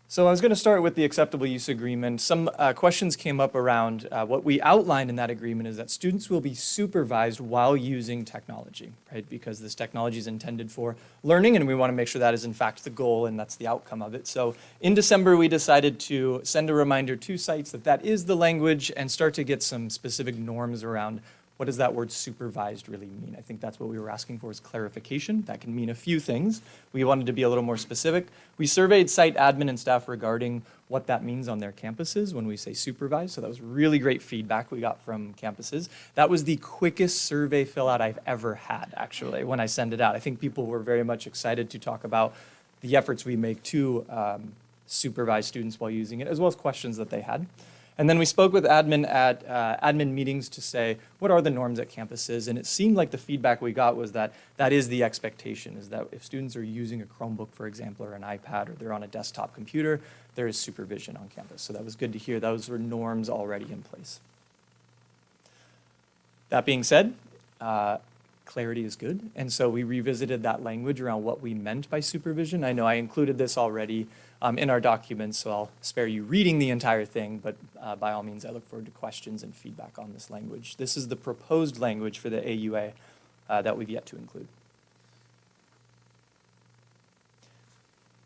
So I was going to start with the acceptable use agreement. Some questions came up around what we outlined in that agreement is that students will be supervised while using technology, right? Because this technology is intended for learning, and we want to make sure that is in fact the goal and that's the outcome of it. So in December, we decided to send a reminder to sites that that is the language and start to get some specific norms around what does that word supervised really mean? I think that's what we were asking for is clarification. That can mean a few things. We wanted to be a little more specific. We surveyed site admin and staff regarding what that means on their campuses when we say supervised. So that was really great feedback we got from campuses. That was the quickest survey fill out I've ever had, actually, when I sent it out. I think people were very much excited to talk about the efforts we make to supervise students while using it, as well as questions that they had. And then we spoke with admin at admin meetings to say, what are the norms at campuses? And it seemed like the feedback we got was that that is the expectation, is that if students are using a Chromebook, for example, or an iPad, or they're on a desktop computer, there is supervision on campus. So that was good to hear. Those were norms already in place. That being said, clarity is good. And so we revisited that language around what we meant by supervision. I know I included this already in our documents, so I'll spare you reading the entire thing, but by all means, I look forward to questions and feedback on this language. This is the proposed language for the AUA that we've yet to include.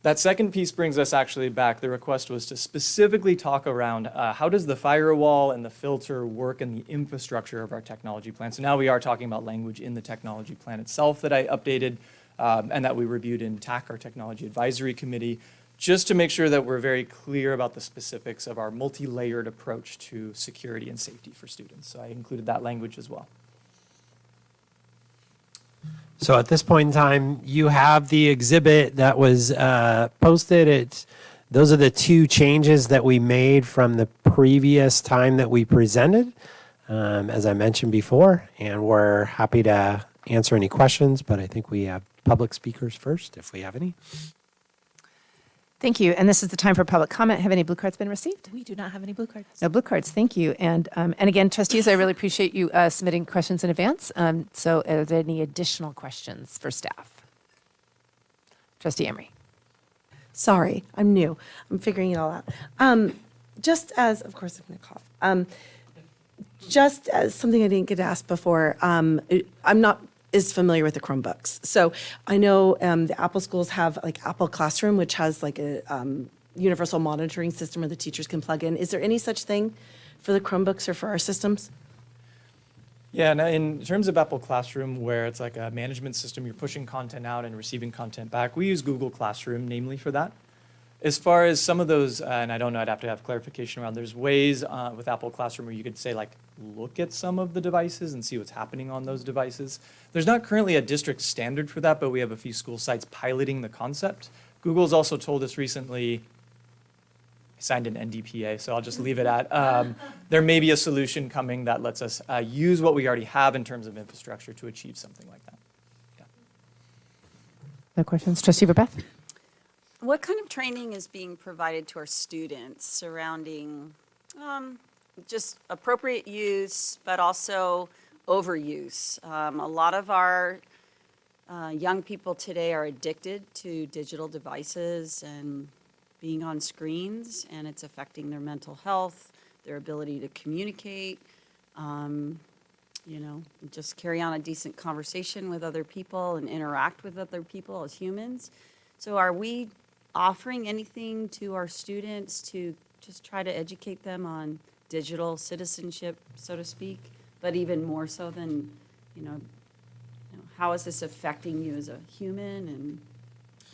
That second piece brings us actually back. The request was to specifically talk around how does the firewall and the filter work in the infrastructure of our technology plan. So now we are talking about language in the technology plan itself that I updated and that we reviewed in TAC, our Technology Advisory Committee, just to make sure that we're very clear about the specifics of our multi-layered approach to security and safety for students. So I included that language as well. So at this point in time, you have the exhibit that was posted. Those are the 2 changes that we made from the previous time that we presented, as I mentioned before, and we're happy to answer any questions, but I think we have public speakers first, if we have any. Thank you. And this is the time for public comment. Have any blue cards been received? We do not have any blue cards. No blue cards. Thank you. And again, trustees, I really appreciate you submitting questions in advance. So are there any additional questions for staff? Trustee Emery. Sorry, I'm new. I'm figuring it all out. Just as, of course, I'm going to cough. Just as something I didn't get asked before, I'm not as familiar with the Chromebooks. So I know the Apple schools have like Apple Classroom, which has like a universal monitoring system where the teachers can plug in. Is there any such thing for the Chromebooks or for our systems? Yeah, and in terms of Apple Classroom, where it's like a management system, you're pushing content out and receiving content back, we use Google Classroom namely for that. As far as some of those, and I don't know, I'd have to have clarification around, there's ways with Apple Classroom where you could say like, look at some of the devices and see what's happening on those devices. There's not currently a district standard for that, but we have a few school sites piloting the concept. Google's also told us recently, I signed an NDPA, so I'll just leave it at, there may be a solution coming that lets us use what we already have in terms of infrastructure to achieve something like that. Other questions? Trustee Verbath? What kind of training is being provided to our students surrounding just appropriate use, but also overuse? A lot of our young people today are addicted to digital devices and being on screens, and it's affecting their mental health, their ability to communicate, you know, just carry on a decent conversation with other people and interact with other people as humans. So are we offering anything to our students to just try to educate them on digital citizenship, so to speak, but even more so than, you know, how is this affecting you as a human and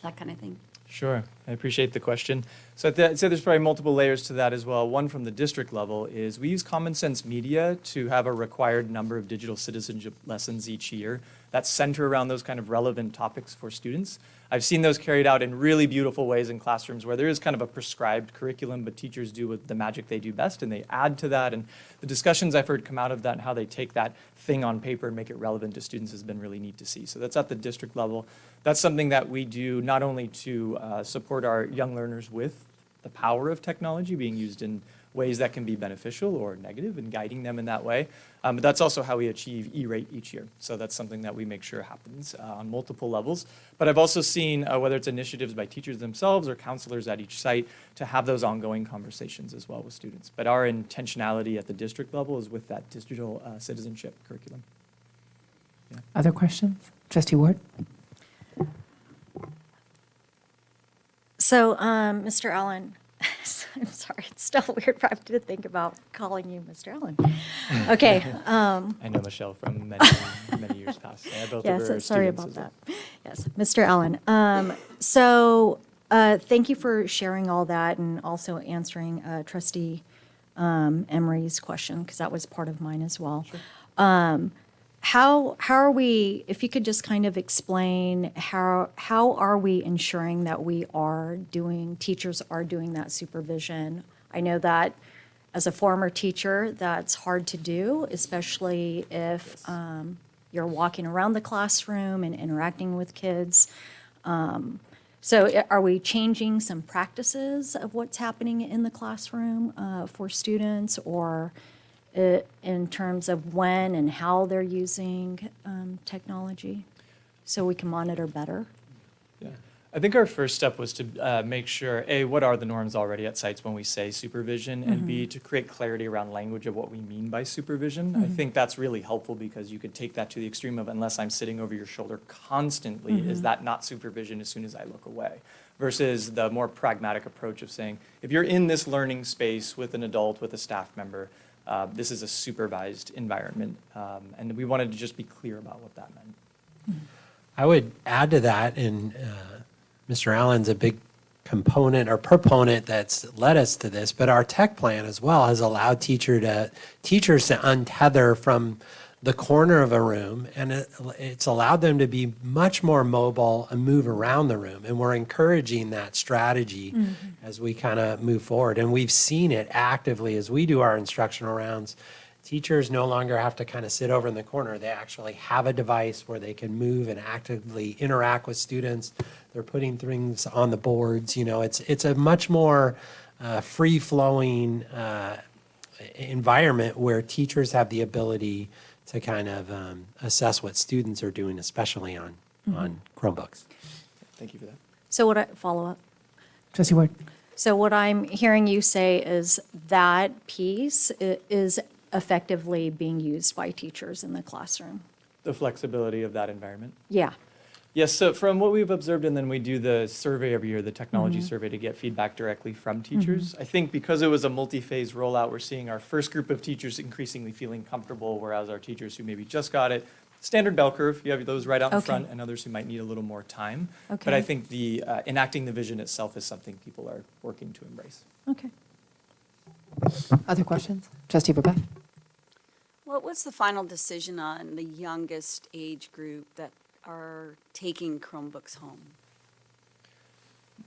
that kind of thing? Sure, I appreciate the question. So I'd say there's probably multiple layers to that as well. One from the district level is we use Common Sense Media to have a required number of digital citizenship lessons each year that center around those kind of relevant topics for students. I've seen those carried out in really beautiful ways in classrooms where there is kind of a prescribed curriculum, but teachers do with the magic they do best, and they add to that. And the discussions I've heard come out of that and how they take that thing on paper and make it relevant to students has been really neat to see. So that's at the district level. That's something that we do not only to support our young learners with the power of technology being used in ways that can be beneficial or negative and guiding them in that way. But that's also how we achieve E-rate each year. So that's something that we make sure happens on multiple levels. But I've also seen, whether it's initiatives by teachers themselves or counselors at each site, to have those ongoing conversations as well with students. But our intentionality at the district level is with that digital citizenship curriculum. Yeah. Other questions? Trustee Ward? So, Mr. Allen, I'm sorry, it's still weird for me to think about calling you Mr. Allen. Okay. I know Michelle from many years past. Both of her Yes, sorry students about as well. that. Yes, Mr. Allen. Thank you for sharing all that and also answering Trustee Emery's question, because that was part of mine as well. Sure. How are we, if you could just kind of explain how are we ensuring that teachers are doing that supervision? I know that as a former teacher, that's hard to do, especially if you're walking around the classroom and interacting with kids. So are we changing some practices of what's happening in the classroom for students, or in terms of when and how they're using technology so we can monitor better? Yeah. I think our first step was to make sure, A, what are the norms already at sites when we say supervision, and B, to create clarity around language of what we mean by supervision. I think that's really helpful because you could take that to the extreme of unless I'm sitting over your shoulder constantly, is that not supervision as soon as I look away? Versus the more pragmatic approach of saying, if you're in this learning space with an adult, with a staff member, this is a supervised environment, and we wanted to just be clear about what that meant. I would add to that, and Mr. Allen's a big component or proponent that's led us to this, but our tech plan as well has allowed teachers to untether from the corner of a room, and it's allowed them to be much more mobile and move around the room. And we're encouraging that strategy as we kind of move forward. And we've seen it actively as we do our instructional rounds. Teachers no longer have to kind of sit over in the corner. They actually have a device where they can move and actively interact with students. They're putting things on the boards. You know, it's a much more free-flowing environment where teachers have the ability to kind of assess what students are doing, especially on Chromebooks. Thank you for that. So what I follow up? Trustee Ward? So what I'm hearing you say is that piece is effectively being used by teachers in the classroom. The flexibility of that environment. Yeah. Yes, so from what we've observed, and then we do the survey every year, the technology survey, to get feedback directly from teachers. I think because it was a multi-phase rollout, we're seeing our first group of teachers increasingly feeling comfortable, whereas our teachers who maybe just got it, standard bell curve, you have those right out in Okay. front, and others who might need a little more time. But Okay. I think the enacting the vision itself is something people are working to embrace. Okay. Other questions? Trustee Verbeck? What was the final decision on the youngest age group that are taking Chromebooks home?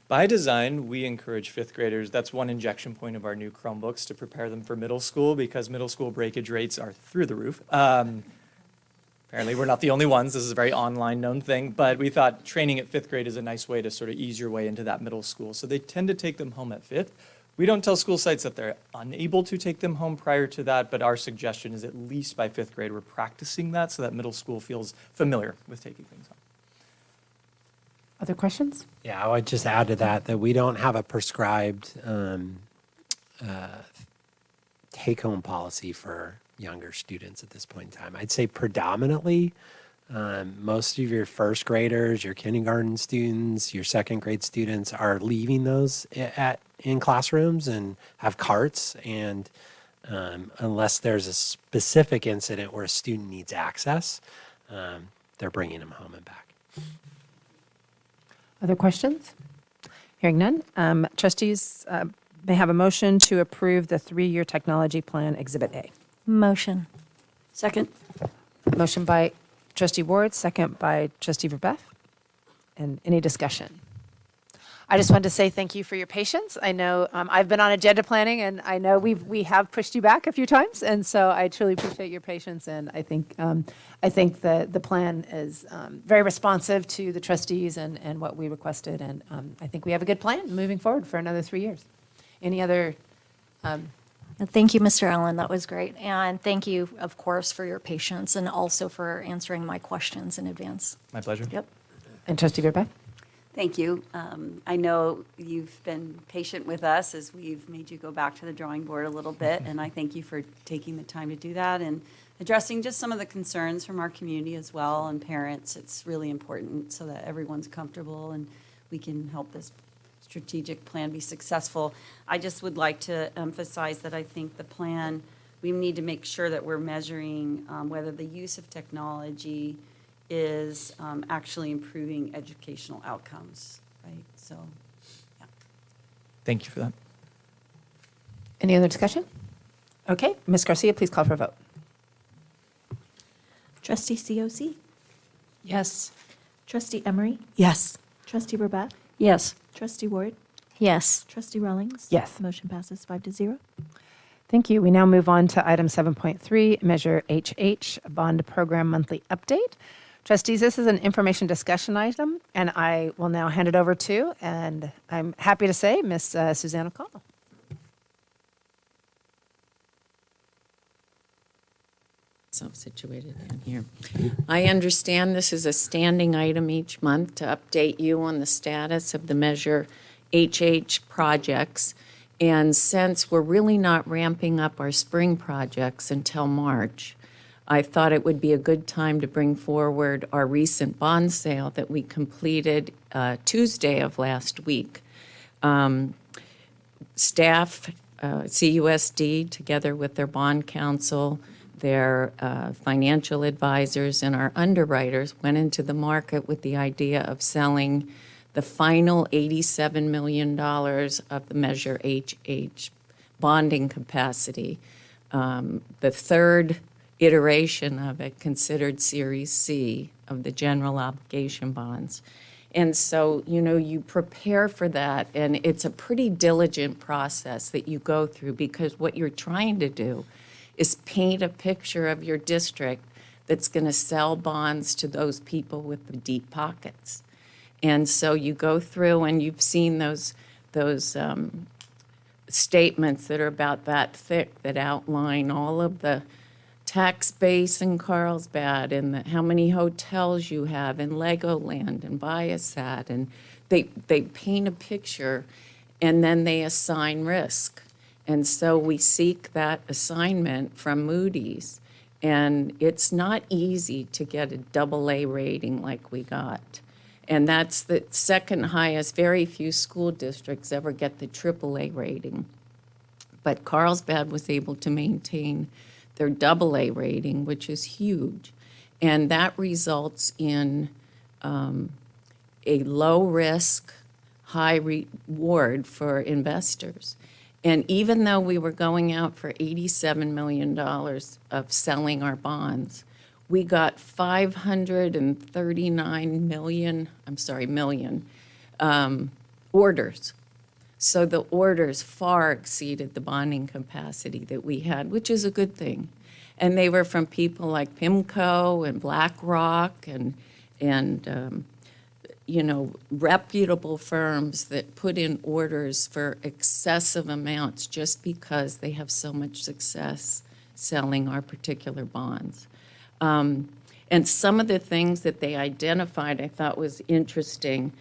By design, we encourage fifth graders, that's one injection point of our new Chromebooks, to prepare them for middle school because middle school breakage rates are through the roof. Apparently, we're not the only ones. This is a very online known thing, but we thought training at fifth grade is a nice way to sort of ease your way into that middle school. So they tend to take them home at fifth. We don't tell school sites that they're unable to take them home prior to that, but our suggestion is at least by fifth grade, we're practicing that so that middle school feels familiar with taking things home. Other questions? Yeah, I would just add to that we don't have a prescribed take-home policy for younger students at this point in time. I'd say predominantly most of your first graders, your kindergarten students, your second grade students are leaving those in classrooms and have carts. And unless there's a specific incident where a student needs access, they're bringing them home and back. Other questions? Hearing none. Trustees may have a motion to approve the 3-year technology plan Exhibit A. Motion. Second. Motion by Trustee Ward, second by Trustee Verbeck. And any discussion? I just wanted to say thank you for your patience. I know I've been on agenda planning, and I know we have pushed you back a few times, and so I truly appreciate your patience. And I think the plan is very responsive to the trustees and what we requested, and I think we have a good plan moving forward for another 3 years. Any other? Thank you, Mr. Allen. That was great. And thank you, of course, for your patience and also for answering my questions in advance. My pleasure. Yep. And Trustee Verbeck? Thank you. I know you've been patient with us as we've made you go back to the drawing board a little bit, and I thank you for taking the time to do that and addressing just some of the concerns from our community as well and parents. It's really important so that everyone's comfortable and we can help this strategic plan be successful. I just would like to emphasize that I think the plan, we need to make sure that we're measuring whether the use of technology is actually improving educational outcomes, right? So, yeah. Thank you for that. Any other discussion? Okay, Ms. Garcia, please call for a vote. Trustee COC? Yes. Trustee Emery? Yes. Trustee Verbeck? Yes. Trustee Ward? Yes. Trustee Rawlings? Yes. Motion passes 5-0. Thank you. We now move on to item 7.3, Measure HH, Bond Program Monthly Update. Trustees, this is an information discussion item, and I will now hand it over to, and I'm happy to say, Ms. Suzanne O'Connell. Situated down here. I understand this is a standing item each month to update you on the status of the Measure HH projects. And since we're really not ramping up our spring projects until March, I thought it would be a good time to bring forward our recent bond sale that we completed Tuesday of last week. Staff, CUSD, together with their bond counsel, their financial advisors, and our underwriters went into the market with the idea of selling the final $87 million of the Measure HH bonding capacity. The third iteration of it considered Series C of the general obligation bonds. And so, you prepare for that, and it's a pretty diligent process that you go through because what you're trying to do is paint a picture of your district that's going to sell bonds to those people with the deep pockets. And so you go through and you've seen those statements that are about that thick that outline all of the tax base in Carlsbad and how many hotels you have in Legoland and Viasat. And they paint a picture and then they assign risk. And so we seek that assignment from Moody's. And it's not easy to get a AA rating like we got. And that's the second highest. Very few school districts ever get the AAA rating. But Carlsbad was able to maintain their AA rating, which is huge. And that results in a low-risk, high reward for investors. And even though we were going out for $87 million of selling our bonds, we got 539 million orders. So the orders far exceeded the bonding capacity that we had, which is a good thing. And they were from people like PIMCO and BlackRock and reputable firms that put in orders for excessive amounts just because they have so much success selling our particular bonds. And some of the things that they identified I thought was interesting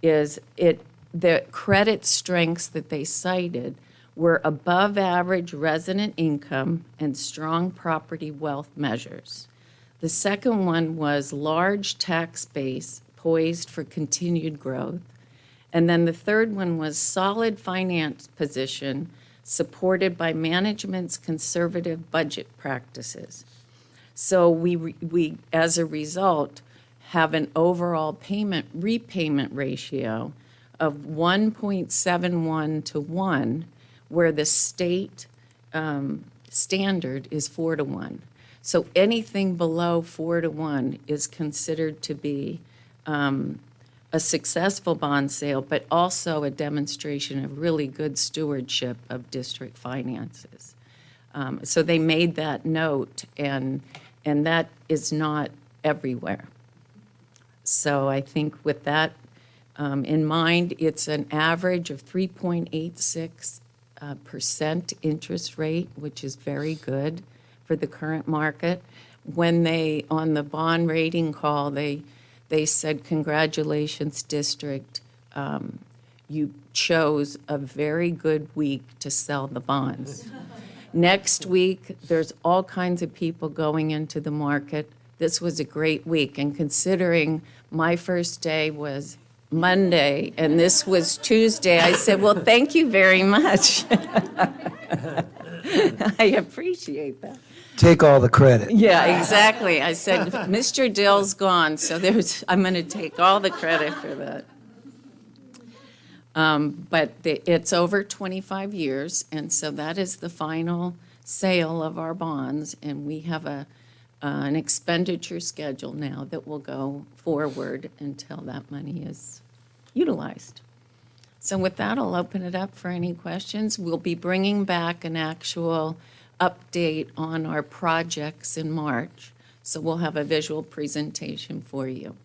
is the credit strengths that they cited were above average resident income and strong property wealth measures. The second one was large tax base poised for continued growth. And then the third one was solid finance position supported by management's conservative budget practices. So we as a result, have an overall repayment ratio of 1.71 to 1, where the state standard is 4 to 1. So anything below 4 to 1 is considered to be a successful bond sale, but also a demonstration of really good stewardship of district finances. So they made that note, and that is not everywhere. So I think with that in mind, it's an average of 3.86% interest rate, which is very good for the current market. When they, on the bond rating call, they said, congratulations, district, you chose a very good week to sell the bonds. Next week, there's all kinds of people going into the market. This was a great week, and considering my first day was Monday and this was Tuesday, I said, well, thank you very much. I appreciate that. Take all the credit. Yeah, exactly. I said, Mr. Dill's gone, so I'm going to take all the credit for that. But it's over 25 years, and so that is the final sale of our bonds, and we have an expenditure schedule now that will go forward until that money is utilized. So with that, I'll open it up for any questions. We'll be bringing back an actual update on our projects in March, so we'll have a visual presentation for you.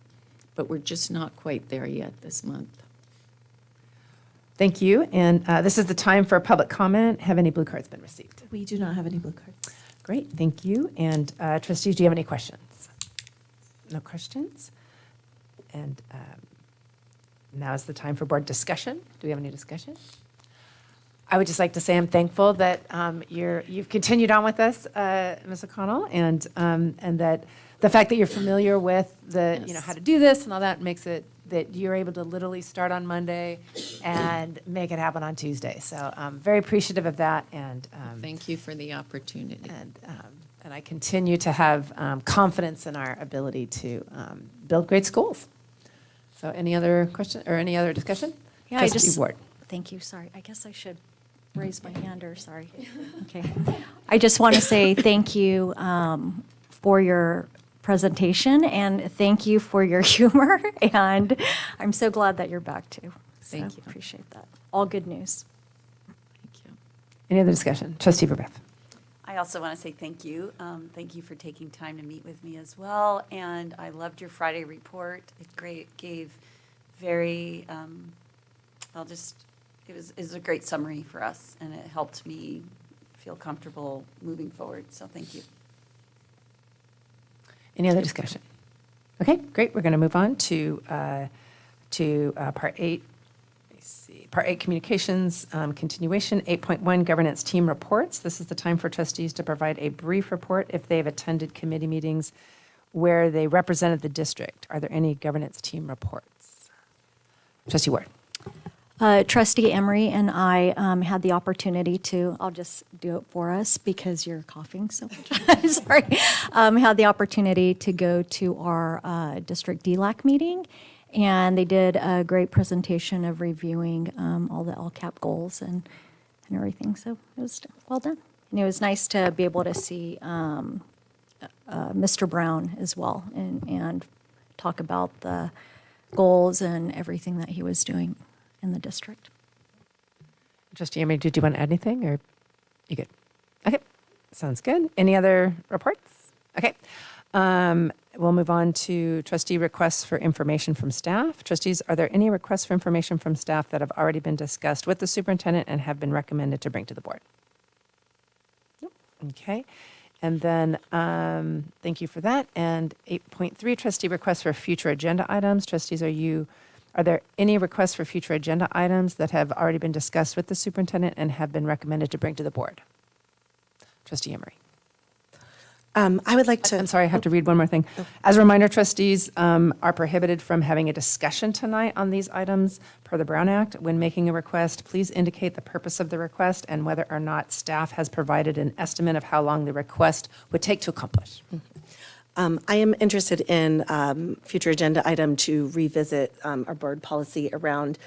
But we're just not quite there yet this month. Thank you. And this is the time for public comment. Have any blue cards been received? We do not have any blue cards. Great, thank you. And trustees, do you have any questions? No questions? And now is the time for board discussion. Do we have any discussion? I would just like to say I'm thankful that you've continued on with us, Ms. O'Connell, and that the fact that you're familiar with how to do this and all that makes it that you're able to literally start on Monday and make it happen on Tuesday. So I'm very appreciative of that, and Thank you for the opportunity. And I continue to have confidence in our ability to build great schools. So any other question or any other discussion? Yeah, Trustee Ward. Thank you, sorry. I guess I should raise my hand or, sorry. Okay. I just want to say thank you for your presentation and thank you for your humor. And I'm so glad that you're back too. Thank you. Appreciate that. All good news. Thank you. Any other discussion? Trustee Verbeff. I also want to say thank you. Thank you for taking time to meet with me as well. And I loved your Friday report. It gave very, it was a great summary for us, and it helped me feel comfortable moving forward. So thank you. Any other discussion? Okay, great. We're going to move on to Part 8. Let me see. Part 8, Communications, continuation. 8.1, Governance Team Reports. This is the time for trustees to provide a brief report if they have attended committee meetings where they represented the district. Are there any governance team reports? Trustee Ward. Trustee Emery and I had the opportunity to, I'll just do it for us because you're coughing so much. Sorry. Had the opportunity to go to our district DLAC meeting, and they did a great presentation of reviewing all the LCAP goals and everything. So it was well done. And it was nice to be able to see Mr. Brown as well and talk about the goals and everything that he was doing in the district. Trustee Emery, did you want to add anything, or you good? Okay, sounds good. Any other reports? Okay. We'll move on to trustee requests for information from staff. Trustees, are there any requests for information from staff that have already been discussed with the superintendent and have been recommended to bring to the board? Nope. Okay. And then, thank you for that. And 8.3, trustee requests for future agenda items. Trustees, are there any requests for future agenda items that have already been discussed with the superintendent and have been recommended to bring to the board? Trustee Emery. I would like to. I'm sorry, I have to read one more thing. As a reminder, trustees are prohibited from having a discussion tonight on these items per the Brown Act. When making a request, please indicate the purpose of the request and whether or not staff has provided an estimate of how long the request would take to accomplish. I am interested in future agenda item to revisit our board policy around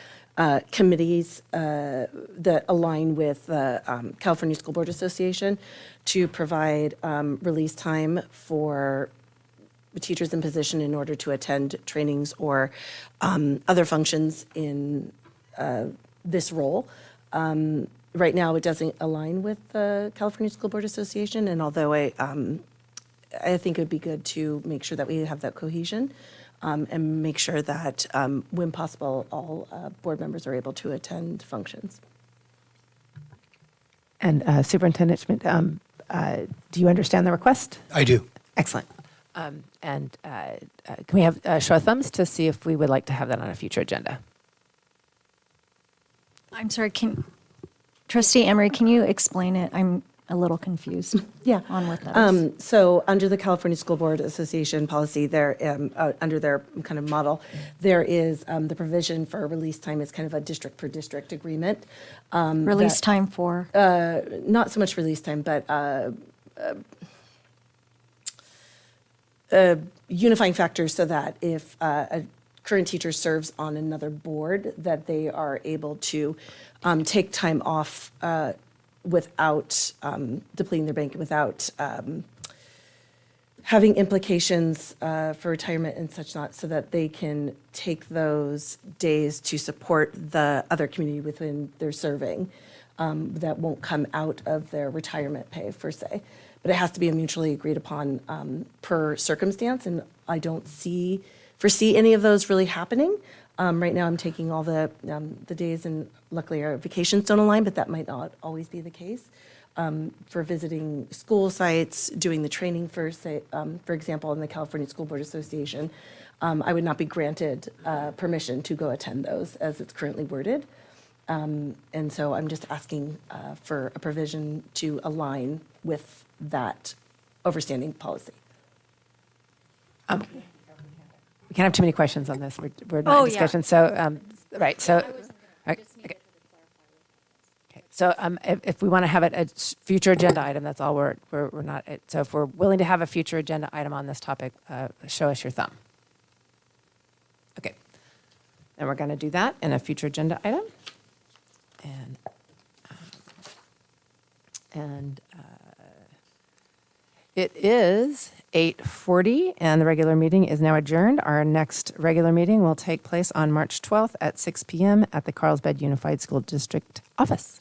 committees that align with the California School Board Association to provide release time for teachers in position in order to attend trainings or other functions in this role. Right now, it doesn't align with the California School Board Association, and although I think it would be good to make sure that we have that cohesion and make sure that, when possible, all board members are able to attend functions. And Superintendent Schmidt, do you understand the request? I do. Excellent. Can we have a show of thumbs to see if we would like to have that on a future agenda? I'm sorry, Trustee Emery, can you explain it? I'm a little confused. Yeah. On what that is. So under the California School Board Association policy, there, under their kind of model, there is the provision for release time is kind of a district per district agreement. Release time for? Not so much release time, but unifying factors so that if a current teacher serves on another board, that they are able to take time off without depleting their bank, without having implications for retirement and such not, so that they can take those days to support the other community within their serving that won't come out of their retirement pay, per se. But it has to be a mutually agreed upon per circumstance, and I don't foresee any of those really happening. Right now, I'm taking all the days, and luckily our vacations don't align, but that might not always be the case. For visiting school sites, doing the training for example, in the California School Board Association, I would not be granted permission to go attend those as it's currently worded. And so I'm just asking for a provision to align with that overstanding policy. We can't have too many questions on this. We're not in discussion. So, right. So, okay. So, if we want to have it a future agenda item, that's all we're not. So, if we're willing to have a future agenda item on this topic, show us your thumb. Okay. And we're going to do that in a future agenda item. And it is 8:40, and the regular meeting is now adjourned. Our next regular meeting will take place on March 12th at 6 p.m. at the Carlsbad Unified School District office.